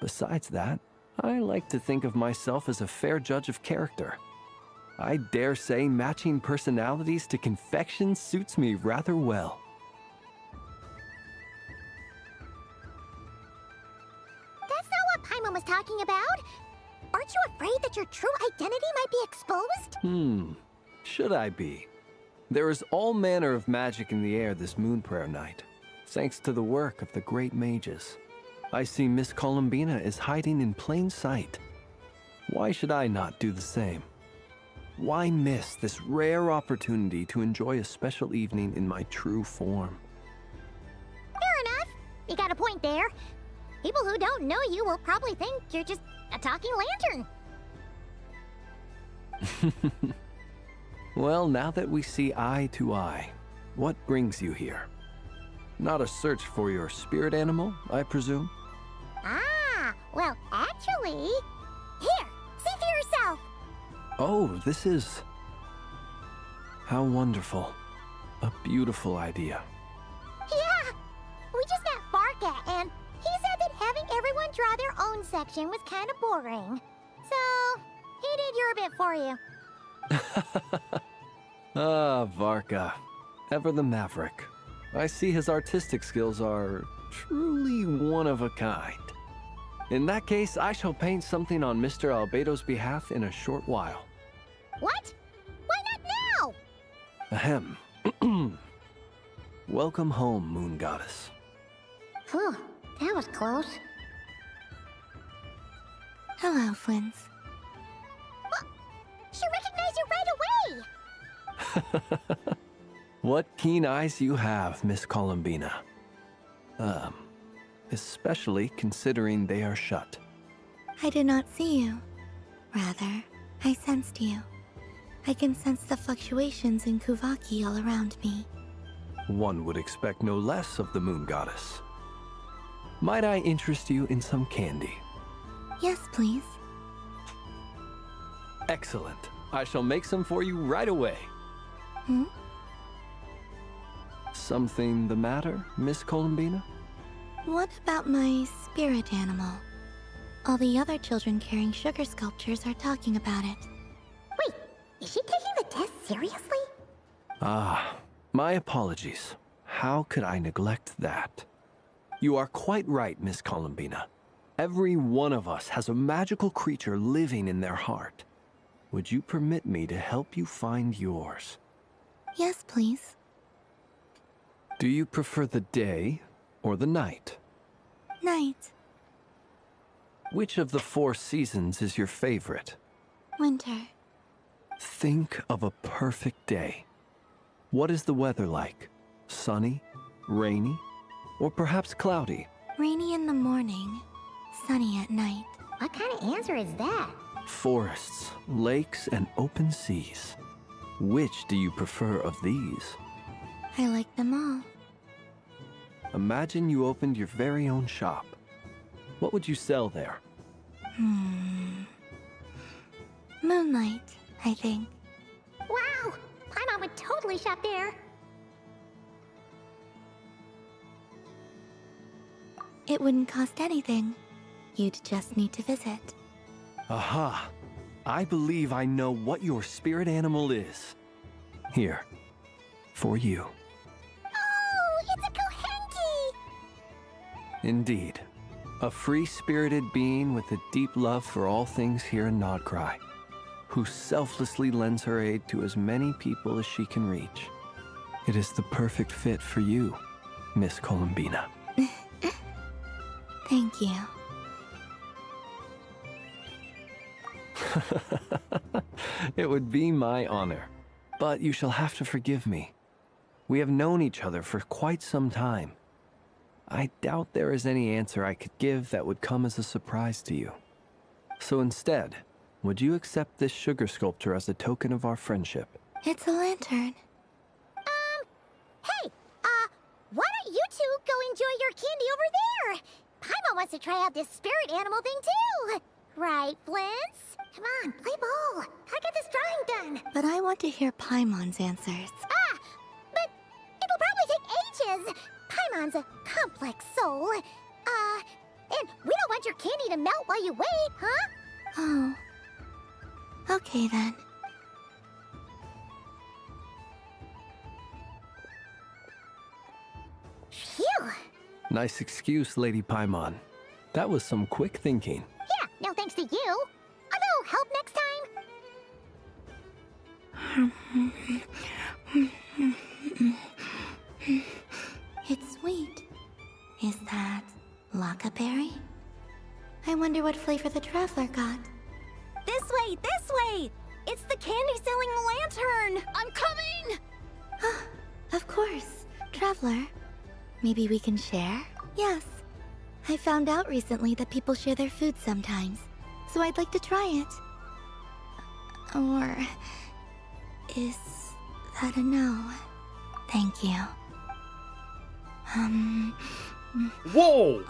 Besides that, I like to think of myself as a fair judge of character. I dare say matching personalities to confection suits me rather well. That's not what Paimon was talking about. Aren't you afraid that your true identity might be exposed? Should I be? There is all manner of magic in the air this moon prayer night, thanks to the work of the great mages. I see Miss Columbina is hiding in plain sight. Why should I not do the same? Why miss this rare opportunity to enjoy a special evening in my true form? Fair enough. You got a point there. People who don't know you will probably think you're just a talking lantern. Well, now that we see eye to eye, what brings you here? Not a search for your spirit animal, I presume? Ah, well, actually... Here, see for yourself. Oh, this is... How wonderful. A beautiful idea. Yeah, we just met Barca, and he said that having everyone draw their own section was kind of boring. So, he did your bit for you. Ah, Varka. Ever the maverick. I see his artistic skills are truly one of a kind. In that case, I shall paint something on Mr. Albedo's behalf in a short while. What? Why not now? Ahem. Welcome home, Moon Goddess. Phew, that was close. Hello, Flins. She recognized you right away! What keen eyes you have, Miss Columbina. Especially considering they are shut. I did not see you. Rather, I sensed you. I can sense the fluctuations in Kuvaki all around me. One would expect no less of the Moon Goddess. Might I interest you in some candy? Yes, please. Excellent. I shall make some for you right away. Something the matter, Miss Columbina? What about my spirit animal? All the other children carrying sugar sculptures are talking about it. Wait, is she taking the test seriously? Ah, my apologies. How could I neglect that? You are quite right, Miss Columbina. Every one of us has a magical creature living in their heart. Would you permit me to help you find yours? Yes, please. Do you prefer the day or the night? Night. Which of the 4 seasons is your favorite? Winter. Think of a perfect day. What is the weather like? Sunny, rainy, or perhaps cloudy? Rainy in the morning, sunny at night. What kind of answer is that? Forests, lakes, and open seas. Which do you prefer of these? I like them all. Imagine you opened your very own shop. What would you sell there? Moonlight, I think. Wow! Paimon would totally shop there. It wouldn't cost anything. You'd just need to visit. Aha! I believe I know what your spirit animal is. Here, for you. Oh, it's a Kohenki! Indeed. A free-spirited being with a deep love for all things here in Nodcry, who selflessly lends her aid to as many people as she can reach. It is the perfect fit for you, Miss Columbina. Thank you. It would be my honor, but you shall have to forgive me. We have known each other for quite some time. I doubt there is any answer I could give that would come as a surprise to you. So instead, would you accept this sugar sculpture as a token of our friendship? It's a lantern. Hey, why don't you two go enjoy your candy over there? Paimon wants to try out this spirit animal thing too. Right, Flint's? Come on, play ball. I got this drawing done. But I want to hear Paimon's answers. Ah, but it'll probably take ages. Paimon's a complex soul. And we don't want your candy to melt while you wait, huh? Oh. Okay then. Phew! Nice excuse, Lady Paimon. That was some quick thinking. Yeah, no thanks to you. A little help next time? It's sweet. Is that Laka berry? I wonder what flavor the traveler got. This way, this way! It's the candy-selling lantern! I'm coming! Of course. Traveler, maybe we can share? Yes. I found out recently that people share their food sometimes, so I'd like to try it. Or... is that a no? Thank you. Whoa!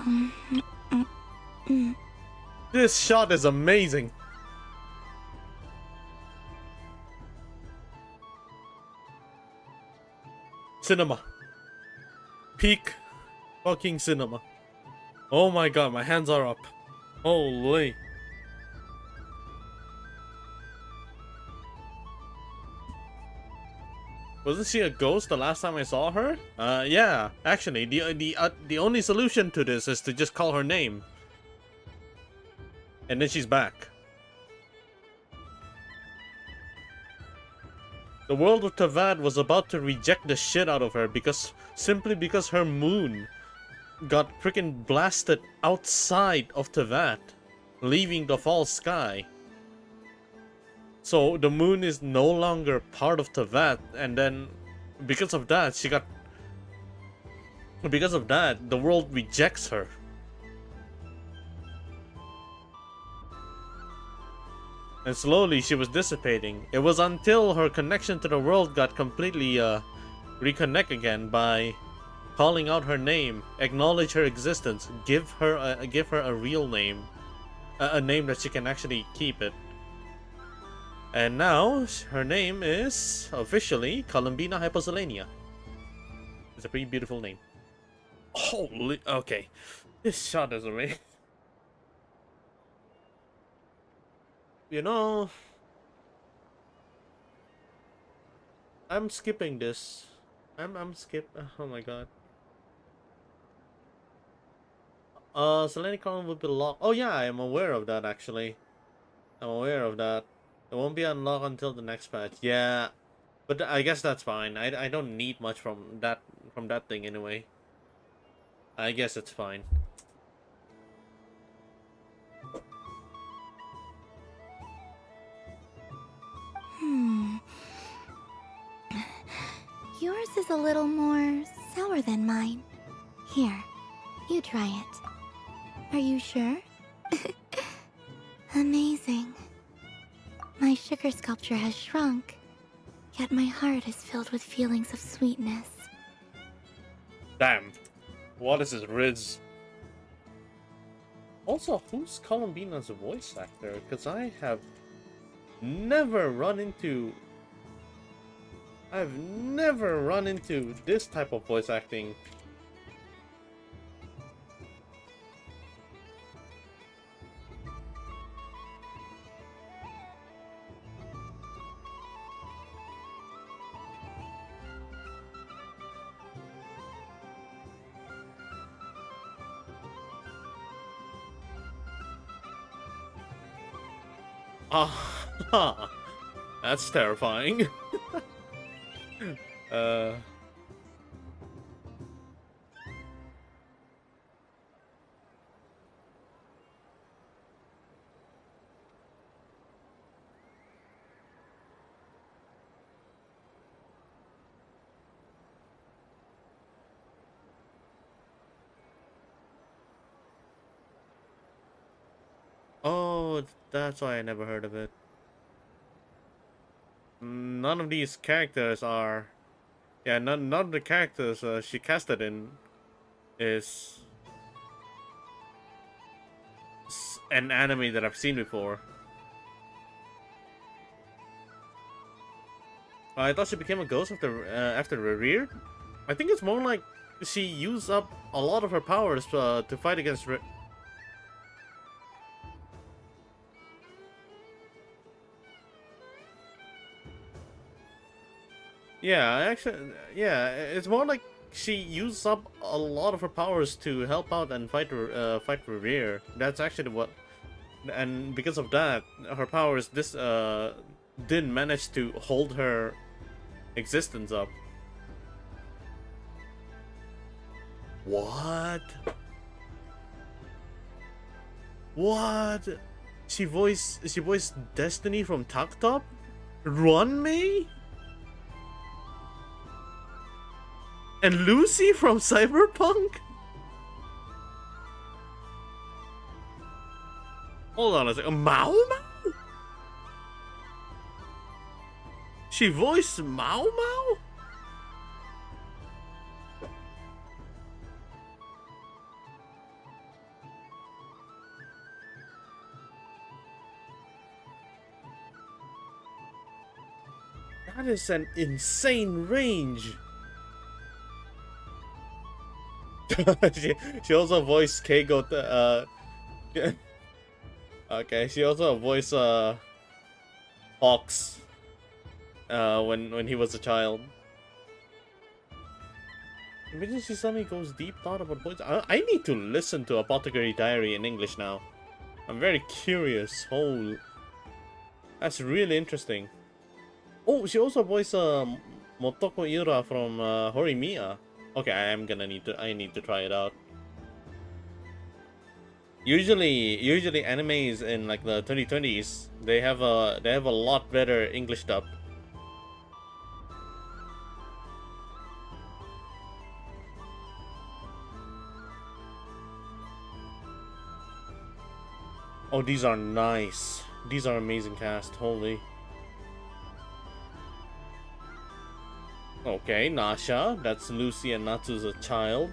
This shot is amazing. Cinema. Peak fucking cinema. Oh my god, my hands are up. Holy. Wasn't she a ghost the last time I saw her? Yeah. Actually, the only solution to this is to just call her name. And then she's back. The world of Tavad was about to reject the shit out of her simply because her moon got freaking blasted outside of Tavad, leaving the false sky. So the moon is no longer part of Tavad, and then because of that, the world rejects her. And slowly she was dissipating. It was until her connection to the world got completely reconnect again by calling out her name, acknowledge her existence, give her a real name, a name that she can actually keep it. And now her name is officially Columbina Hyposelenia. It's a pretty beautiful name. Holy, okay, this shot is amazing. You know, I'm skipping this. I'm skip. Oh my god. Selenium column will be locked. Oh yeah, I am aware of that actually. I'm aware of that. It won't be unlocked until the next patch. Yeah, but I guess that's fine. I don't need much from that thing anyway. I guess it's fine. Yours is a little more sour than mine. Here, you try it. Are you sure? Amazing. My sugar sculpture has shrunk, yet my heart is filled with feelings of sweetness. Damn. What is this Riz? Also, who's Columbina's voice actor? Because I have never run into... I've never run into this type of voice acting. Ah, that's terrifying. Oh, that's why I never heard of it. None of these characters are... Yeah, none of the characters she casted in is an anime that I've seen before. I thought she became a ghost after Revered. I think it's more like she used up a lot of her powers to fight against Yeah, actually, yeah, it's more like she used up a lot of her powers to help out and fight Revere. That's actually what, and because of that, her powers didn't manage to hold her existence up. What? What? She voiced Destiny from Tuk Top? Run Me? And Lucy from Cyberpunk? Hold on a second. Mao Mao? She voiced Mao Mao? That is an insane range. she also voiced Keigo. Okay, she also voiced Hawks when he was a child. Imagine she suddenly goes deep thought about voice. I need to listen to Apothecary Diary in English now. I'm very curious. Oh, that's really interesting. Oh, she also voiced Motoko Ira from Horimiya. Okay, I need to try it out. Usually animes in like the 2020s, they have a lot better English dub. Oh, these are nice. These are amazing cast. Holy. Okay, Nasha. That's Lucy and Natsu's a child.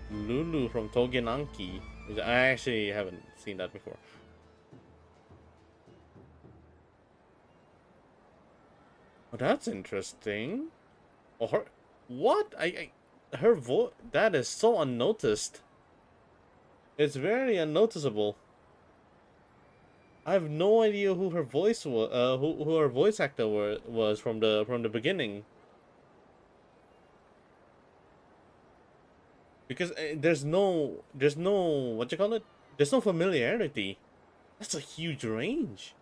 Lulu from Togenanki. I actually haven't seen that before. Oh, that's interesting. Oh, her... What? Her voice... That is so unnoticed. It's very unnoticeable. I have no idea who her voice was, who her voice actor was from the beginning. Because there's no what you call it? There's no familiarity. That's a huge range.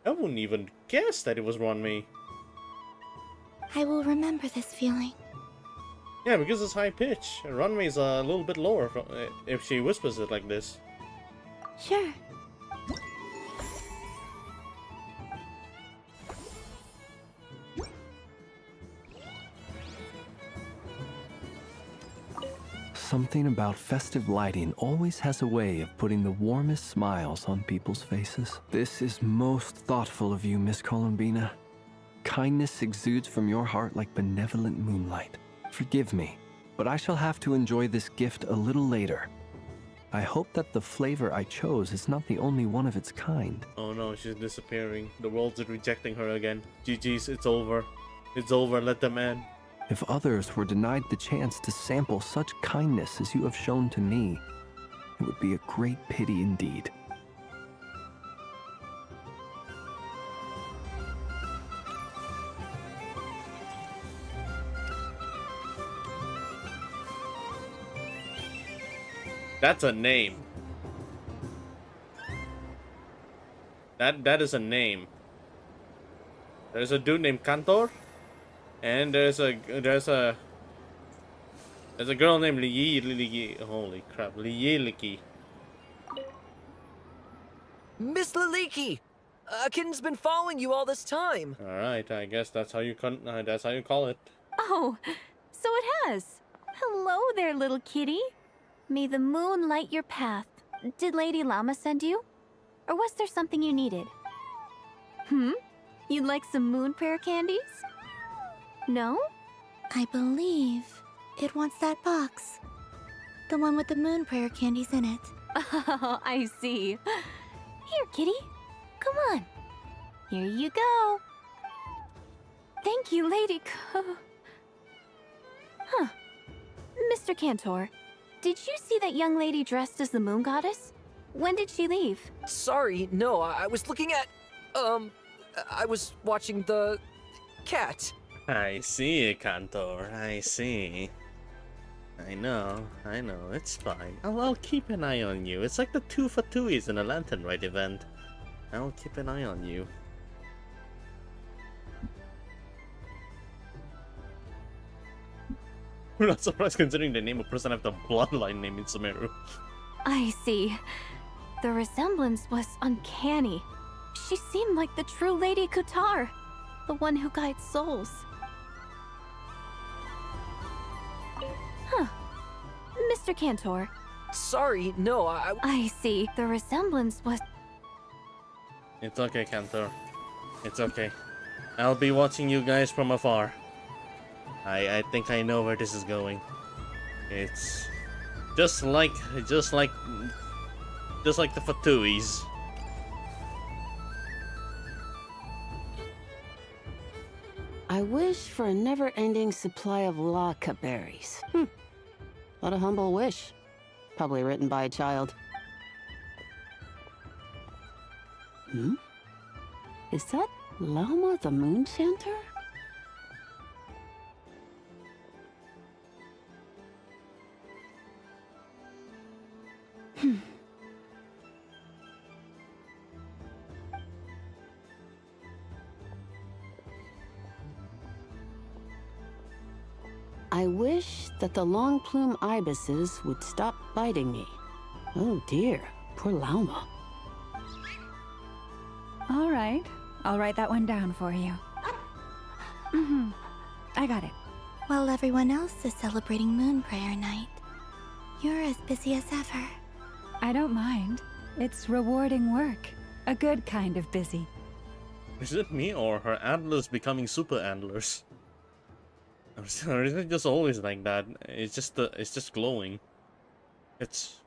I wouldn't even guess that it was Ronmei. I will remember this feeling. Yeah, because it's high pitch. Ronmei's a little bit lower if she whispers it like this. Sure. Something about festive lighting always has a way of putting the warmest smiles on people's faces. This is most thoughtful of you, Miss Columbina. Kindness exudes from your heart like benevolent moonlight. Forgive me, but I shall have to enjoy this gift a little later. I hope that the flavor I chose is not the only one of its kind. Oh no, she's disappearing. The world's rejecting her again. GG's, it's over. It's over, let them in. If others were denied the chance to sample such kindness as you have shown to me, it would be a great pity indeed. That's a name. That is a name. There's a dude named Kantor. And there's a girl named Liyiliki. Holy crap, Liyiliki. Miss Liliki! Akin's been following you all this time. All right, I guess that's how you call it. Oh, so it has. Hello there, little kitty. May the moon light your path. Did Lady Llama send you? Or was there something you needed? You'd like some moon prayer candies? No? I believe it wants that box. The one with the moon prayer candies in it. Oh, I see. Here, kitty. Come on. Here you go. Thank you, Lady Huh. Mr. Cantor, did you see that young lady dressed as the moon goddess? When did she leave? Sorry, no, I was looking at... I was watching the... cat. I see, Cantor. I see. I know, it's fine. I'll keep an eye on you. It's like the 2 for 2s in a Lantern Rite event. I'll keep an eye on you. We're not surprised considering the name of person have the bloodline name in Sumeru. I see. The resemblance was uncanny. She seemed like the true Lady Kutar, the one who guides souls. Huh. Mr. Cantor. Sorry, no, I see. The resemblance was... It's okay, Cantor. It's okay. I'll be watching you guys from afar. I think I know where this is going. It's just like the Fatuis. I wish for a never-ending supply of laka berries. What a humble wish. Probably written by a child. Is that Lama the Moon Chanter? I wish that the long plume ibises would stop biting me. Oh dear, poor Lauma. All right, I'll write that one down for you. I got it. While everyone else is celebrating Moon Prayer Night, you're as busy as ever. I don't mind. It's rewarding work. A good kind of busy. Is it me or her antlers becoming super antlers? Or is it just always like that? It's just glowing. It's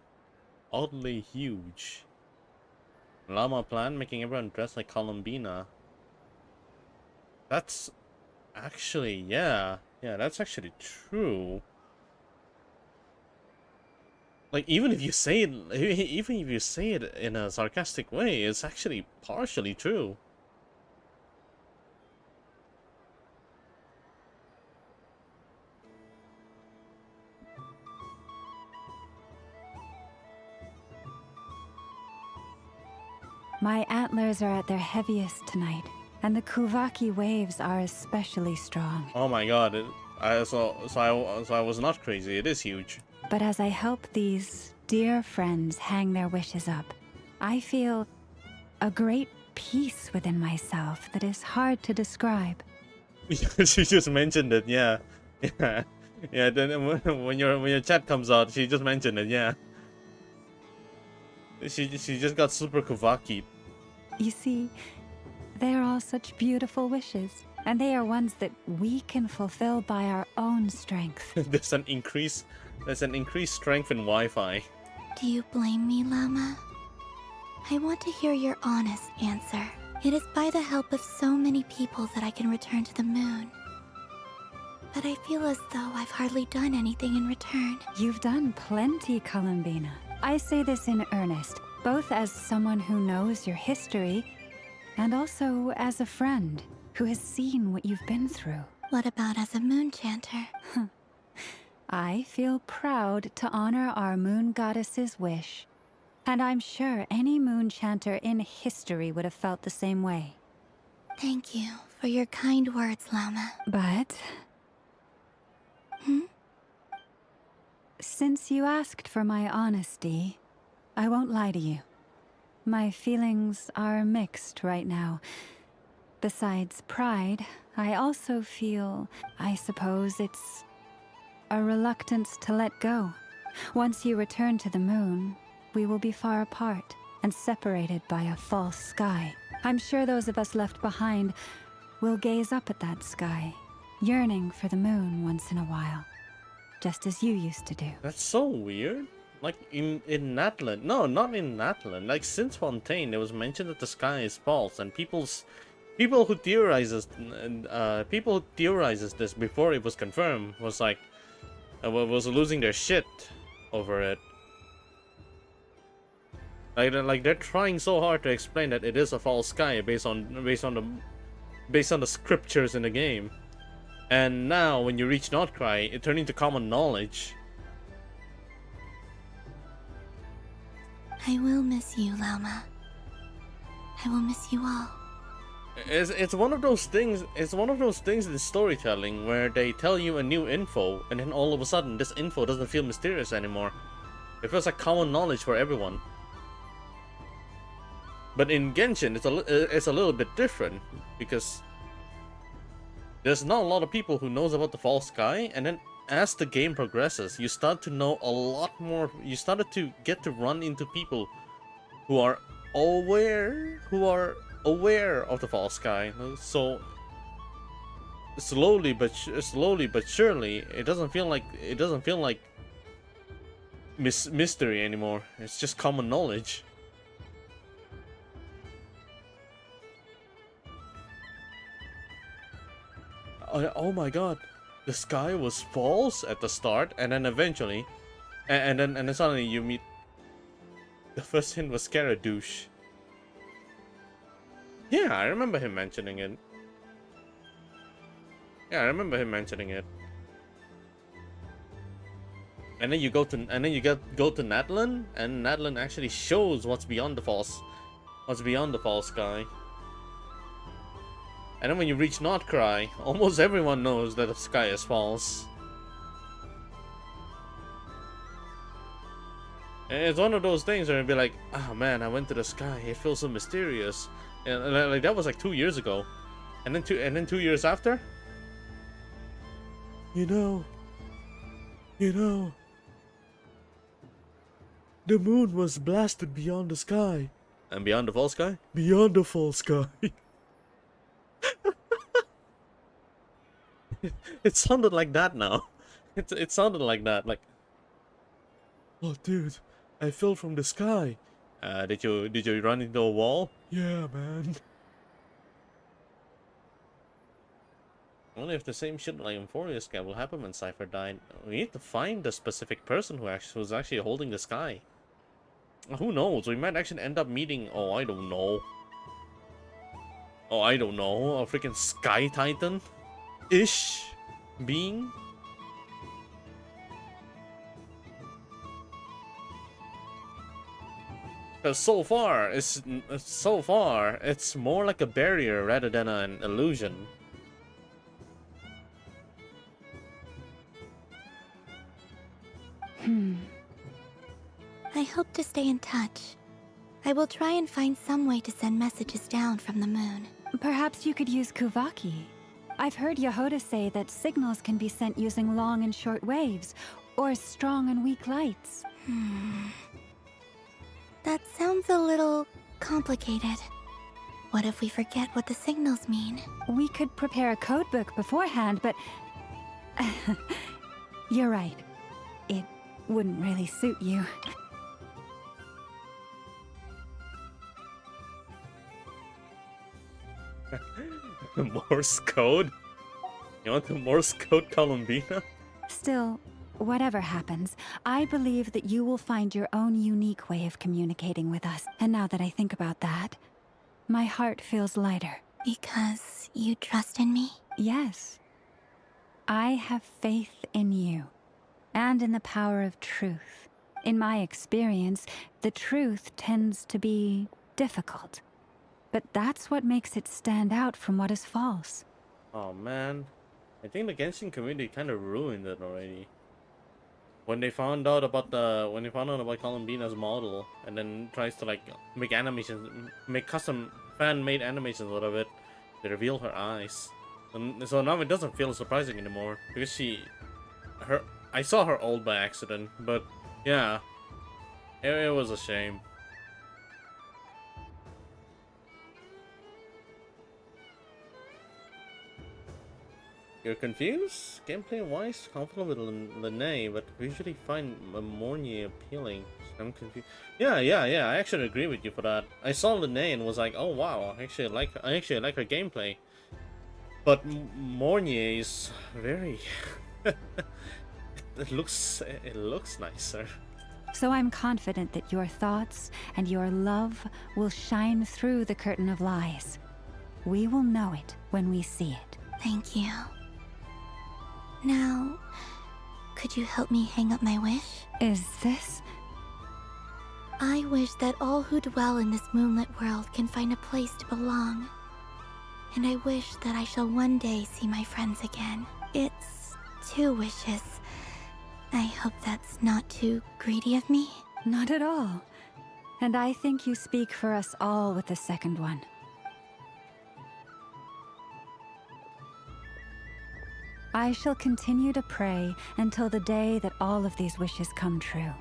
oddly huge. Llama plan making everyone dress like Columbina. That's actually, yeah, that's actually true. Like even if you say it in a sarcastic way, it's actually partially true. My antlers are at their heaviest tonight, and the Kuvaki waves are especially strong. Oh my god, so I was not crazy. It is huge. But as I help these dear friends hang their wishes up, I feel a great peace within myself that is hard to describe. She just mentioned it, yeah. Then when your chat comes out, she just mentioned it, yeah. She just got super Kuvaki. You see, they are all such beautiful wishes, and they are ones that we can fulfill by our own strength. There's an increased strength in Wi-Fi. Do you blame me, Llama? I want to hear your honest answer. It is by the help of so many people that I can return to the moon. But I feel as though I've hardly done anything in return. You've done plenty, Columbina. I say this in earnest, both as someone who knows your history, and also as a friend who has seen what you've been through. What about as a moon chanter? I feel proud to honor our moon goddess's wish. And I'm sure any moon chanter in history would have felt the same way. Thank you for your kind words, Llama. But... Since you asked for my honesty, I won't lie to you. My feelings are mixed right now. Besides pride, I also feel, I suppose it's a reluctance to let go. Once you return to the moon, we will be far apart and separated by a false sky. I'm sure those of us left behind will gaze up at that sky, yearning for the moon once in a while. Just as you used to do. That's so weird. Like in Natlan, no, not in Natlan. Like since Fontaine, it was mentioned that the sky is false, and people who theorizes this before it was confirmed was like was losing their shit over it. Like they're trying so hard to explain that it is a false sky based on the scriptures in the game. And now, when you reach Notcry, it turned into common knowledge. I will miss you, Llama. I will miss you all. It's one of those things. It's one of those things in storytelling where they tell you a new info, and then all of a sudden, this info doesn't feel mysterious anymore. It feels like common knowledge for everyone. But in Genshin, it's a little bit different because there's not a lot of people who knows about the False Sky, and then as the game progresses, you start to know a lot more. You started to get to run into people who are aware of the False Sky. So slowly but surely, it doesn't feel like mystery anymore. It's just common knowledge. Oh my god, the sky was false at the start, and then eventually, and then suddenly you meet. The first hint was Scaradouche. Yeah, I remember him mentioning it. And then you go to Natlan, and Natlan actually shows what's beyond the false sky. And then when you reach Notcry, almost everyone knows that the sky is false. And it's one of those things where it'd be like, oh man, I went to the sky, it feels so mysterious. And like that was like 2 years ago. And then 2 years after? You know, the moon was blasted beyond the sky. And beyond the false sky? Beyond the false sky. It sounded like that now. It sounded like that, like, oh dude, I fell from the sky. Did you run into a wall? Yeah, man. Only if the same shit like Euphoria's guy will happen when Cypher died. We need to find the specific person who was actually holding the sky. Who knows? We might actually end up meeting. Oh, I don't know. A freaking Sky Titan ish being. Because so far it's more like a barrier rather than an illusion. I hope to stay in touch. I will try and find some way to send messages down from the moon. Perhaps you could use Kuvaki. I've heard Yehoda say that signals can be sent using long and short waves, or strong and weak lights. That sounds a little complicated. What if we forget what the signals mean? We could prepare a codebook beforehand, but... You're right. It wouldn't really suit you. Morse code? You want the Morse code, Columbina? Still, whatever happens, I believe that you will find your own unique way of communicating with us. And now that I think about that, my heart feels lighter. Because you trust in me? Yes. I have faith in you, and in the power of truth. In my experience, the truth tends to be difficult. But that's what makes it stand out from what is false. Oh man, I think the Genshin community kind of ruined it already. When they found out about Columbina's model, and then tries to like make animations, make custom fan-made animations out of it, they reveal her eyes. And so now it doesn't feel surprising anymore because I saw her old by accident, but yeah, it was a shame. You're confused? Gameplay-wise, comfortable with Lene, but usually find Morny appealing. I'm confused. Yeah, I actually agree with you for that. I saw Lene and was like, oh wow, I actually like her gameplay. But Morny is very... it looks nicer. So I'm confident that your thoughts and your love will shine through the curtain of lies. We will know it when we see it. Thank you. Now, could you help me hang up my wish? Is this? I wish that all who dwell in this moonlit world can find a place to belong. And I wish that I shall one day see my friends again. It's 2 wishes. I hope that's not too greedy of me. Not at all. And I think you speak for us all with the second one. I shall continue to pray until the day that all of these wishes come true.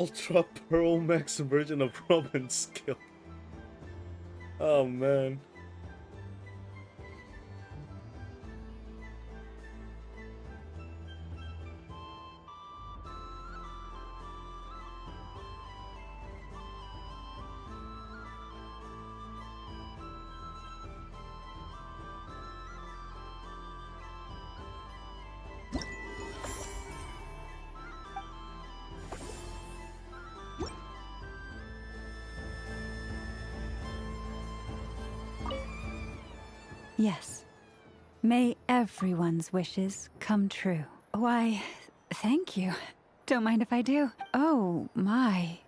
Ultra Pearl Max version of Robin's skill. Oh man. Yes. May everyone's wishes come true. Why, thank you. Don't mind if I do. Oh, my.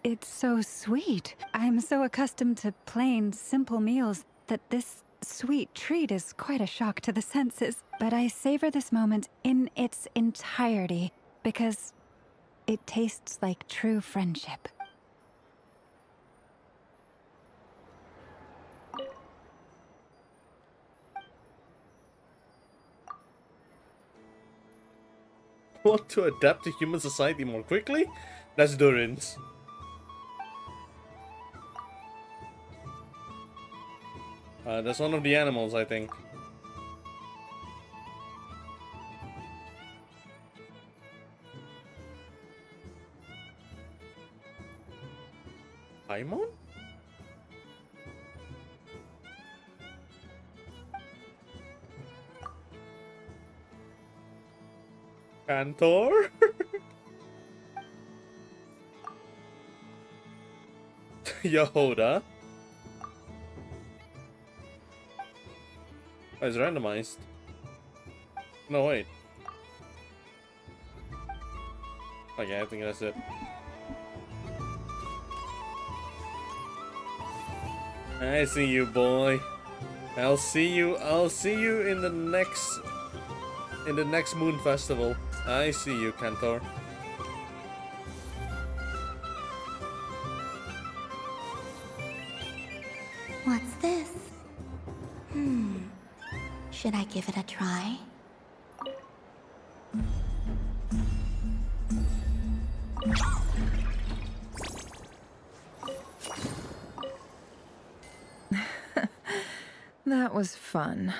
It's so sweet. I'm so accustomed to plain, simple meals that this sweet treat is quite a shock to the senses. But I savor this moment in its entirety because it tastes like true friendship. Want to adapt to human society more quickly? That's Durin's. That's one of the animals, I think. Paimon? Cantor? Yehoda? Oh, it's randomized. No, wait. Okay, I think that's it. I see you, boy. I'll see you in the next Moon Festival. I see you, Cantor. What's this? Should I give it a try? That was fun.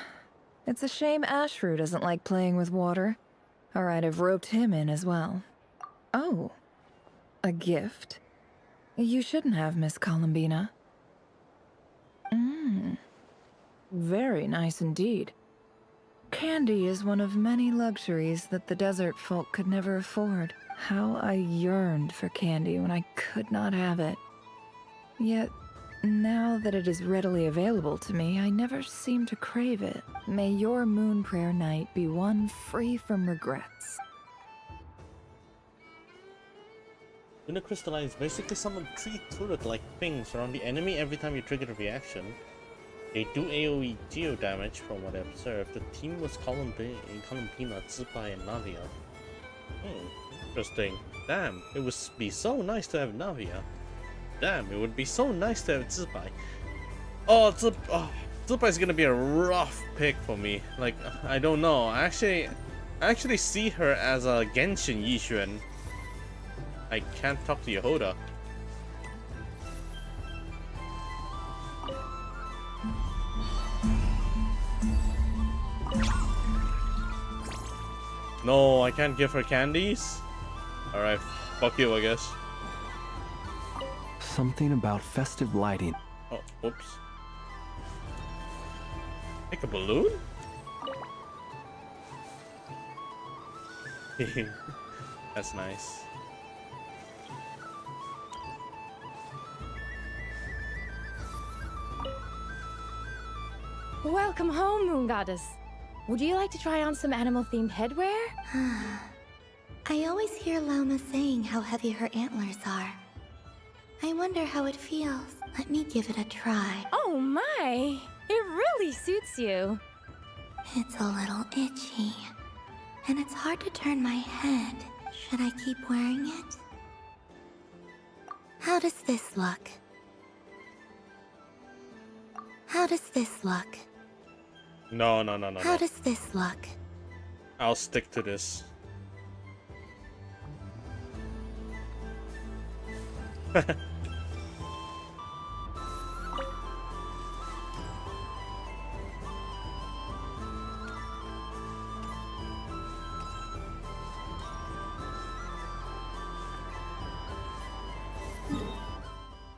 It's a shame Ashru doesn't like playing with water. Or I'd have roped him in as well. Oh. A gift? You shouldn't have, Miss Columbina. Very nice indeed. Candy is one of many luxuries that the desert folk could never afford. How I yearned for candy when I could not have it. Yet, now that it is readily available to me, I never seem to crave it. May your moon prayer night be one free from regrets. Luna Crystallize basically summon 3 turret-like things around the enemy every time you trigger a reaction. They do AoE geo damage from what I observed. The team was Columbina, Zipai, and Navia. Interesting. Damn, it would be so nice to have Navia. Damn, it would be so nice to have Zipai. Zipai is gonna be a rough pick for me. Like, I don't know. I actually see her as a Genshin Yixuan. I can't talk to Yehoda. No, I can't give her candies? Alright, Fuck you, I guess. Something about festive lighting. Oh, whoops. Make a balloon? That's nice. Welcome home, Moon Goddess. Would you like to try on some animal-themed headwear? I always hear Llama saying how heavy her antlers are. I wonder how it feels. Let me give it a try. Oh my! It really suits you. It's a little itchy. And it's hard to turn my head. Should I keep wearing it? How does this look? How does this look? No. How does this look? I'll stick to this. I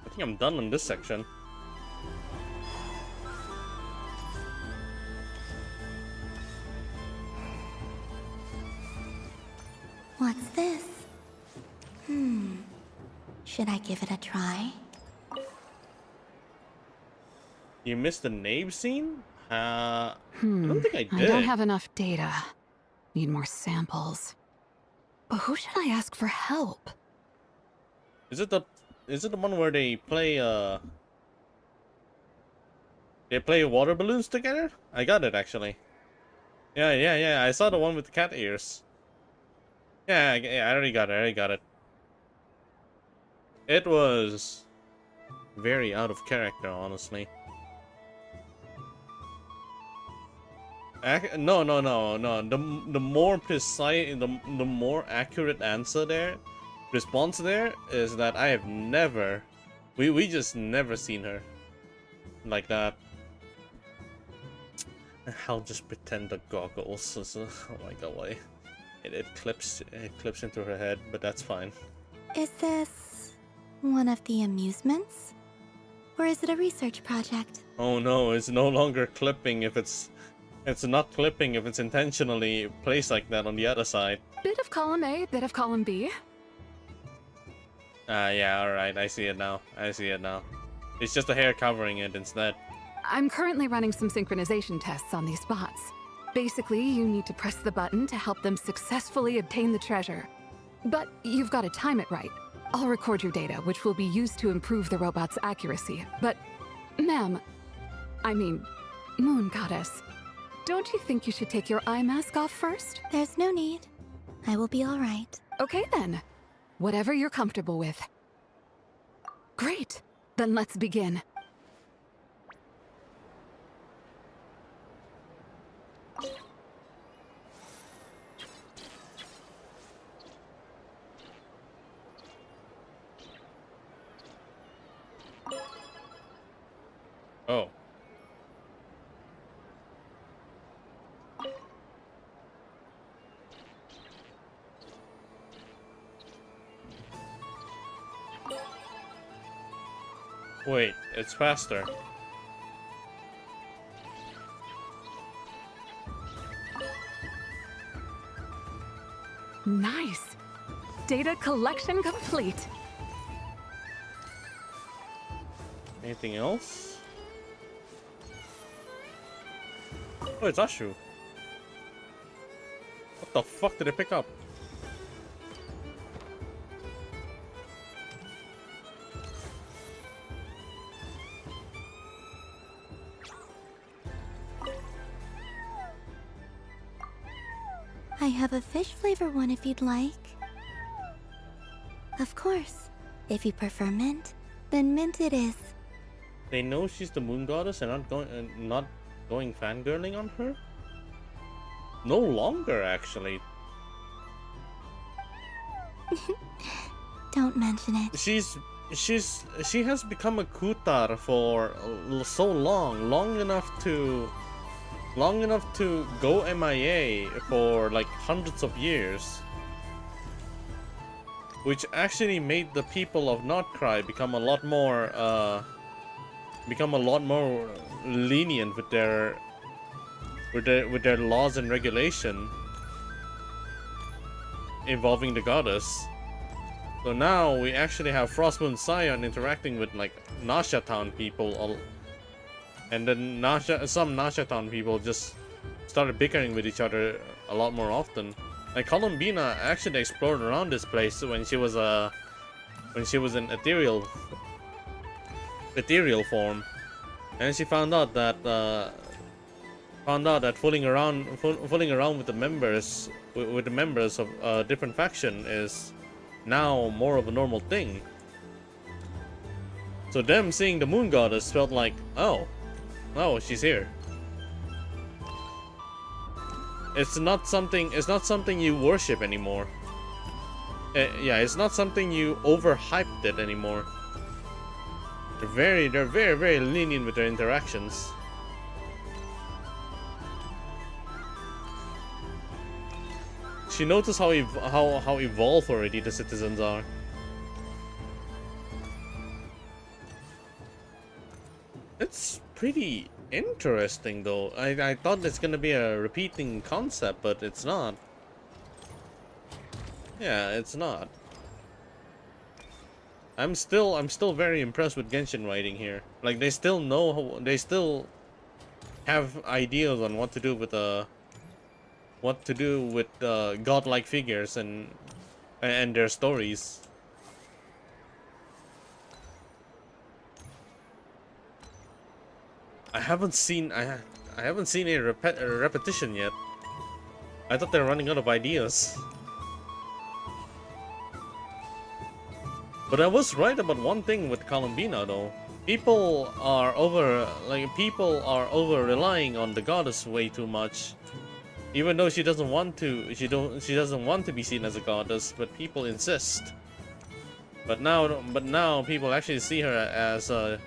think I'm done on this section. What's this? Should I give it a try? You missed the nave scene? I don't think I did. I don't have enough data. Need more samples. But who should I ask for help? Is it the one where they play water balloons together? I got it actually. Yeah. I saw the one with the cat ears. Yeah, I already got it. It was very out of character, honestly. No. The more precise, the more accurate response there is that I have never, we just never seen her like that. I'll just pretend the goggles. Oh my god, why? It clips into her head, but that's fine. Is this one of the amusements? Or is it a research project? Oh no, it's no longer clipping if it's not clipping if it's intentionally placed like that on the other side. Bit of column A, bit of column B. Yeah, alright, I see it now. It's just the hair covering it instead. I'm currently running some synchronization tests on these spots. Basically, you need to press the button to help them successfully obtain the treasure. But you've got to time it right. I'll record your data, which will be used to improve the robot's accuracy. But, ma'am, I mean, Moon Goddess, don't you think you should take your eye mask off first? There's no need. I will be all right. Okay then. Whatever you're comfortable with. Great. Then let's begin. Oh. Wait, it's faster. Nice. Data collection complete. Anything else? Oh, it's Ashu. What the fuck did I pick up? I have a fish flavor one if you'd like. Of course. If you prefer mint, then mint it is. They know she's the moon goddess and not going fangirling on her? No longer, actually. Don't mention it. She has become a Kutar for so long enough to go MIA for like hundreds of years. which actually made the people of Nordcry become a lot more lenient with their laws and regulation involving the goddess. So now we actually have Frostmoon Scion interacting with like Nasha Town people, and then some Nasha Town people just started bickering with each other a lot more often. Like Columbina actually explored around this place when she was in ethereal form, and she found out that fooling around with the members of a different faction is now more of a normal thing. So them seeing the moon goddess felt like, oh, she's here. It's not something you worship anymore. Yeah, it's not something you overhyped it anymore. They're very lenient with their interactions. She noticed how evolved already the citizens are. It's pretty interesting though. I thought it's gonna be a repeating concept, but it's not. Yeah, it's not. I'm still very impressed with Genshin writing here. Like they still have ideas on what to do with godlike figures and their stories. I haven't seen a repetition yet. I thought they were running out of ideas. But I was right about one thing with Columbina though. People are over relying on the goddess way too much. Even though she doesn't want to be seen as a goddess, but people insist. But now people actually see her as a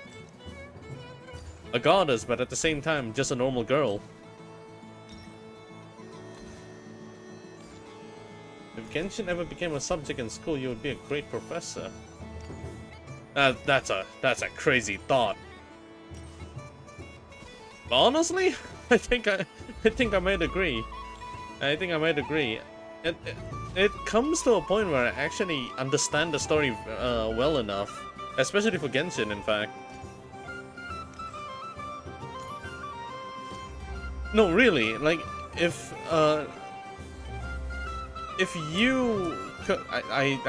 goddess, but at the same time just a normal girl. If Genshin ever became a subject in school, you would be a great professor. That's a crazy thought. But honestly, I think I might agree. It comes to a point where I actually understand the story well enough, especially for Genshin, in fact. No, really, like if you could, I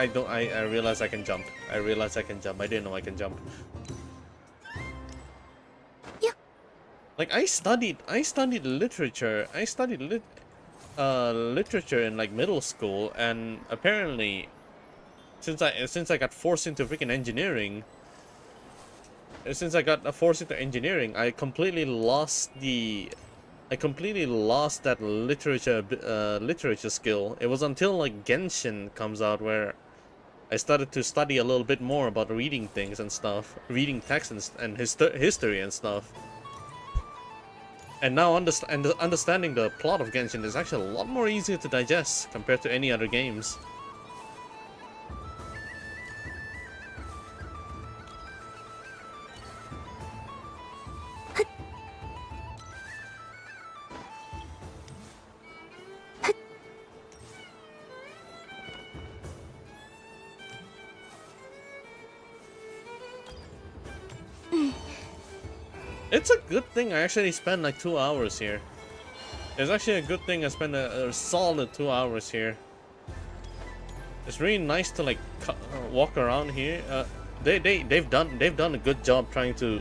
realize I can jump. I didn't know I can jump. Yeah. Like I studied literature. Literature in like middle school, and apparently since I got forced into freaking engineering, I completely lost that literature skill. It was until like Genshin comes out where I started to study a little bit more about reading things and stuff, reading text and history and stuff. And now understanding the plot of Genshin is actually a lot more easier to digest compared to any other games. It's a good thing I actually spent like 2 hours here. It's actually a good thing I spent a solid 2 hours here. It's really nice to like walk around here. They've done a good job trying to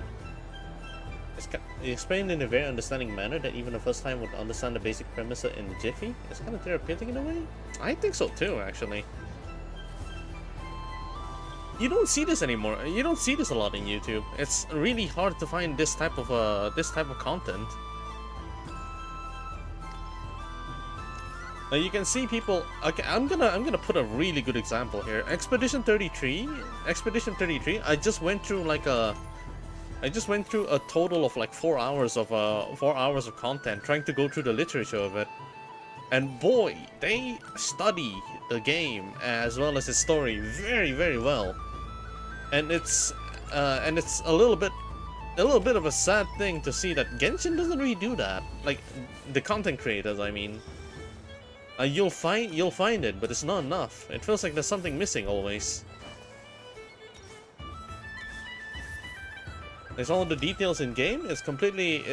explain in a very understanding manner that even the first time would understand the basic premise in a jiffy. It's kind of therapeutic in a way. I think so too, actually. You don't see this anymore. You don't see this a lot in YouTube. It's really hard to find this type of content. Now you can see people. Okay, I'm gonna put a really good example here. Expedition 33. I just went through a total of like 4 hours of content trying to go through the literature of it. And boy, they study the game as well as its story very, very well. And it's a little bit of a sad thing to see that Genshin doesn't really do that. Like the content creators, I mean. You'll find it, but it's not enough. It feels like there's something missing always. There's all the details in game. It's completely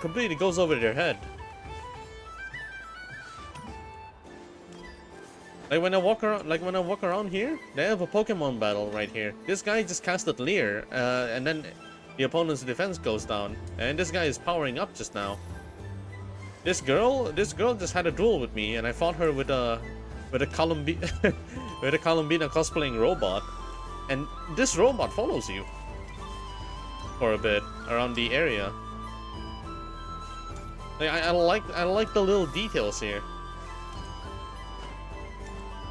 completely goes over their head. Like when I walk around here, they have a Pokemon battle right here. This guy just casted Leer, and then the opponent's defense goes down, and this guy is powering up just now. This girl just had a duel with me, and I fought her with a Columbina cosplaying robot, and this robot follows you for a bit around the area. Like, I like the little details here.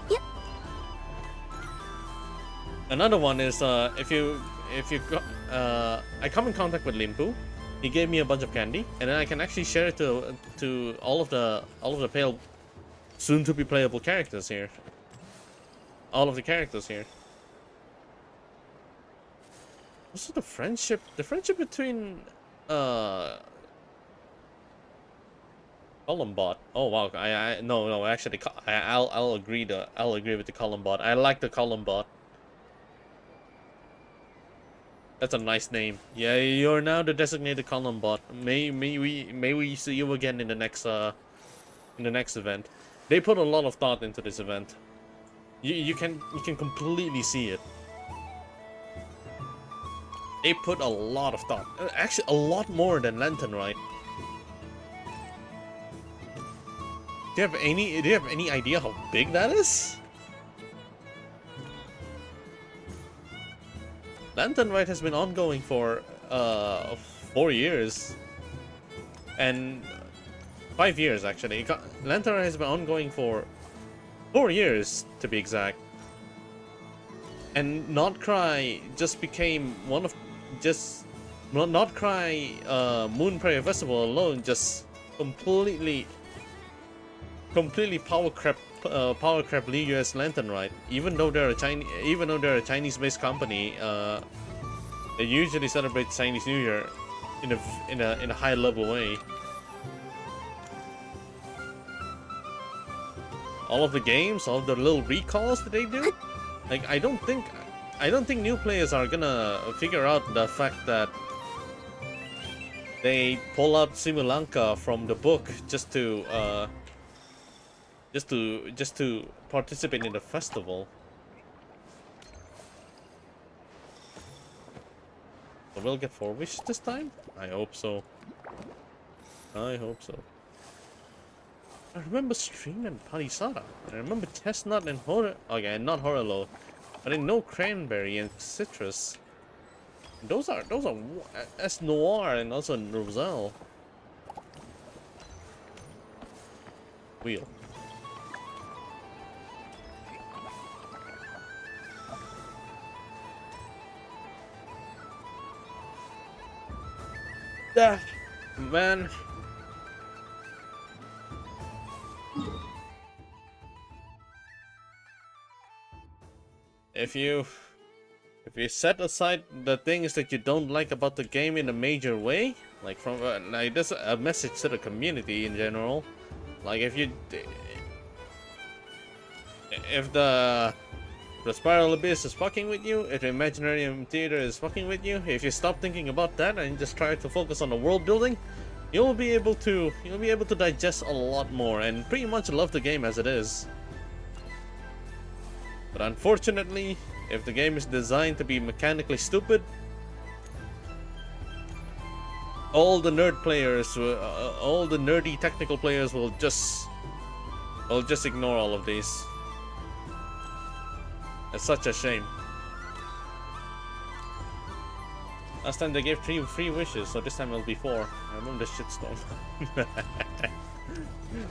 Yep. Another one is I come in contact with Limpu. He gave me a bunch of candy, and then I can actually share it to all of the pale, soon to be playable characters here. All of the characters here. Also, the friendship between Columbot. Oh wow, no, actually, I'll agree with the Columbot. I like the Columbot. That's a nice name. Yeah, you're now the designated Columbot. May we see you again in the next event. They put a lot of thought into this event. You can completely see it. They put a lot of thought. Actually, a lot more than Lantern, right? Do you have any idea how big that is? Lantern Rite has been ongoing for 4 years, and 5 years actually. Lantern Rite has been ongoing for 4 years to be exact, and Not Cry just became one of Not Cry Moon Prayer Festival alone just completely power crap League US Lantern Rite. Even though they're a Chinese-based company, they usually celebrate Chinese New Year in a high level way. All of the games, all of the little recalls that they do, like I don't think new players are gonna figure out the fact that they pull out Simulanka from the book just to participate in the festival. So we'll get 4 wishes this time? I hope so. I hope so. I remember Stream and Palisada. I remember Chestnut and okay, not Horolo, but I know Cranberry and Citrus. Those are S Noir and also Roselle. Wheel. Yeah, man. If you set aside the things that you don't like about the game in a major way, like from like this a message to the community in general, like if the Spiral Abyss is fucking with you, if the Imaginarium Theater is fucking with you, if you stop thinking about that and just try to focus on the world building, you'll be able to digest a lot more and pretty much love the game as it is. But unfortunately, if the game is designed to be mechanically stupid, all the nerd players, all the nerdy technical players will just ignore all of these. It's such a shame. Last time they gave 3 free wishes, so this time it'll be 4. I remember the shitstorm.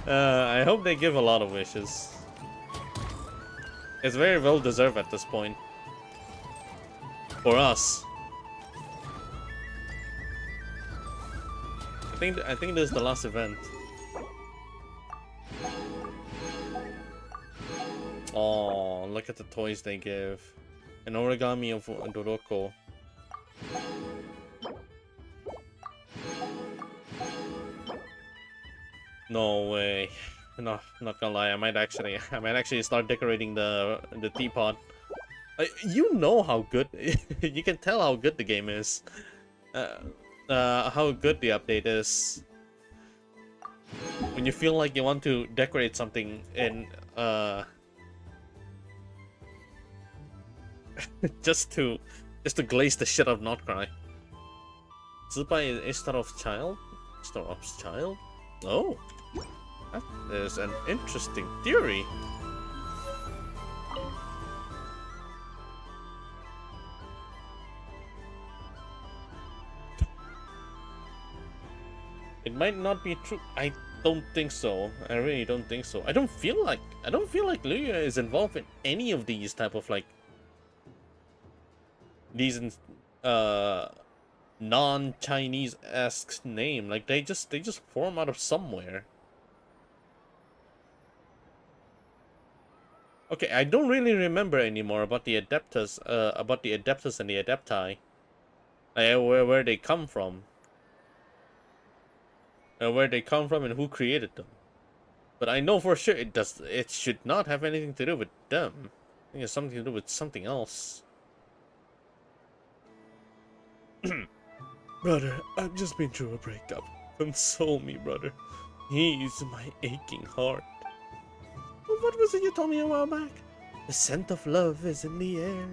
I hope they give a lot of wishes. It's very well deserved at this point. For us. I think this is the last event. Oh, look at the toys they give. An origami of Doroko. No way. No, not gonna lie. I might actually start decorating the teapot. You know how good. You can tell how good the game is. How good the update is. When you feel like you want to decorate something in just to glaze the shit out of not cry. Zubai is Starov's child? Starov's child? Oh, that is an interesting theory. It might not be true. I don't think so. I really don't think so. I don't feel like Luya is involved in any of these type of like these non-Chinese-esque name. Like they just form out of somewhere. Okay, I don't really remember anymore about the Adeptus and the Adepti. Where they come from. Where they come from and who created them. But I know for sure it should not have anything to do with them. I think it's something to do with something else. Brother, I've just been through a breakup. Console me, brother. He's my aching heart. What was it you told me a while back? The scent of love is in the air.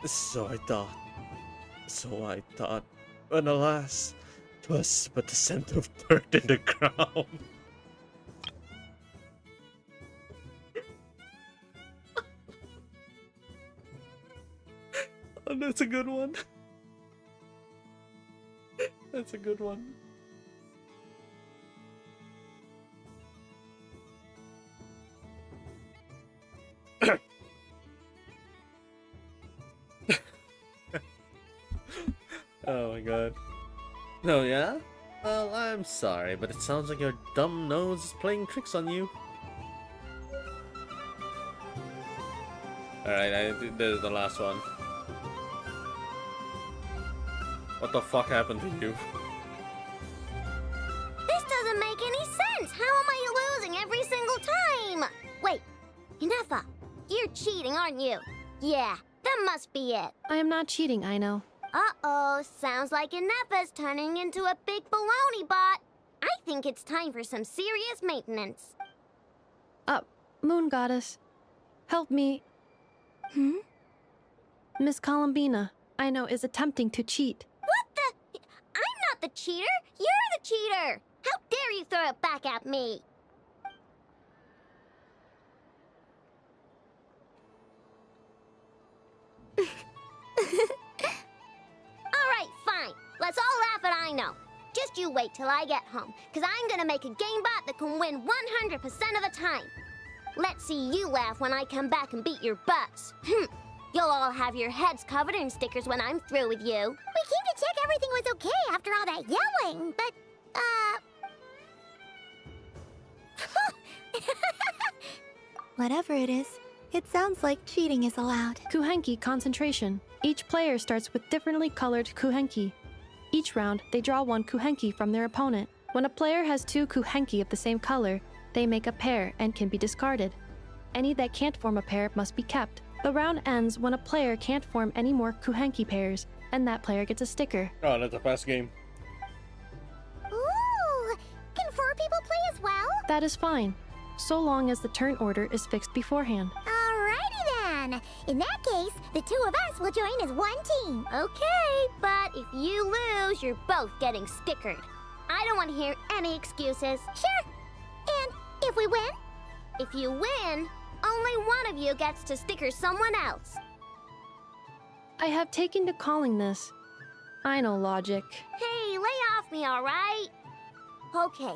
So I thought. But alas, 'twas but the scent of dirt in the ground. Oh, that's a good one. That's a good one. Oh my god. Oh yeah? Well, I'm sorry, but it sounds like your dumb nose is playing tricks on you. Alright, I think this is the last one. What the fuck happened to you? This doesn't make any sense! How am I losing every single time? Wait, Inefa, you're cheating, aren't you? Yeah, that must be it. I am not cheating, I know. Uh-oh, sounds like Inefa's turning into a big baloney bot. I think it's time for some serious maintenance. Moon Goddess, help me. Miss Columbina, I know, is attempting to cheat. What the? I'm not the cheater. You're the cheater. How dare you throw it back at me? Alright, fine. Let's all laugh at I know. Just you wait till I get home, because I'm gonna make a game bot that can win 100% of the time. Let's see you laugh when I come back and beat your butts. You'll all have your heads covered in stickers when I'm through with you. We came to check everything was okay after all that yelling, but, Whatever it is, it sounds like cheating is allowed. Kuhenki concentration. Each player starts with differently colored kuhenki. Each round, they draw one kuhenki from their opponent. When a player has two kuhenki of the same color, they make a pair and can be discarded. Any that can't form a pair must be kept. The round ends when a player can't form any more kuhenki pairs, and that player gets a sticker. Oh, that's a fast game. Ooh! Can 4 people play as well? That is fine, so long as the turn order is fixed beforehand. Alrighty then. In that case, the 2 of us will join as one team. Okay, but if you lose, you're both getting stickered. I don't want to hear any excuses. Sure. And if we win? If you win, only one of you gets to sticker someone else. I have taken to calling this. I know logic. Hey, lay off me, alright? Okay,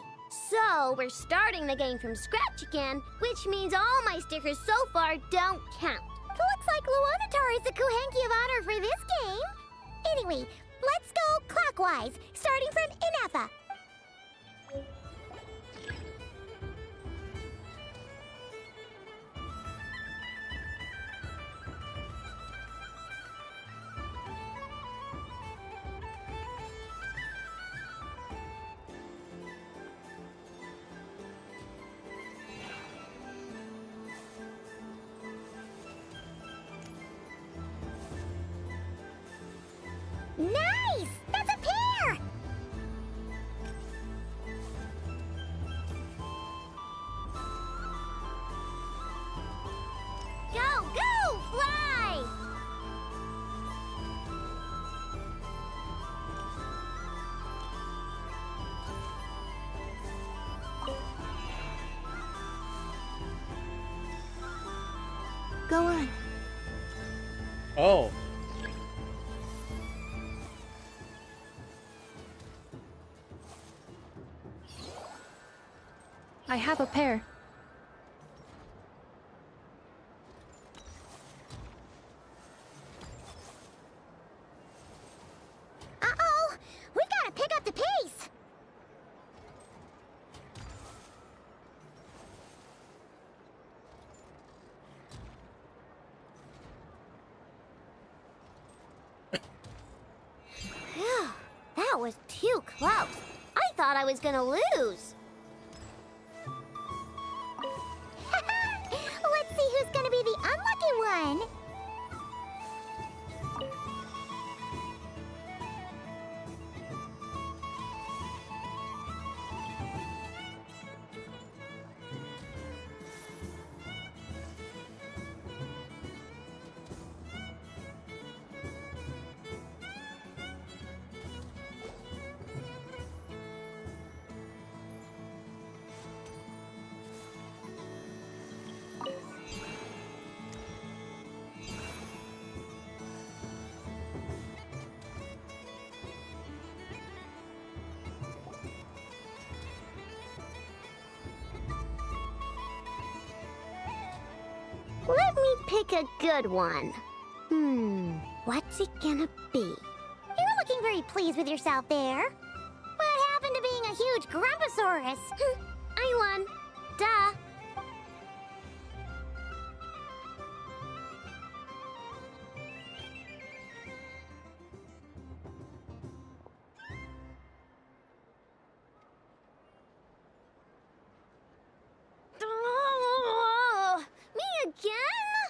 so we're starting the game from scratch again, which means all my stickers so far don't count. Looks like Luonatar is the Kuhenki of honor for this game. Anyway, let's go clockwise, starting from Inefa. Go on. Oh. I have a pair. Uh-oh! We gotta pick up the pace! Phew, that was too close. I thought I was gonna lose. Let's see who's gonna be the unlucky one. Let me pick a good one. What's it gonna be? You're looking very pleased with yourself there. What happened to being a huge Grumposaurus? I won. Duh. Me again?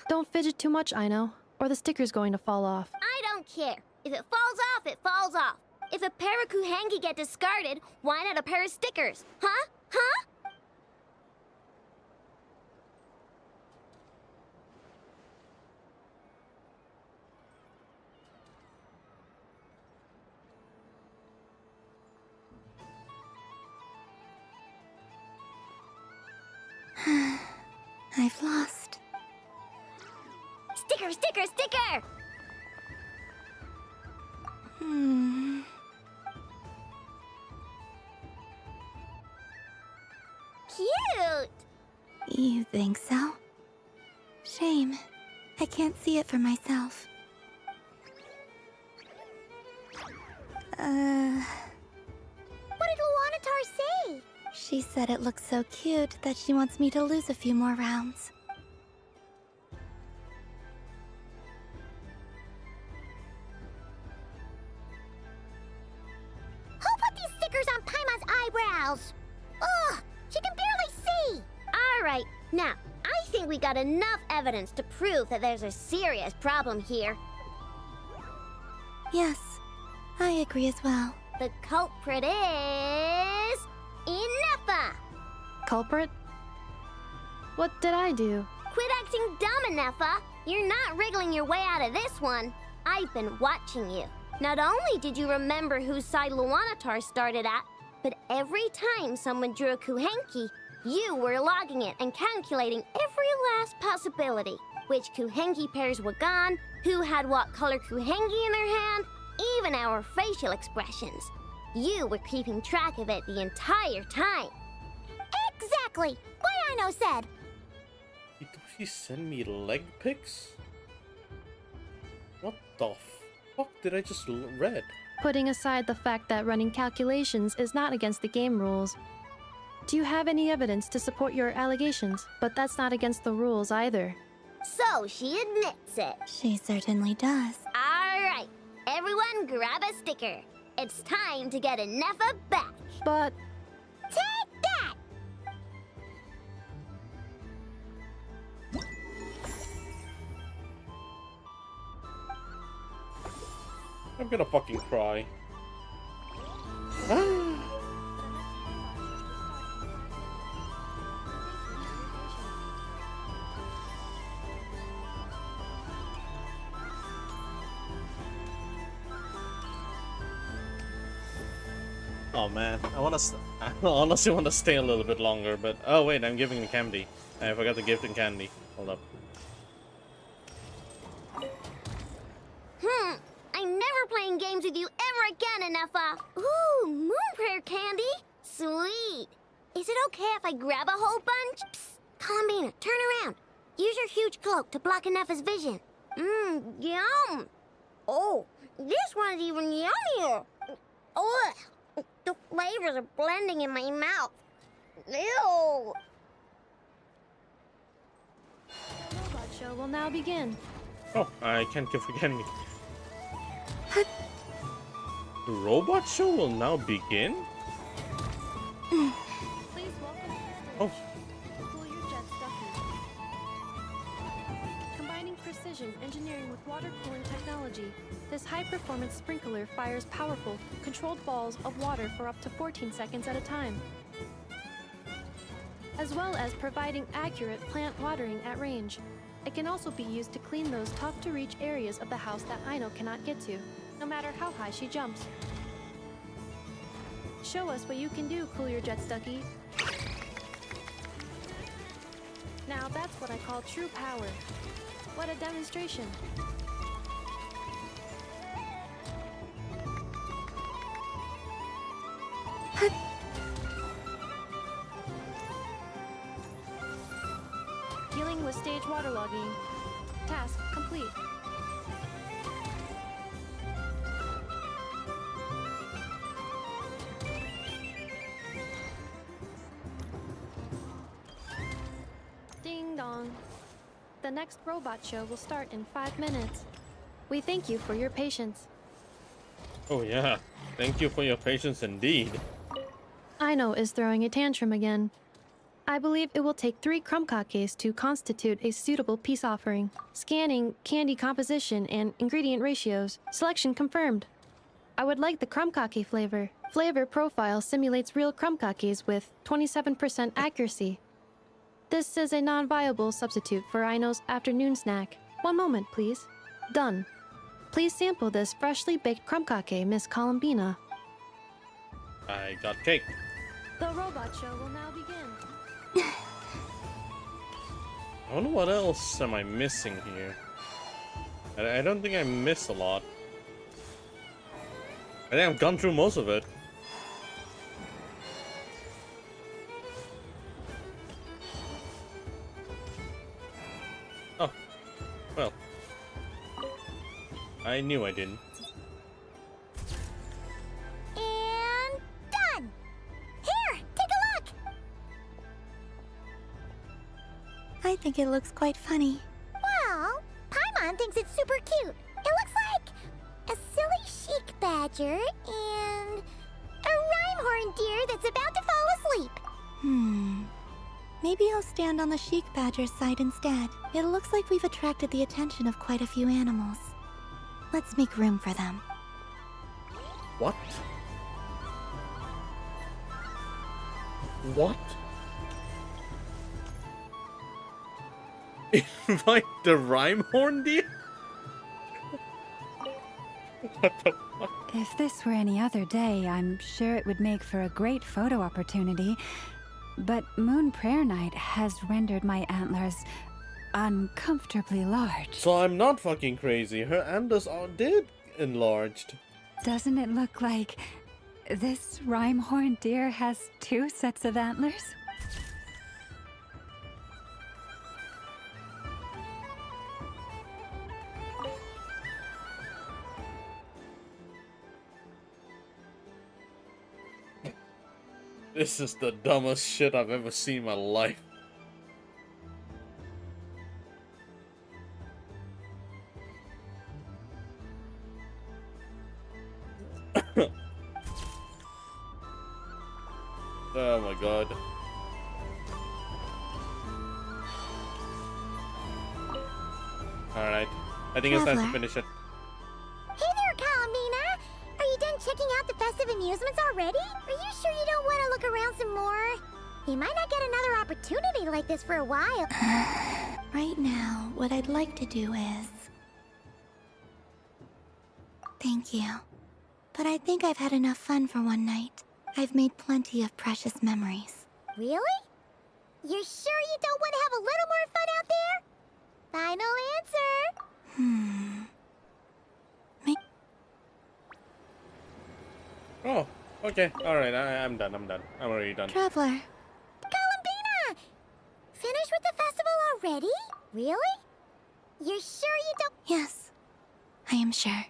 Don't fidget too much, Ino, or the sticker's going to fall off. I don't care. If it falls off, it falls off. If a pair of Kuhengi get discarded, why not a pair of stickers? Huh? Huh? I've lost. Sticker, sticker, sticker! Cute! You think so? Shame. I can't see it for myself. What did Luanatar say? She said it looks so cute that she wants me to lose a few more rounds. Who put these stickers on Paimon's eyebrows? Ugh, she can barely see. All right, now, I think we got enough evidence to prove that there's a serious problem here. Yes, I agree as well. The culprit is... Inefa! Culprit? What did I do? Quit acting dumb, Inefa! You're not wriggling your way out of this one. I've been watching you. Not only did you remember whose side Luanatar started at, but every time someone drew a Kuhenki, you were logging it and calculating every last possibility. Which Kuhenki pairs were gone, who had what color Kuhenki in their hand, even our facial expressions. You were keeping track of it the entire time. Exactly! What Ino said! He sent me leg pics? What the fuck did I just read? Putting aside the fact that running calculations is not against the game rules, do you have any evidence to support your allegations? But that's not against the rules either. So she admits it. She certainly does. All right, everyone grab a sticker. It's time to get Inefa back. But... Take that! I'm gonna fucking cry. Oh man, I honestly want to stay a little bit longer, but oh wait, I'm giving the candy. I forgot to give the candy. Hold up. never playing games with you ever again, Anefa. Ooh, moon prayer candy. Sweet. Is it okay if I grab a whole bunch? Psst, Columbina, turn around. Use your huge cloak to block Anefa's vision. Yum. Oh, this one's even yummier. Ugh, the flavors are blending in my mouth. Ew. The robot show will now begin. Oh, I can't keep forgetting. The robot show will now begin? Please welcome to the stage. Cool your jets, Ducky. Combining precision engineering with water cooling technology, this high-performance sprinkler fires powerful, controlled balls of water for up to 14 seconds at a time, as well as providing accurate plant watering at range. It can also be used to clean those tough-to-reach areas of the house that Aino cannot get to, no matter how high she jumps. Show us what you can do, Cool Your Jets, Ducky. Now that's what I call true power. What a demonstration. Dealing with stage waterlogging. Task complete. Ding dong. The next robot show will start in 5 minutes. We thank you for your patience. Oh yeah, thank you for your patience indeed. Aino is throwing a tantrum again. I believe it will take 3 crumb-kakes to constitute a suitable peace offering. Scanning candy composition and ingredient ratios. Selection confirmed. I would like the crumb-kake flavor. Flavor profile simulates real crumb-kakes with 27% accuracy. This is a non-viable substitute for Aino's afternoon snack. One moment, please. Done. Please sample this freshly baked crumb-kake, Miss Columbina. I got cake. The robot show will now begin. I wonder what else am I missing here. I don't think I missed a lot. I think I've gone through most of it. Oh, well. I knew I didn't. And done! Here, take a look! I think it looks quite funny. Well, Paimon thinks it's super cute. It looks like a silly chic badger and a rhyme-horn deer that's about to fall asleep. Maybe I'll stand on the chic badger's side instead. It looks like we've attracted the attention of quite a few animals. Let's make room for them. What? What? Invite the rhyme horn deer? What the fuck? If this were any other day, I'm sure it would make for a great photo opportunity. But Moon Prayer Night has rendered my antlers uncomfortably large. So I'm not fucking crazy. Her antlers did enlarged. Doesn't it look like this rhyme-horn deer has 2 sets of antlers? This is the dumbest shit I've ever seen in my life. Oh my god. Alright. I think it's time to finish it. Hey there, Columbina! Are you done checking out the festive amusements already? Are you sure you don't want to look around some more? You might not get another opportunity like this for a while. Right now, what I'd like to do is... Thank you. But I think I've had enough fun for one night. I've made plenty of precious memories. Really? You're sure you don't want to have a little more fun out there? Final answer! Oh, okay. Alright, I'm done. I'm already done. Traveler. Columbina! Finished with the festival already? Really? You're sure you don't— Yes, I am sure.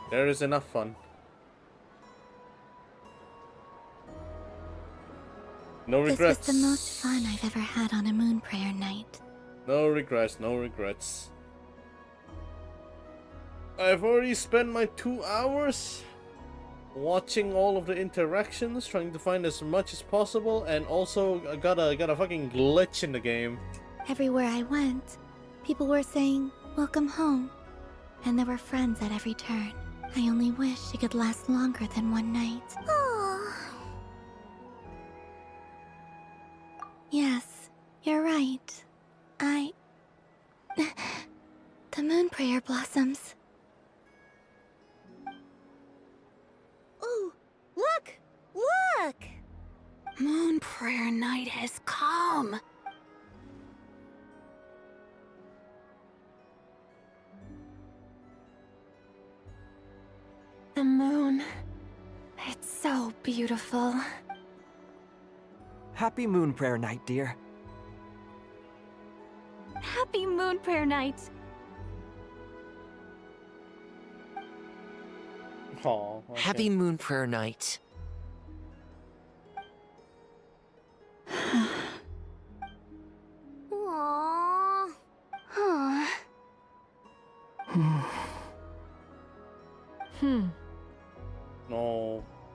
There is enough fun. No regrets. This was the most fun I've ever had on a moon prayer night. No regrets, no regrets. I've already spent my 2 hours watching all of the interactions, trying to find as much as possible, and also I got a fucking glitch in the game. Everywhere I went, people were saying, "Welcome home." And there were friends at every turn. I only wish it could last longer than one night. Oh. Yes, you're right. The moon prayer blossoms. Ooh, look! Look! Moon prayer night has come. The moon. It's so beautiful. Happy Moon Prayer Night, dear. Happy Moon Prayer Night! Oh, okay. Happy Moon Prayer Night. Aww. Huh.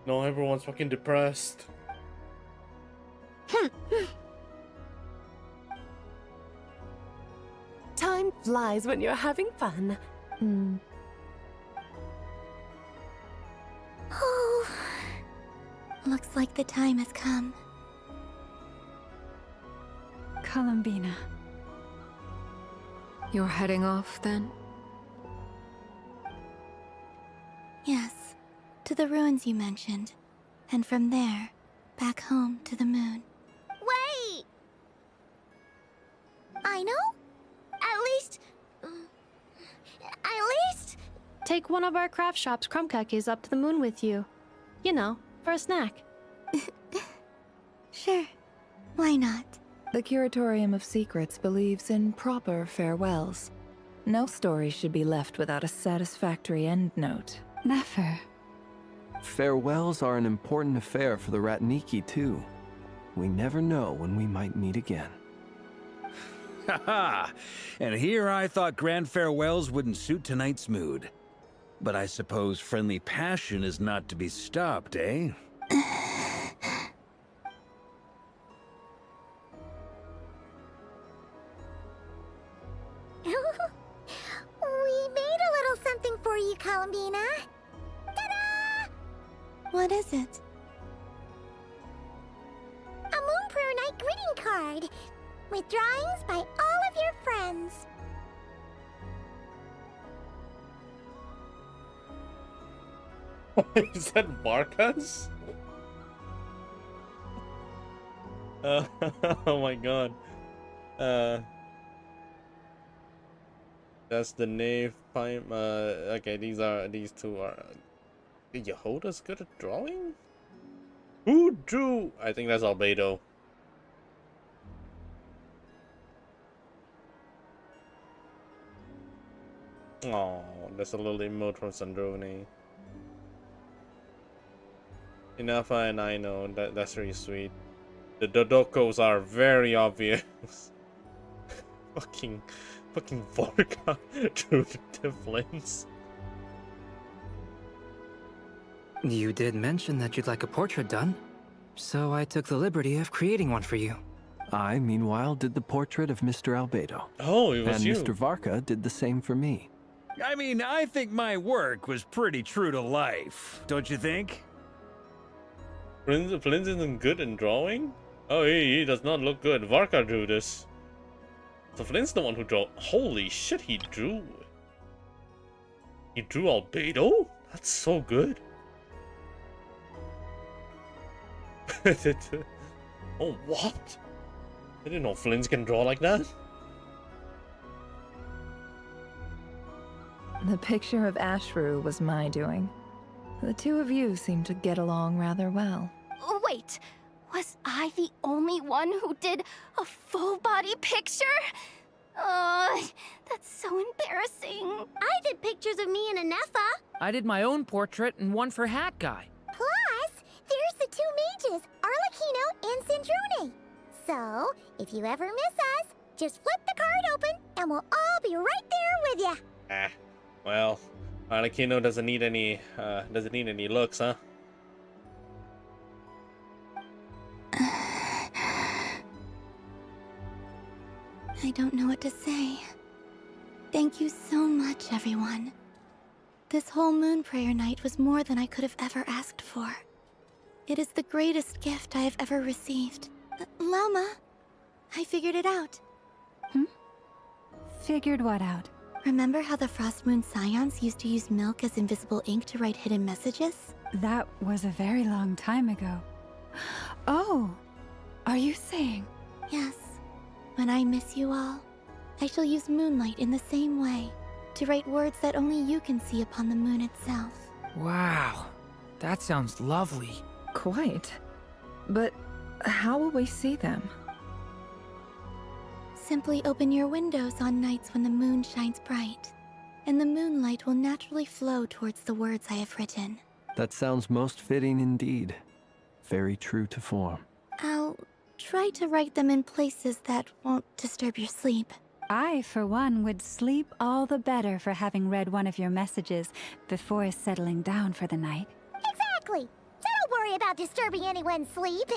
No, everyone's fucking depressed. Time flies when you're having fun. Oh, looks like the time has come. Columbina. You're heading off then? Yes, to the ruins you mentioned. And from there, back home to the moon. Wait! I know? At least... Take one of our craft shop's crumb cookies up to the moon with you. You know, for a snack. Sure, why not? The Curatorium of Secrets believes in proper farewells. No story should be left without a satisfactory endnote. Never. Farewells are an important affair for the Ratniki, too. We never know when we might meet again. Haha! And here I thought grand farewells wouldn't suit tonight's mood. But I suppose friendly passion is not to be stopped, eh? We made a little something for you, Columbina. Ta-da! What is it? A Moon Prayer Night greeting card with drawings by all of your friends. Is that Varkas? Oh my god. That's the knave pipe. Okay, these two are. Did Yehoda's good at drawing? Who drew? I think that's Albedo. Oh, there's a little emote from Sandrone. Inafa and I know that's really sweet. The Dodokos are very obvious. fucking Vorka drew the flames. You did mention that you'd like a portrait done, so I took the liberty of creating one for you. I, meanwhile, did the portrait of Mr. Albedo. Oh, it was and you. Mr. Varka did the same for me. I mean, I think my work was pretty true to life, don't you think? Flynn isn't good in drawing? Oh, he does not look good. Varka drew this. So Flynn's the one who drew. Holy shit, he drew. He drew Albedo? That's so good. Oh, what? I didn't know Flynn's can draw like that. The picture of Ashru was my doing. The two of you seem to get along rather well. Wait, was I the only one who did a full body picture? That's so embarrassing. I did pictures of me and Anefa. I did my own portrait and one for Hat Guy. Plus, there's the two mages, Arlecchino and Sandrone. So, if you ever miss us, just flip the card open and we'll all be right there with you. Well, Arlecchino doesn't need any looks, huh? I don't know what to say. Thank you so much, everyone. This whole moon prayer night was more than I could have ever asked for. It is the greatest gift I have ever received. Llama, I figured it out. Figured what out? Remember how the Frost Moon Scions used to use milk as invisible ink to write hidden messages? That was a very long time ago. Oh, are you saying? Yes. When I miss you all, I shall use moonlight in the same way, to write words that only you can see upon the moon itself. Wow, that sounds lovely. Quite. But how will we see them? Simply open your windows on nights when the moon shines bright, and the moonlight will naturally flow towards the words I have written. That sounds most fitting indeed. Very true to form. I'll try to write them in places that won't disturb your sleep. I, for one, would sleep all the better for having read one of your messages before settling down for the night. Exactly. So don't worry about disturbing anyone's sleep.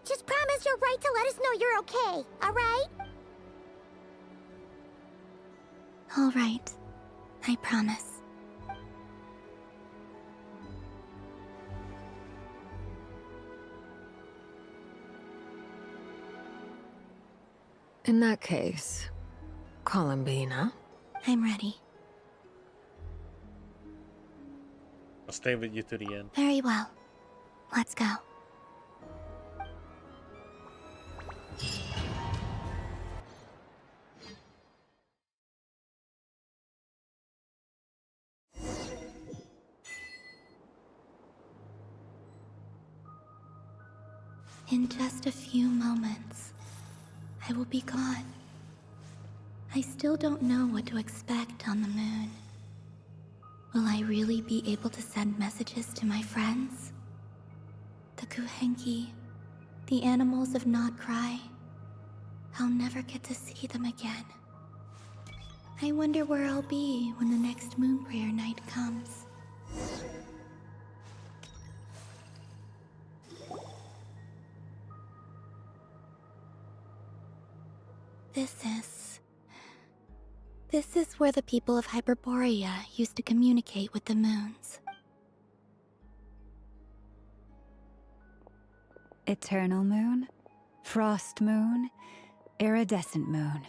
Just promise you'll write to let us know you're okay, alright? All right. I promise. In that case, Columbina. I'm ready. I'll stay with you to the end. Very well. Let's go. In just a few moments, I will be gone. I still don't know what to expect on the moon. Will I really be able to send messages to my friends? The Kuhenki, the animals of Not Cry. I'll never get to see them again. I wonder where I'll be when the next moon prayer night comes. This is where the people of Hyperborea used to communicate with the moons. Eternal moon, frost moon, iridescent moon.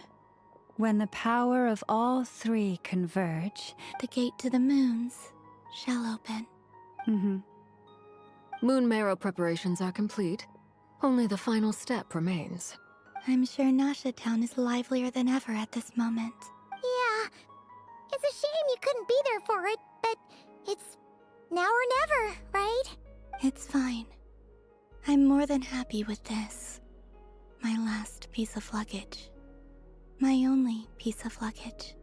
When the power of all three converge, the gate to the moons shall open. Moon marrow preparations are complete. Only the final step remains. I'm sure Nasha Town is livelier than ever at this moment. Yeah, it's a shame you couldn't be there for it, but it's now or never, right? It's fine. I'm more than happy with this. My last piece of luggage. My only piece of luggage.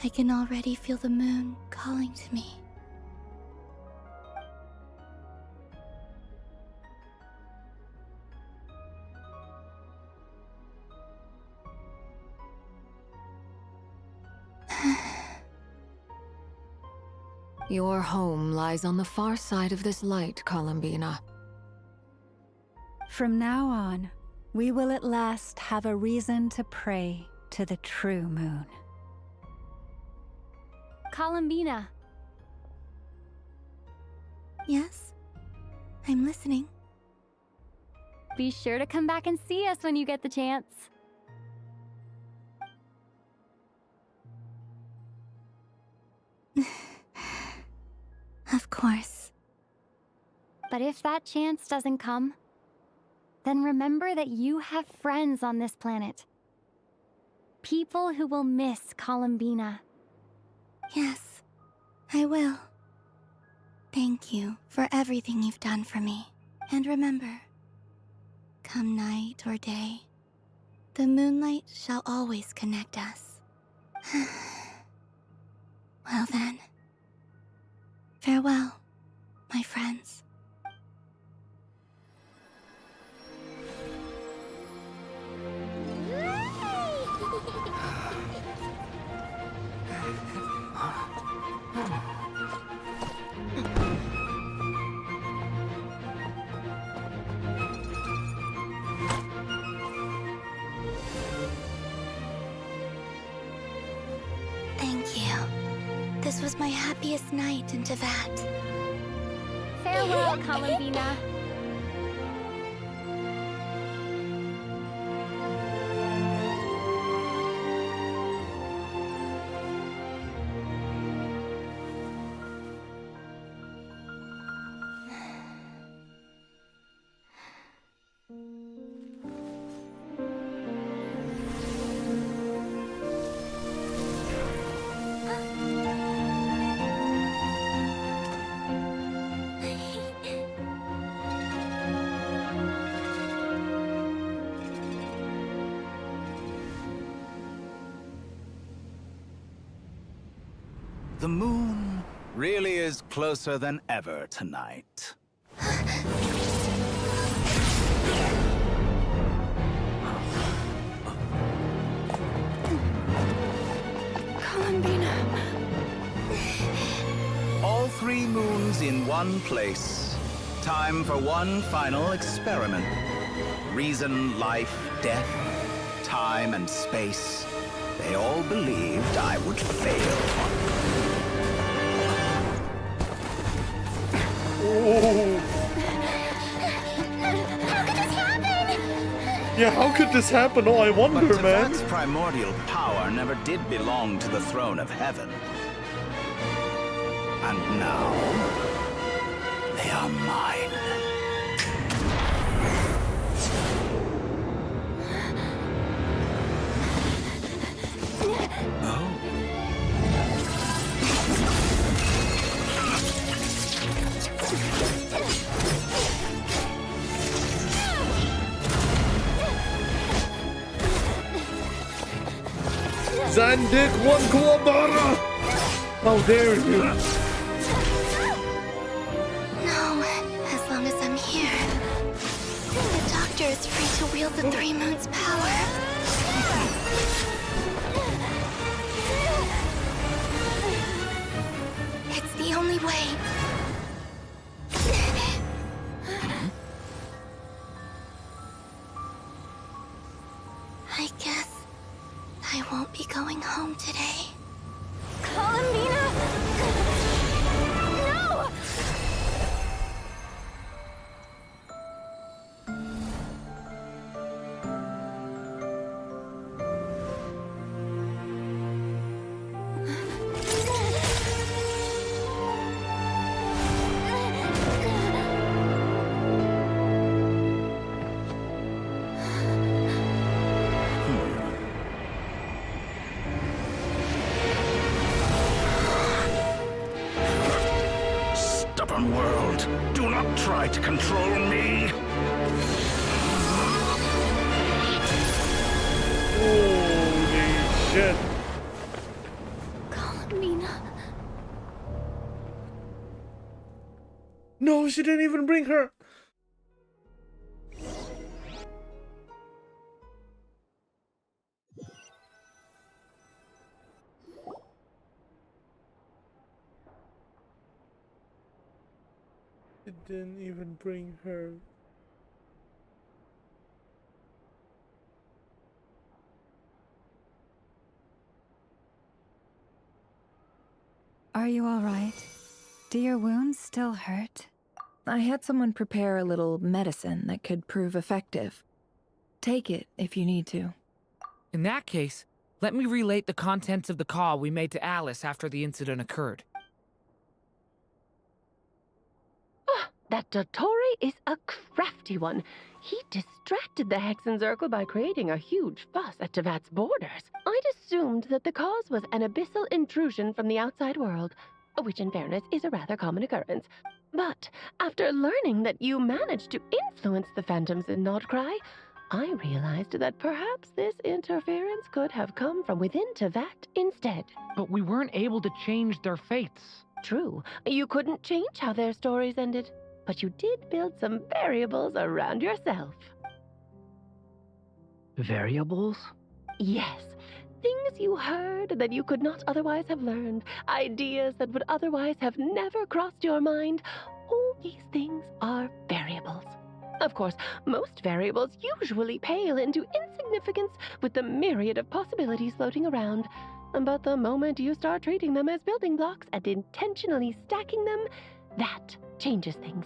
I can already feel the moon calling to me. Your home lies on the far side of this light, Columbina. From now on, we will at last have a reason to pray to the true moon. Columbina. Yes? I'm listening. Be sure to come back and see us when you get the chance. 「Of course. But if that chance doesn't come, then remember that you have friends on this planet. People who will miss Columbina. Yes, I will. Thank you for everything you've done for me. And remember, come night or day, the moonlight shall always connect us. Well then, farewell, my friends. Thank you. This was my happiest night in Teyvat. Farewell, Columbina. The moon really is closer than ever tonight. Columbina. All 3 moons in one place. Time for one final experiment. Reason, life, death, time, and space. They all believed I would fail. Yeah, how could this happen? Oh, I wonder, But man. Teyvat's primordial power never did belong to the throne of heaven. And now, they are mine. Zandik one Kuwabara! How dare you! No, as long as I'm here. The Doctor is free to wield the 3 moons' power. It's the only way. I guess I won't be going home today. Columbina! No! Stubborn world, do not try to control me. Holy shit. Columbina. No, she didn't even bring her. She didn't even bring her. Are you all right? Do your wounds still hurt? I had someone prepare a little medicine that could prove effective. Take it if you need to. In that case, let me relate the contents of the call we made to Alice after the incident occurred. That Dottore is a crafty one. He distracted the Hexen Circle by creating a huge fuss at Tevat's borders. I'd assumed that the cause was an abyssal intrusion from the outside world, which in fairness is a rather common occurrence. But after learning that you managed to influence the phantoms in Nodcry, I realized that perhaps this interference could have come from within Tevat instead. But we weren't able to change their fates. True, you couldn't change how their stories ended, but you did build some variables around yourself. Variables? Yes, things you heard that you could not otherwise have learned, ideas that would otherwise have never crossed your mind. All these things are variables. Of course, most variables usually pale into insignificance with the myriad of possibilities floating around. But the moment you start treating them as building blocks and intentionally stacking them, that changes things.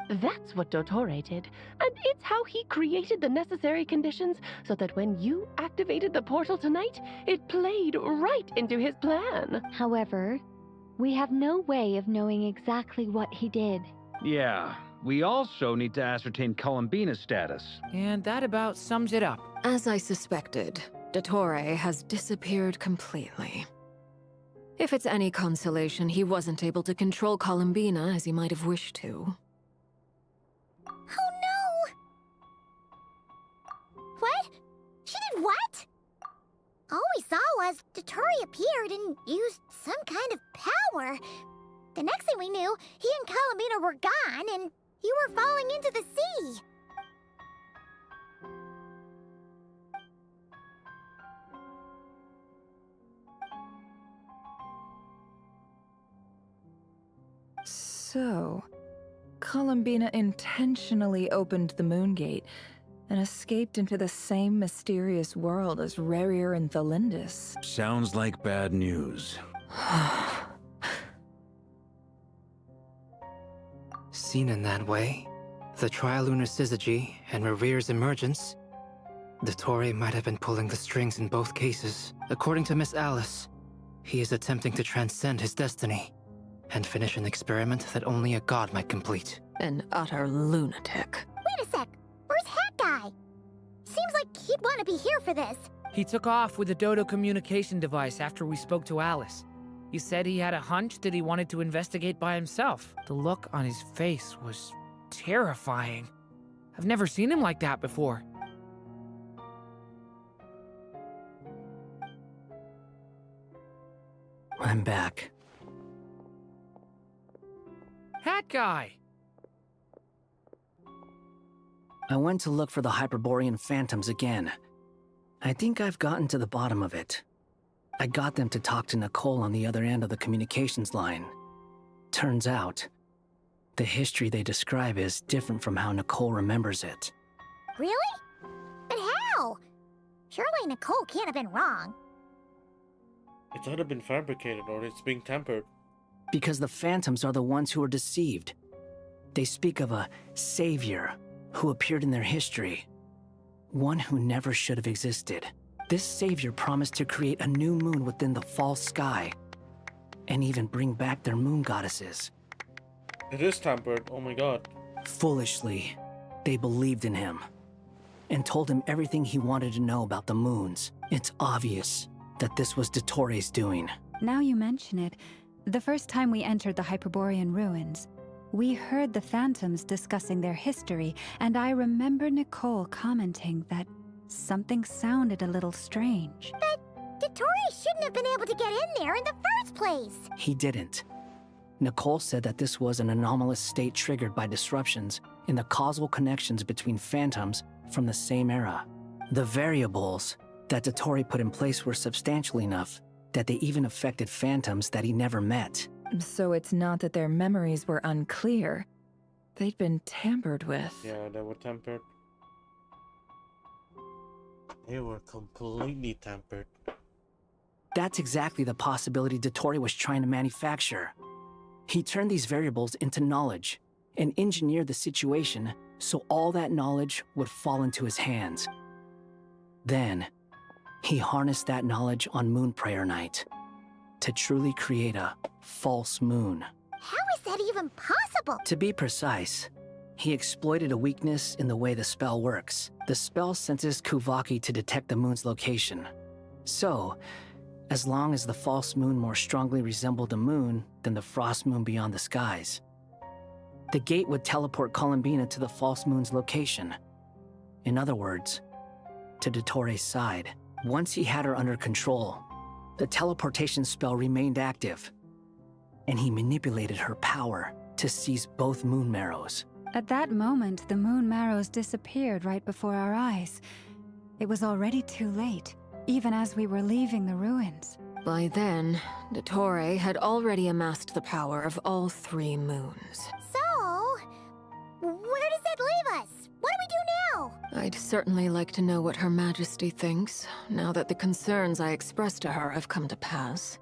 That's what Dottore did, and it's how he created the necessary conditions so that when you activated the portal tonight, it played right into his plan. However, we have no way of knowing exactly what he did. Yeah, we also need to ascertain Columbina's status. And that about sums it up. As I suspected, Dottore has disappeared completely. If it's any consolation, he wasn't able to control Columbina as he might have wished to. Oh no! What? She did what? All we saw was Dottore appeared and used some kind of power. The next thing we knew, he and Columbina were gone and you were falling into the sea. So, Columbina intentionally opened the Moon Gate and escaped into the same mysterious world as Rerir and Thalindis. Sounds like bad news. Seen in that way, the Trilunar Syzygy and Rerir's emergence, Dottore might have been pulling the strings in both cases. According to Miss Alice, he is attempting to transcend his destiny and finish an experiment that only a god might complete. An utter lunatic. Wait a sec, where's Hat Guy? Seems like he'd want to be here for this. He took off with the Dodo communication device after we spoke to Alice. He said he had a hunch that he wanted to investigate by himself. The look on his face was terrifying. I've never seen him like that before. I'm back. Hat Guy! I went to look for the Hyperborean phantoms again. I think I've gotten to the bottom of it. I got them to talk to Nicole on the other end of the communications line. Turns out, the history they describe is different from how Nicole remembers it. Really? But how? Surely Nicole can't have been wrong. It's either been fabricated or it's being tampered. Because the phantoms are the ones who are deceived. They speak of a savior who appeared in their history. One who never should have existed. This savior promised to create a new moon within the false sky, and even bring back their moon goddesses. It is tampered, oh my god. Foolishly, they believed in him, and told him everything he wanted to know about the moons. It's obvious that this was Dottore's doing. Now you mention it, the first time we entered the Hyperborean ruins, we heard the phantoms discussing their history, and I remember Nicole commenting that something sounded a little strange. But Dottore shouldn't have been able to get in there in the first place. He didn't. Nicole said that this was an anomalous state triggered by disruptions in the causal connections between phantoms from the same era. The variables that Dottore put in place were substantial enough that they even affected phantoms that he never met. So it's not that their memories were unclear. They'd been tampered with. Yeah, they were tampered. They were completely tampered. That's exactly the possibility Dottore was trying to manufacture. He turned these variables into knowledge and engineered the situation so all that knowledge would fall into his hands. Then, he harnessed that knowledge on Moon Prayer Night to truly create a false moon. How is that even possible? To be precise, he exploited a weakness in the way the spell works. The spell senses Kuvaki to detect the moon's location. So, as long as the false moon more strongly resembled the moon than the frost moon beyond the skies, the gate would teleport Columbina to the false moon's location. In other words, to Dottoro's side. Once he had her under control, the teleportation spell remained active, and he manipulated her power to seize both moon marrows. At that moment, the moon marrows disappeared right before our eyes. It was already too late, even as we were leaving the ruins. By then, Dottore had already amassed the power of all 3 moons. So, where does that leave us? What do we do now? I'd certainly like to know what Her Majesty thinks, now that the concerns I expressed to her have come to pass.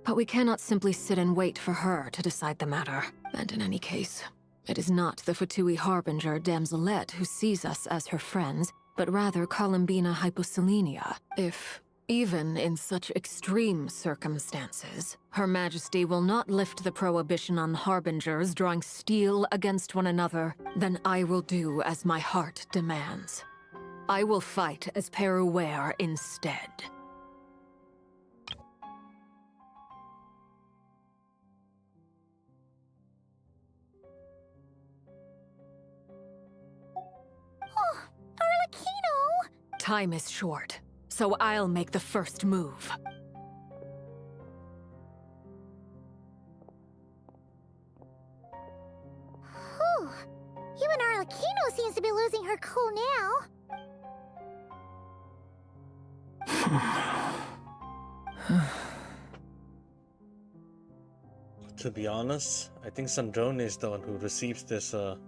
But we cannot simply sit and wait for her to decide the matter. And in any case, it is not the Fatui Harbinger Damselette who sees us as her friends, but rather Columbina Hyposelenia. If, even in such extreme circumstances, Her Majesty will not lift the prohibition on Harbingers drawing steel against one another, then I will do as my heart demands. I will fight as Peruware instead. Oh, Arlecchino! Time is short, so I'll make the first move. Whew. Even Arlecchino seems to be losing her cool now. To be honest, I think Sandrone is the one who receives this a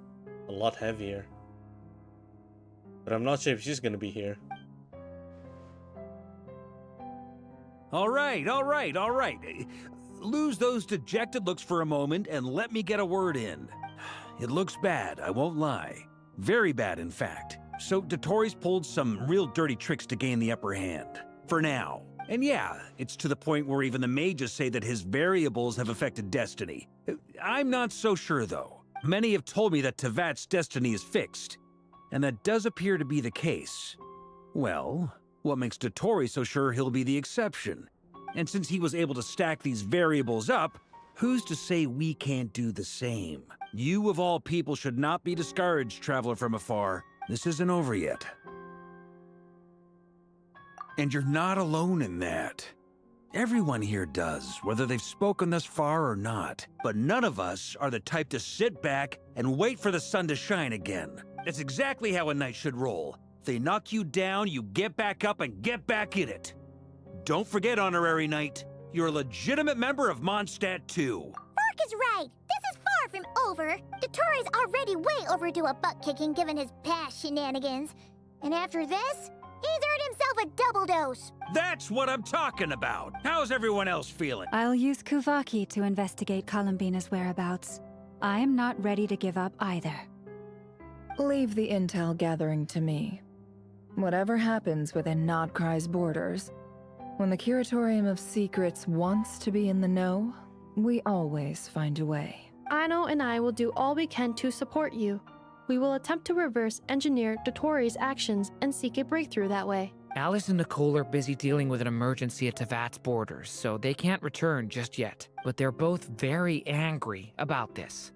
lot heavier. But I'm not sure if she's gonna be here. All right. Lose those dejected looks for a moment and let me get a word in. It looks bad, I won't lie. Very bad, in fact. So Dottoro's pulled some real dirty tricks to gain the upper hand. For now. And yeah, it's to the point where even the mages say that his variables have affected destiny. I'm not so sure, though. Many have told me that Tevat's destiny is fixed. And that does appear to be the case. Well, what makes Dottore so sure he'll be the exception? And since he was able to stack these variables up, who's to say we can't do the same? You of all people should not be discouraged, traveler from afar. This isn't over yet. And you're not alone in that. Everyone here does, whether they've spoken thus far or not. But none of us are the type to sit back and wait for the sun to shine again. That's exactly how a knight should roll. If they knock you down, you get back up and get back in it. Don't forget, Honorary Knight, you're a legitimate member of Mondstadt too. Fark is right. This is far from over. Dottore's already way overdue a butt-kicking given his past shenanigans. And after this, he's earned himself a double dose. That's what I'm talking about. How's everyone else feeling? I'll use Kuvaki to investigate Columbina's whereabouts. I am not ready to give up either. Leave the intel gathering to me. Whatever happens within Nodcry's borders, when the Curatorium of Secrets wants to be in the know, we always find a way. Aino and I will do all we can to support you. We will attempt to reverse engineer Dottoro's actions and seek a breakthrough that way. Alice and Nicole are busy dealing with an emergency at Tevat's borders, so they can't return just yet. But they're both very angry about this.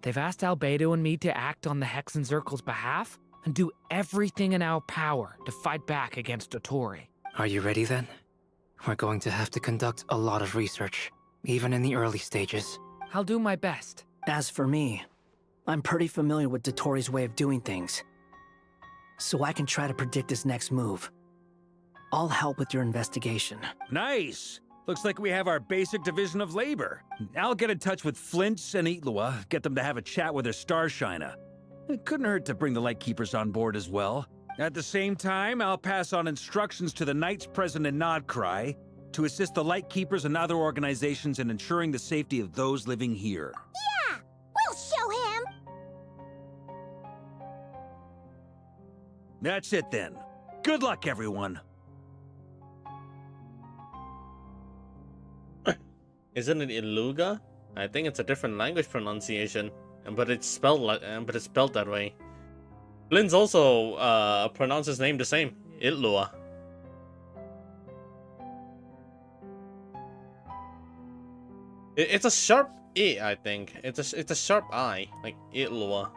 They've asked Albedo and me to act on the Hexen Circle's behalf and do everything in our power to fight back against Dottore. Are you ready then? We're going to have to conduct a lot of research, even in the early stages. I'll do my best. As for me, I'm pretty familiar with Dottore's way of doing things, so I can try to predict his next move. I'll help with your investigation. Nice! Looks like we have our basic division of labor. I'll get in touch with Flints and Itlua, get them to have a chat with their Starshiner. It couldn't hurt to bring the Lightkeepers on board as well. At the same time, I'll pass on instructions to the Knights present in Nodcry to assist the Lightkeepers and other organizations in ensuring the safety of those living here. Yeah! We'll show him! That's it then. Good luck, everyone. Isn't it Iluga? I think it's a different language pronunciation, but it's spelled like, but it's spelled that way. Flynn's also pronounced his name the same, Itlua. It's a sharp I, I think. It's a sharp I, like Itlua.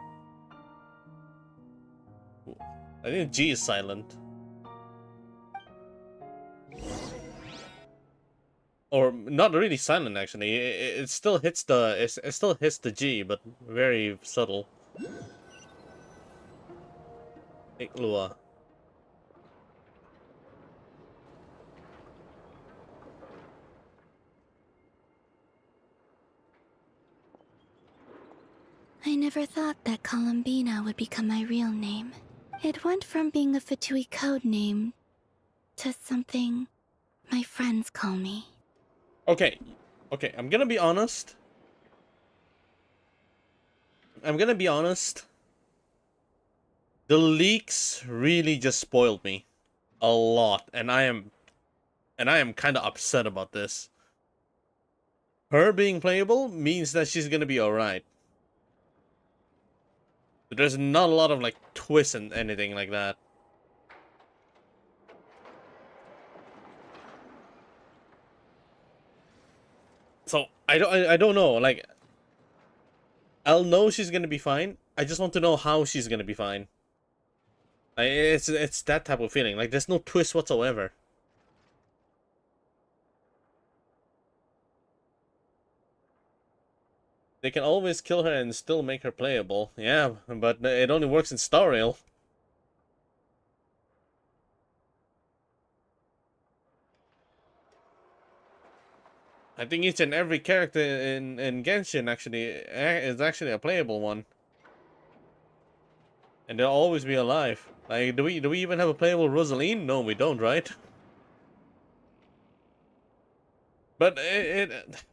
I think G is silent. Or not really silent actually. It still hits the it still hits the G, but very subtle. Itlua. I never thought that Columbina would become my real name. It went from being a Fatui code name to something my friends call me. Okay, I'm gonna be honest. The leaks really just spoiled me a lot, and I am kind of upset about this. Her being playable means that she's gonna be alright. There's not a lot of like twists and anything like that. So I don't know. Like, I'll know she's gonna be fine. I just want to know how she's gonna be fine. It's that type of feeling. Like, there's no twist whatsoever. They can always kill her and still make her playable. Yeah, but it only works in Star Rail. I think each and every character in Genshin actually is actually a playable one. And they'll always be alive. Like, do we even have a playable Rosaline? No, we don't, right? But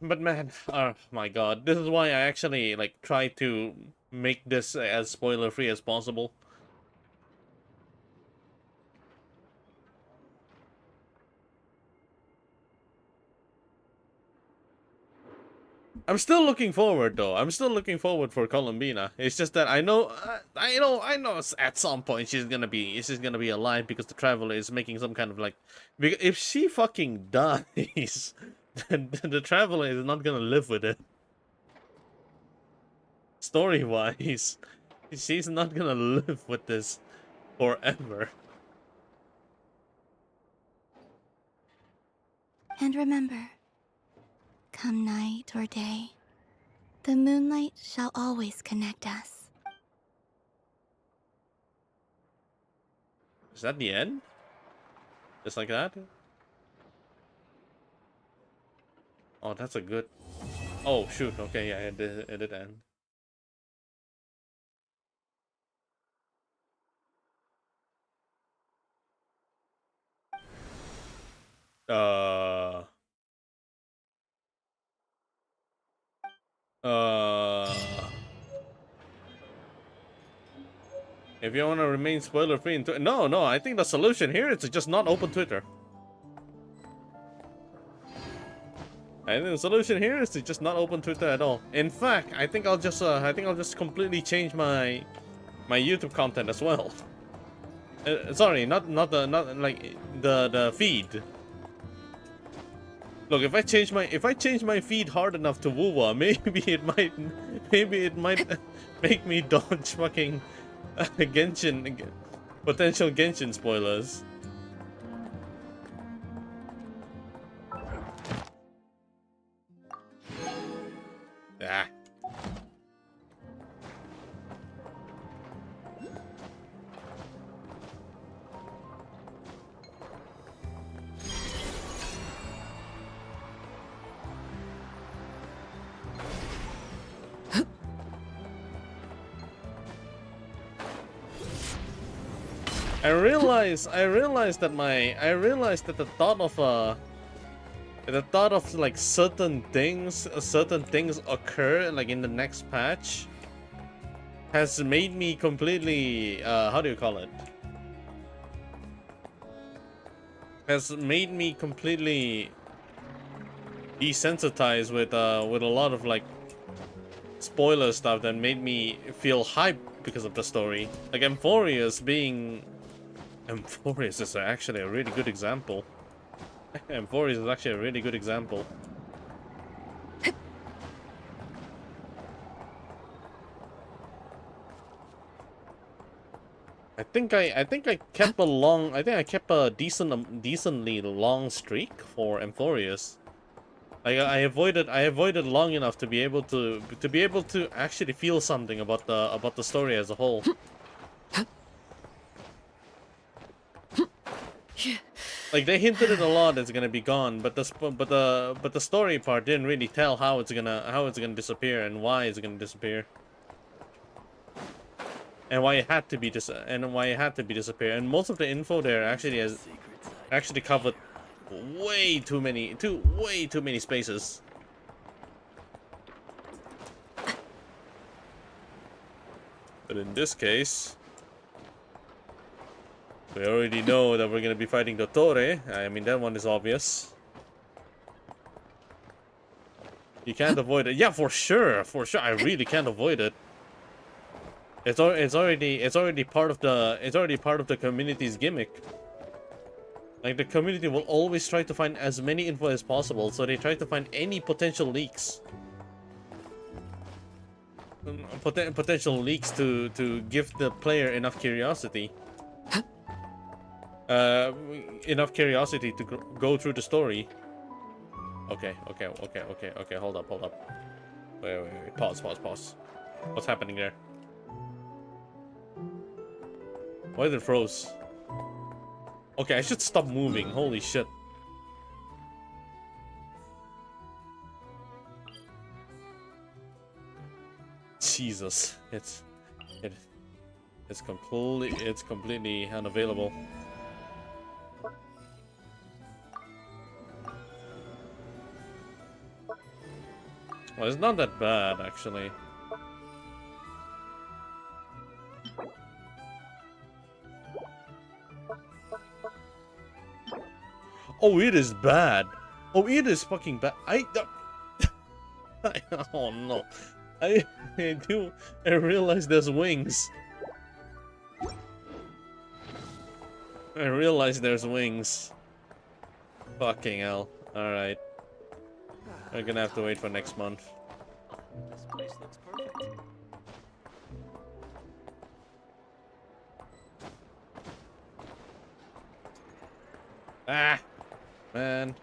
but man, oh my god, this is why I actually like try to make this as spoiler free as possible. I'm still looking forward though. I'm still looking forward for Columbina. It's just that I know at some point she's gonna be alive because the Traveler is making some kind of like, if she fucking dies, then the Traveler is not gonna live with it. Story wise, she's not gonna live with this forever. And remember, come night or day, the moonlight shall always connect us. Is that the end? Just like that? Oh, that's a good... Oh, shoot. Okay, yeah, it did end. If you want to remain spoiler free, no, I think the solution here is to just not open Twitter. I think the solution here is to just not open Twitter at all. In fact, I think I'll just completely change my YouTube content as well. Sorry, not like the feed. Look, if I change my feed hard enough to Wuwa, maybe it might make me dodge fucking Genshin, potential Genshin spoilers. Ah. I realized that the thought of like certain things occur like in the next patch has made me completely how do you call it? Has made me completely desensitized with a lot of like spoiler stuff that made me feel hype because of the story. Like Emphorius is actually a really good example. Emphorius is actually a really good example. I think I kept a decently long streak for Emphorius. Like I avoided long enough to be able to actually feel something about the story as a whole. Like they hinted it a lot it's gonna be gone, but the story part didn't really tell how it's gonna disappear and why it's gonna disappear. And why it had to be disappear. And most of the info there actually covered way too many spaces. But in this case, we already know that we're gonna be fighting Dottore. I mean, that one is obvious. You can't avoid it. Yeah, for sure. I really can't avoid it. It's already part of the community's gimmick. Like the community will always try to find as many info as possible, so they try to find any potential leaks. Potential leaks to give the player enough curiosity. Enough curiosity to go through the story. Okay. Hold up. Wait. Pause. What's happening there? Why did it froze? Okay, I should stop moving. Holy shit. Jesus, it's completely unavailable. Well, it's not that bad actually. Oh, it is bad. Oh, it is fucking bad. Oh no. I realized there's wings. I realized there's wings. Fucking hell. Alright. We're gonna have to wait for next month. This place looks perfect. Ah! Man.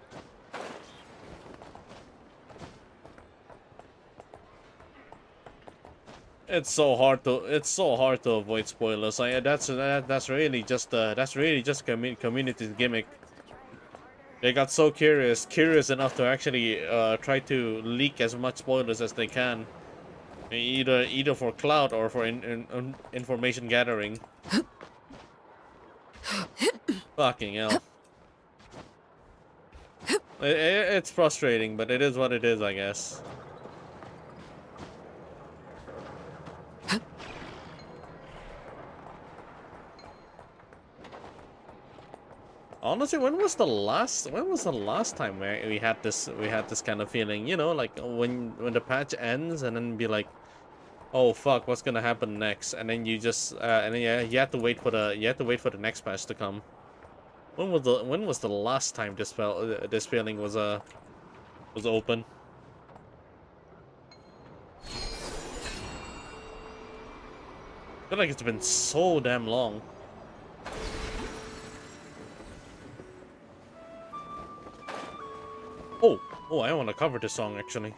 It's so hard to avoid spoilers. That's really just community's gimmick. They got so curious enough to actually try to leak as much spoilers as they can, either for clout or for information gathering. Fucking hell. It's frustrating, but it is what it is, I guess. Honestly, when was the last time we had this kind of feeling? You know, like when the patch ends and then be like, oh fuck, what's gonna happen next? And then you just and then you have to wait for the next patch to come. When was the last time this feeling was open? I feel like it's been so damn long. Oh, I want to cover this song actually.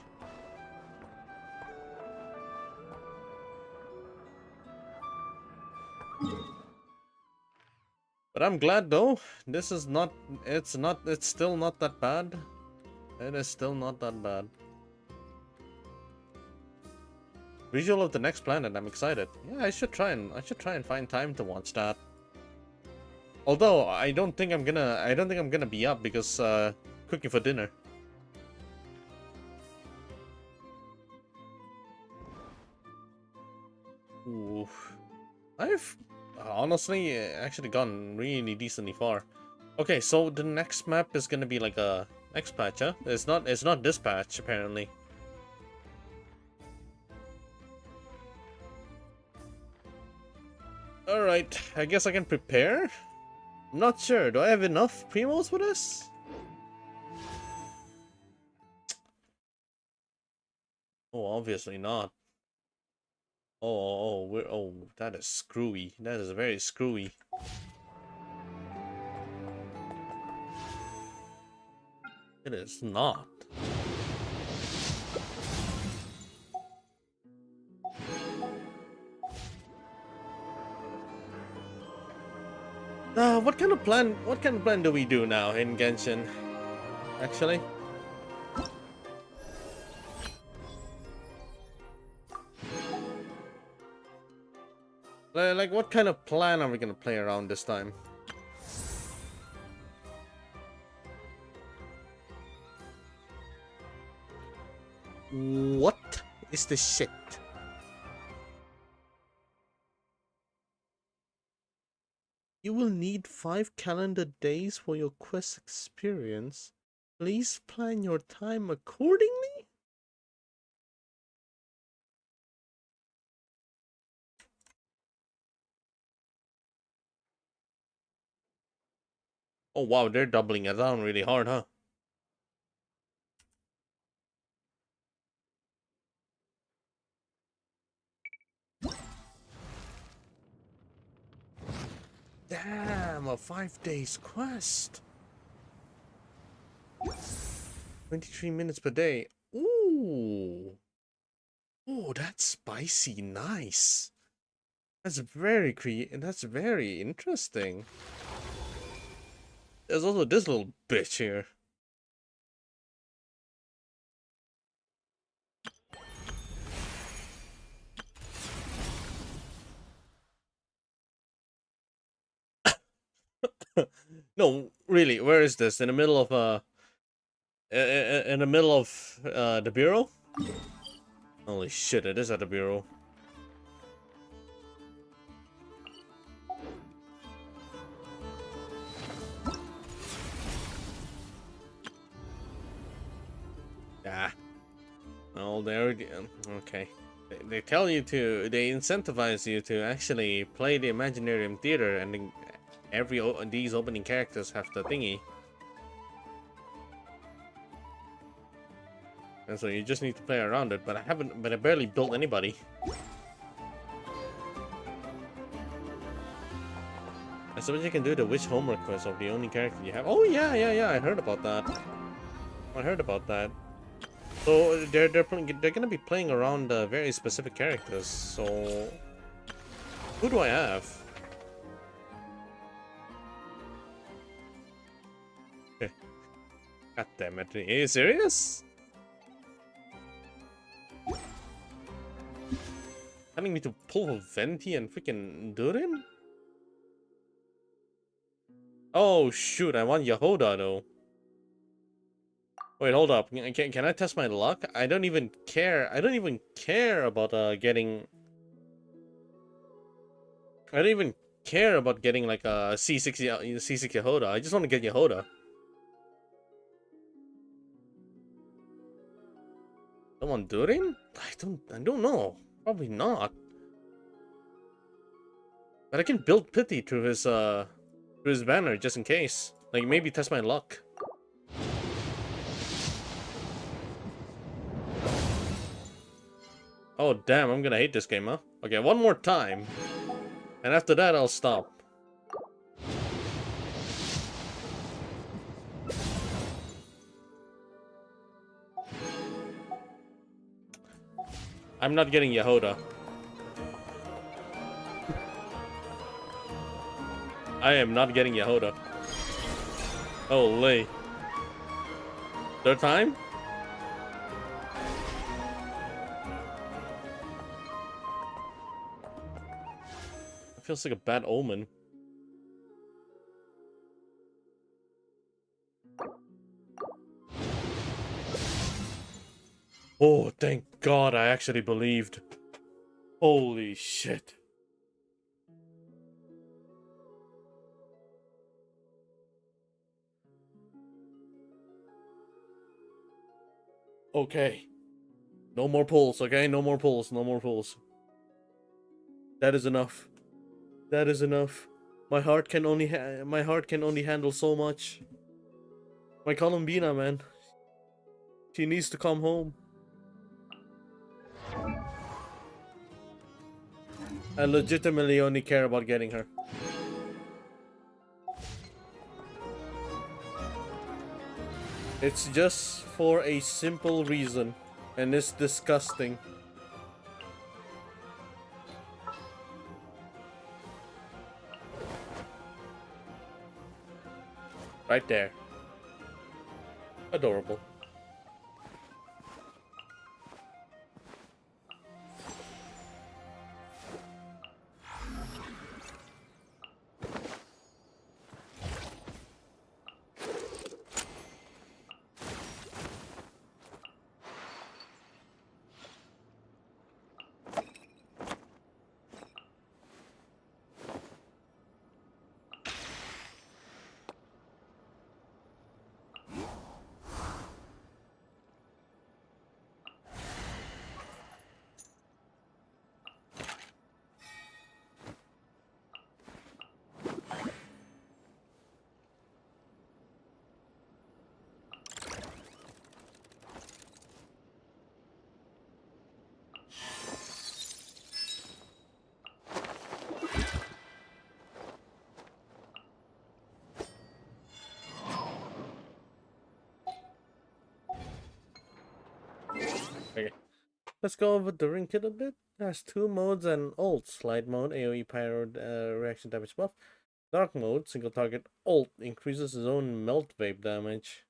But I'm glad though. This is not. It's still not that bad. It is still not that bad. Visual of the next planet. I'm excited. Yeah, I should try and find time to watch that. Although I don't think I'm gonna be up because cooking for dinner. Ooh. I've honestly actually gone really decently far. Okay, so the next map is gonna be like a Next patch, huh? It's not this patch, apparently. Alright, I guess I can prepare? I'm not sure. Do I have enough primos for this? Oh, obviously not. That is screwy. That is very screwy. It is not. What kind of plan do we do now in Genshin? Actually? Like, what kind of plan are we gonna play around this time? What is the shit? You will need 5 calendar days for your quest experience. Please plan your time accordingly? Oh wow, they're doubling it down really hard, huh? Damn, a 5 days quest. 23 minutes per day. Ooh. Oh, that's spicy. Nice. That's very interesting. There's also this little bitch here. No, really, where is this? In the middle of the bureau? Holy shit, it is at the bureau. Ah. Well, okay. They tell you to, they incentivize you to actually play the Imaginarium Theater, and then these opening characters have the thingy. And so you just need to play around it, but I barely built anybody. I suppose you can do the Witch homework quest of the only character you have. Oh yeah, I heard about that. So they're gonna be playing around very specific characters. So who do I have? God damn it! Are you serious? Telling me to pull a Venti and freaking Durin? Oh shoot! I want Yehoda though. Wait, hold up. Can I test my luck? I don't even care. I don't even care about getting. I don't even care about getting like a C6 Yehoda. I just want to get Yehoda. Someone Durin? I don't know. Probably not. But I can build Pity through his banner just in case. Like maybe test my luck. Oh damn, I'm gonna hate this game, huh? Okay, one more time. And after that I'll stop. I'm not getting Yehoda. I am not getting Yehoda. Holy. Third time? It feels like a bad omen. Oh, thank God I actually believed. Holy shit. Okay. No more pulls, okay? No more pulls, no more pulls. That is enough. That is enough. My heart can only handle so much. My Columbina, man. She needs to come home. I legitimately only care about getting her. It's just for a simple reason, and it's disgusting. Right there. Adorable. Okay. Let's go over the ring kit a bit. It has 2 modes and ults. Light mode, AoE pyro reaction damage buff. Dark mode, single target ult, increases his own melt vape damage.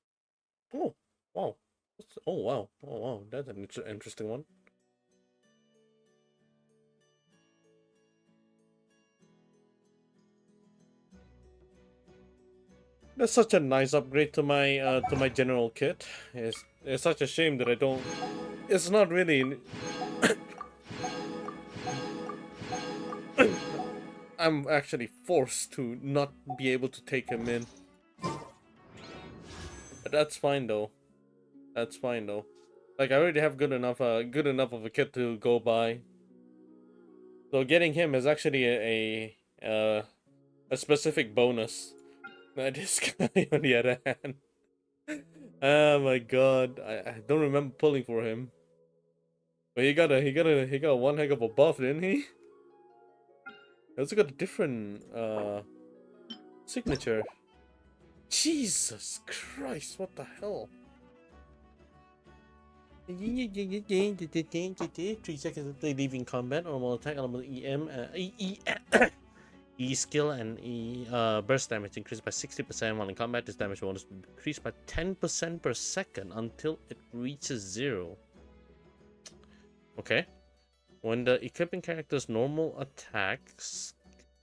Oh, wow. Oh, wow. Oh, wow. That's an interesting one. That's such a nice upgrade to my general kit. It's such a shame that I don't. It's not really. I'm actually forced to not be able to take him in. But that's fine though. That's fine though. Like I already have good enough of a kit to go by. So getting him is actually a specific bonus. Not this guy on the other hand. Oh my god. I don't remember pulling for him. But he got one heck of a buff, didn't he? He also got a different signature. Jesus Christ, what the hell? 3 seconds after leaving combat, normal attack element E skill and E burst damage increased by 60%, while in combat this damage bonus increased by 10% per second until it reaches 0. Okay. When the equipping character's normal attacks,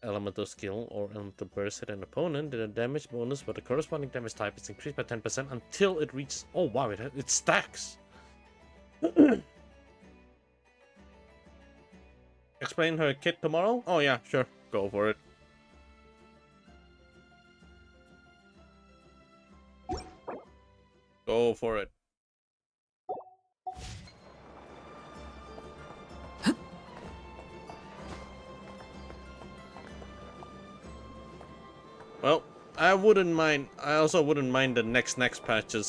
elemental skill, or elemental burst hit an opponent, the damage bonus for the corresponding damage type is increased by 10% until it reaches. Oh wow, it stacks. Explain her kit tomorrow? Oh yeah, sure. Go for it. Go for it. Well, I also wouldn't mind the next patch's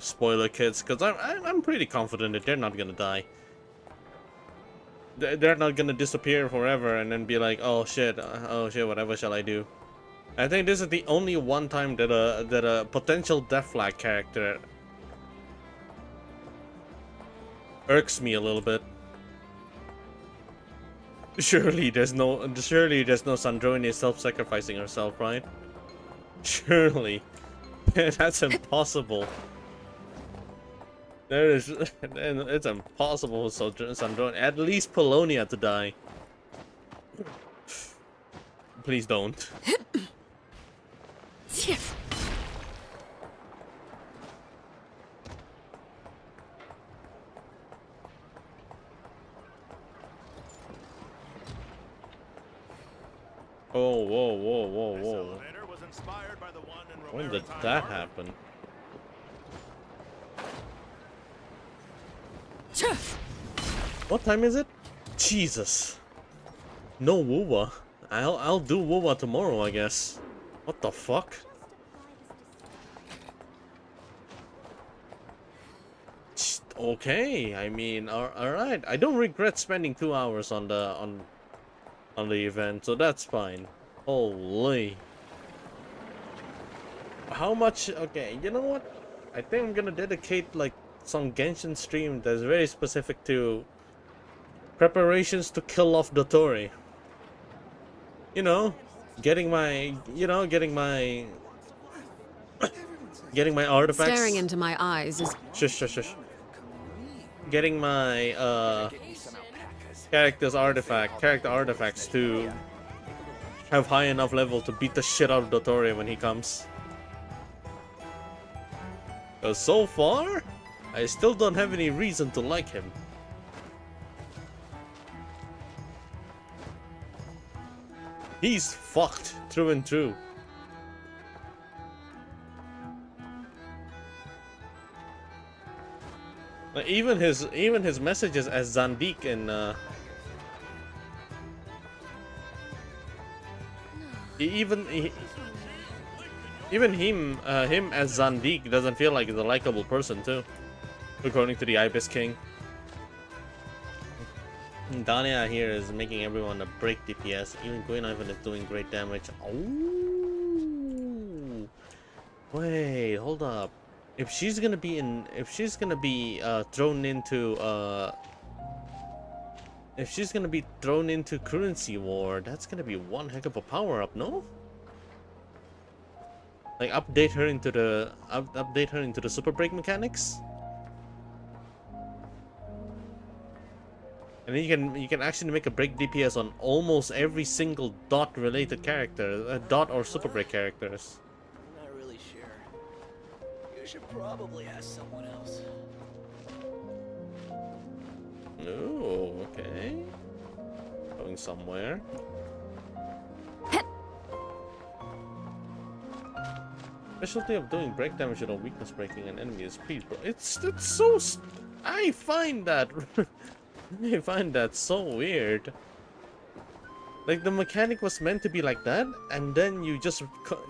spoiler kits, because I'm pretty confident that they're not gonna die. They're not gonna disappear forever and then be like, oh shit, whatever shall I do? I think this is the only one time that a potential death flag character irks me a little bit. Surely there's no Sandrone self-sacrificing herself, right? Surely. That's impossible. It's impossible for Sandrone, at least Polonia, to die. Please don't. Oh, whoa. When did that happen? What time is it? Jesus. No Wuwa. I'll do Wuwa tomorrow, I guess. What the fuck? Okay, I mean, all right. I don't regret spending 2 hours on the event, so that's fine. Holy. How much? Okay, you know what? I think I'm gonna dedicate like some Genshin stream that's very specific to preparations to kill off Dotori. You know, getting my getting my artifacts. Staring into my eyes is Shush. Getting my character artifacts to have high enough level to beat the shit out of Dotori when he comes. So far, I still don't have any reason to like him. He's fucked through and through. Even his messages as Zandik and even him as Zandik doesn't feel like he's a likable person too, according to the Ibis King. Dahlia here is making everyone a break DPS. Even Queen Ivan is doing great damage. Oh, wait, hold up. If she's gonna be thrown into currency war, that's gonna be one heck of a power up, no? Like update her into the super break mechanics, and then you can actually make a break DPS on almost every single dot related character, dot or super break characters. Should probably ask someone else. Oh, okay. Going somewhere. Specialty of doing break damage without weakness breaking an enemy is speed, bro. It's so. I find that so weird. Like the mechanic was meant to be like that, and then you just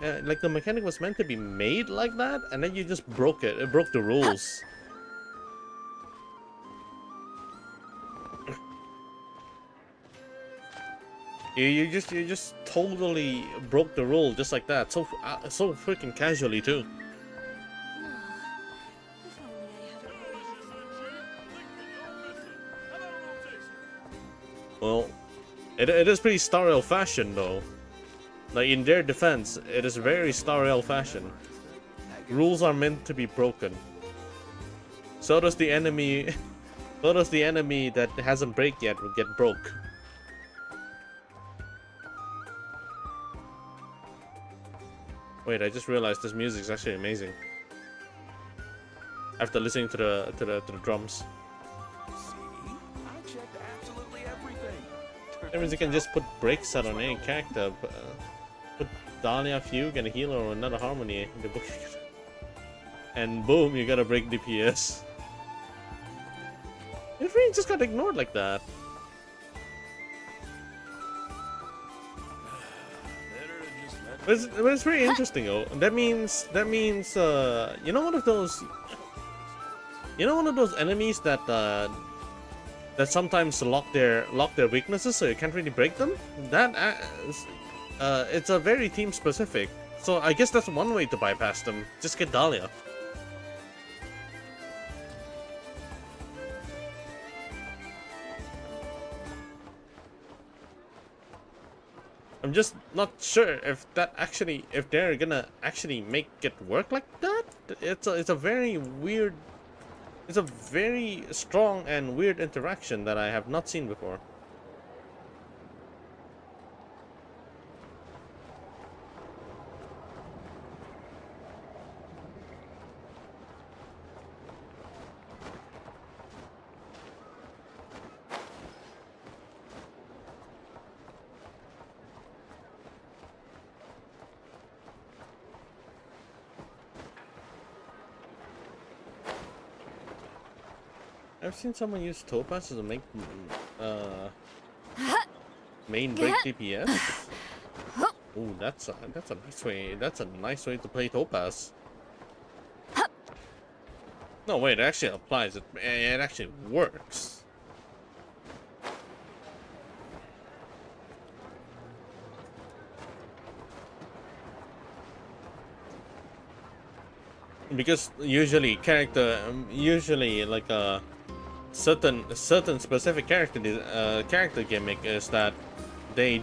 like the mechanic was meant to be made like that, and then you just broke it. It broke the rules. you just totally broke the rule just like that. So freaking casually too. Well. It is pretty Star Rail fashion though. Like in their defense, it is very Star Rail fashion. Rules are meant to be broken. So does the enemy. So does the enemy that hasn't break yet will get broke. Wait, I just realized this music is actually amazing. After listening to the drums. That means you can just put break set on any character. Put Dahlia, Fugue, and a healer or another harmony in the book. And boom, you got a break DPS. It really just got ignored like that. But it's pretty interesting though. That means you know one of those enemies that sometimes lock their weaknesses, so you can't really break them. It's a very team specific. So I guess that's one way to bypass them. Just get Dahlia. I'm just not sure if they're gonna actually make it work like that. It's a very weird. It's a very strong and weird interaction that I have not seen before. I've seen someone use Topaz to make main break DPS. Ooh, that's a nice way. That's a nice way to play Topaz. No, wait, it actually applies. It actually works. Because usually like a certain specific character gimmick is that they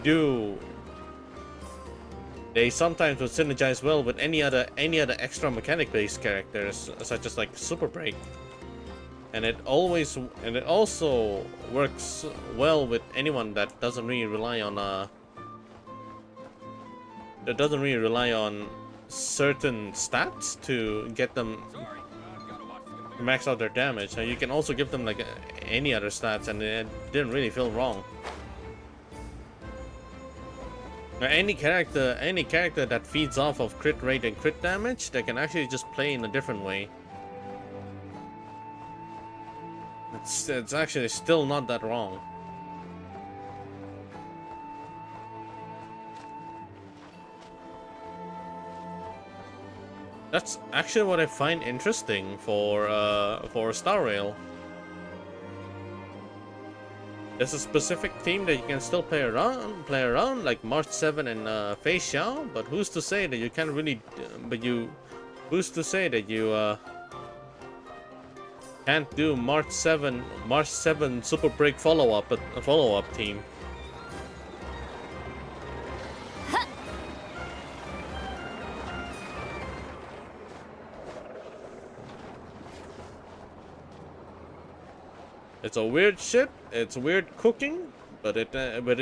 sometimes will synergize well with any other extra mechanic based characters, such as like Super Break, and it also works well with anyone that doesn't really rely on certain stats to get them to max out their damage. So you can also give them like any other stats, and it didn't really feel wrong. Now, any character that feeds off of crit rate and crit damage, they can actually just play in a different way. It's actually still not that wrong. That's actually what I find interesting for Star Rail. There's a specific theme that you can still play around, like March 7 and Fei Xiao, but who's to say that you can't really, who's to say that you can't do March 7 Super Break follow-up theme? It's a weird ship. It's weird cooking, but it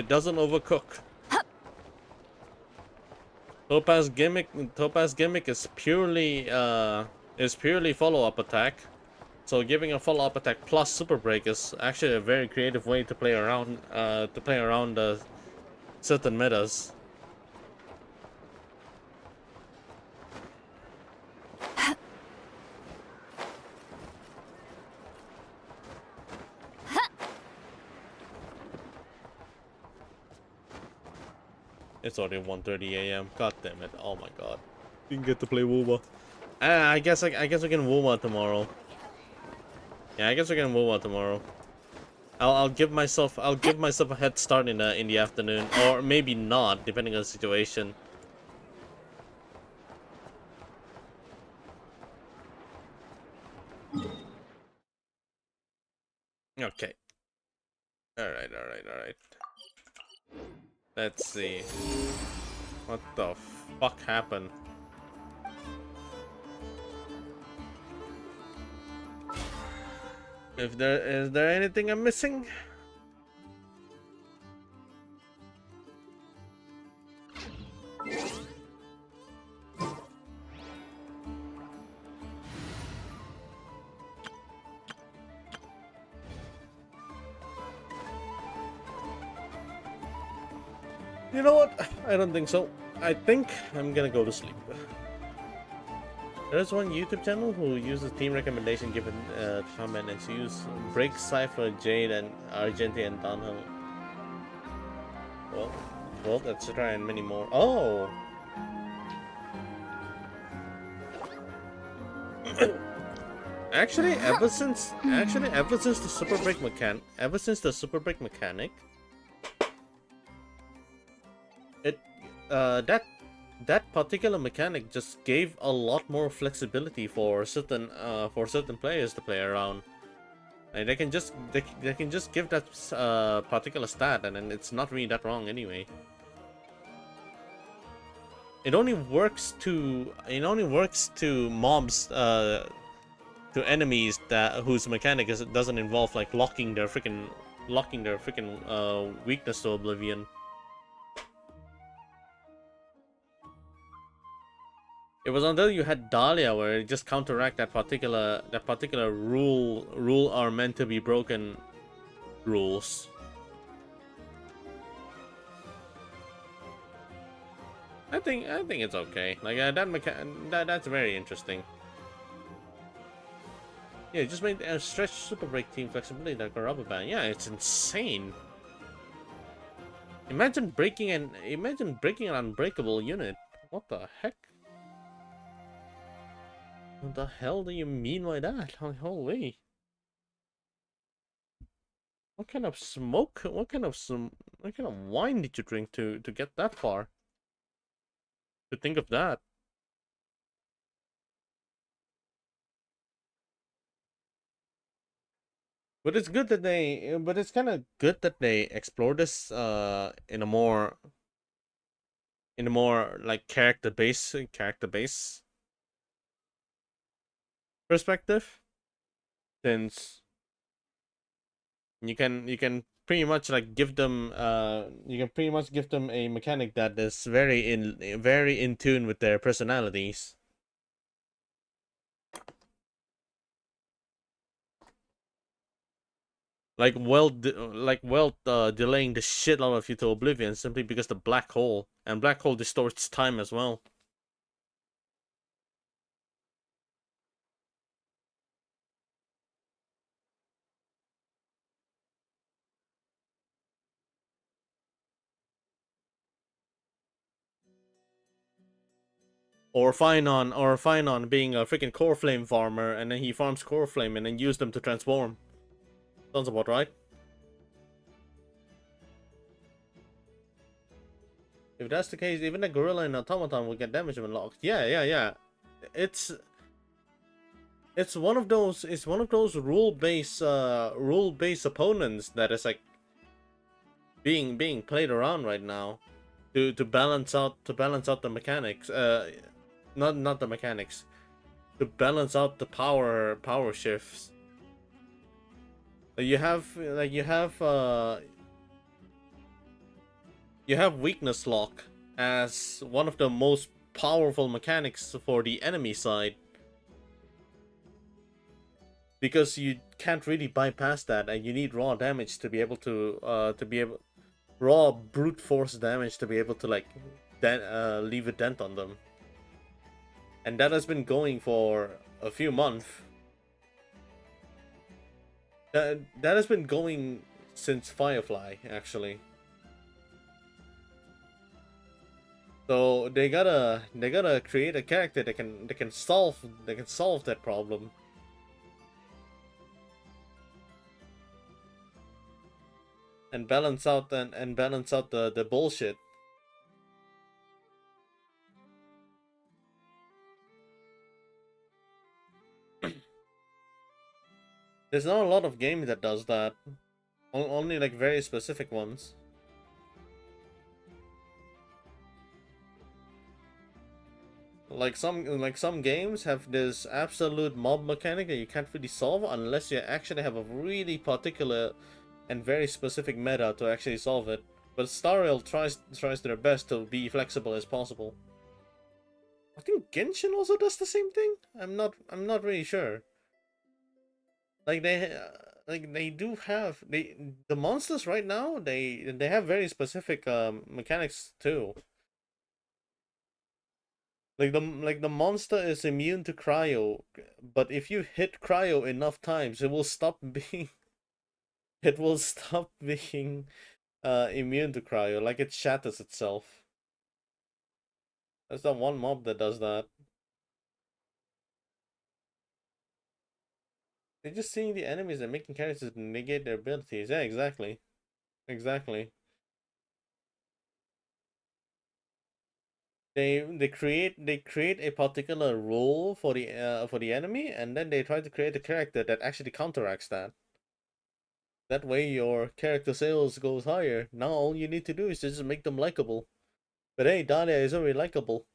doesn't overcook. Topaz gimmick is purely follow-up attack. So giving a follow-up attack plus Super Break is actually a very creative way to play around certain metas. It's already 1:30 a.m. God damn it! Oh my god, didn't get to play Wuwa. I guess we can Wuwa tomorrow. Yeah, I guess we can Wuwa tomorrow. I'll give myself a head start in the afternoon, or maybe not, depending on the situation. Okay. All right. Let's see. What the fuck happened? Is there anything I'm missing? You know what? I don't think so. I think I'm gonna go to sleep. There's one YouTube channel who uses team recommendation given comment, and she used Break, Cypher, Jade, and Argenti and Downhill. Well, let's try and many more. Oh! Actually, ever since the Super Break mechanic, that particular mechanic just gave a lot more flexibility for certain players to play around. And they can just give that particular stat, and then it's not really that wrong anyway. It only works to mobs, to enemies whose mechanic doesn't involve like locking their freaking weakness to oblivion. It was until you had Dahlia where it just counteract that particular rule are meant to be broken rules. I think it's okay. Like that's very interesting. Yeah, just made a stretch super break team flexibility like a rubber band. Yeah, it's insane. Imagine breaking an unbreakable unit. What the heck? What the hell do you mean by that? Holy. What kind of smoke? What kind of wine did you drink to get that far? To think of that. But it's good that they, but it's kind of good that they explore this in a more like character based perspective, since you can pretty much like give them you can pretty much give them a mechanic that is very in tune with their personalities. Like delaying the shit out of you to oblivion simply because the black hole distorts time as well. Or Finon being a freaking core flame farmer, and then he farms core flame and then use them to transform. Sounds about right. If that's the case, even a gorilla and automaton will get damage when locked. Yeah. It's one of those rule-based opponents that is like being played around right now to balance out the mechanics. Not the mechanics. To balance out the power shifts. You have weakness lock as one of the most powerful mechanics for the enemy side, because you can't really bypass that, and you need raw damage to be able to raw brute force damage to be able to like leave a dent on them, and that has been going for a few months. That has been going since Firefly, actually. So they gotta create a character that can solve that problem. And balance out the bullshit. There's not a lot of games that does that. Only like very specific ones. Like some games have this absolute mob mechanic that you can't really solve unless you actually have a really particular and very specific meta to actually solve it. But Star Rail tries their best to be flexible as possible. I think Genshin also does the same thing. I'm not really sure. Like they do have the monsters right now. They have very specific mechanics too. Like the monster is immune to cryo, but if you hit cryo enough times, it will stop being immune to cryo. Like it shatters itself. That's the one mob that does that. They're just seeing the enemies and making characters negate their abilities. Yeah, exactly. Exactly. They create a particular role for the enemy, and then they try to create a character that actually counteracts that. That way your character sales goes higher. Now all you need to do is just make them likable. But hey, Dahlia is already likable.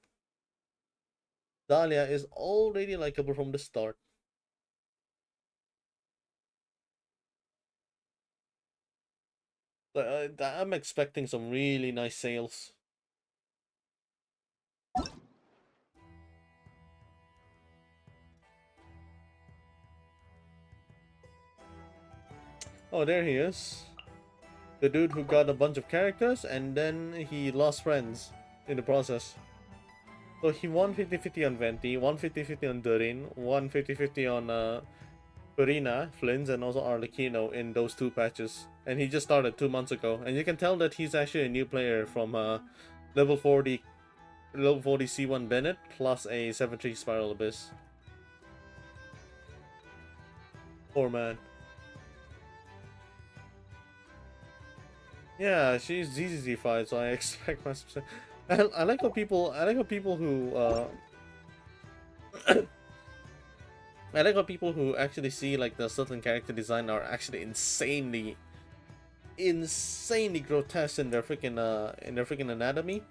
Dahlia is already likable from the start. So, I'm expecting some really nice sales. Oh, there he is. The dude who got a bunch of characters and then he lost friends in the process. So he won 50-50 on Venti, won 50-50 on Durin, won 50-50 on Furina, Flynn's, and also Arlecchino in those 2 patches. And he just started 2 months ago. And you can tell that he's actually a new player from level 40 C1 Bennett plus a 7-3 Spiral Abyss. Poor man. Yeah, she's ZZZ5, so I expect my. I like how people who I like how people who actually see like the certain character design are actually insanely grotesque in their freaking anatomy,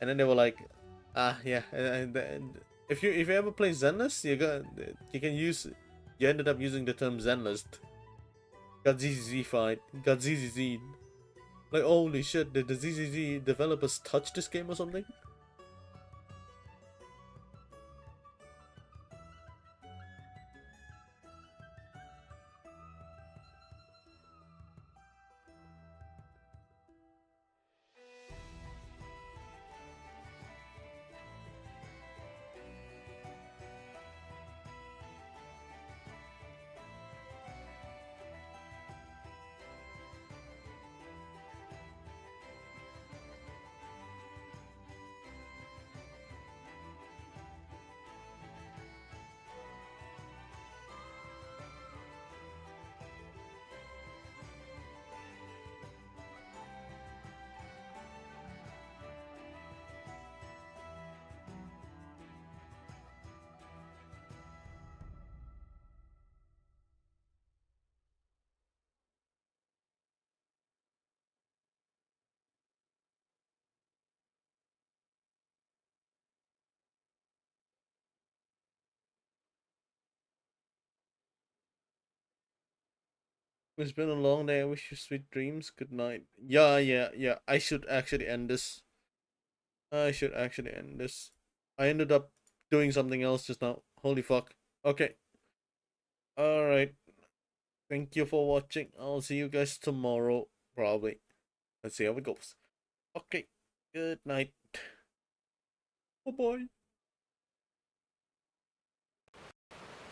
and then they were like, ah yeah, and if you ever play Zenless, you ended up using the term Zenless. Got ZZZ fight, got ZZZ. Like holy shit, did the ZZZ developers touch this game or something? It's been a long day. I wish you sweet dreams. Good night. Yeah. I should actually end this. I ended up doing something else just now. Holy fuck. Okay. Alright. Thank you for watching. I'll see you guys tomorrow. Probably. Let's see how it goes. Okay. Good night. Bye bye.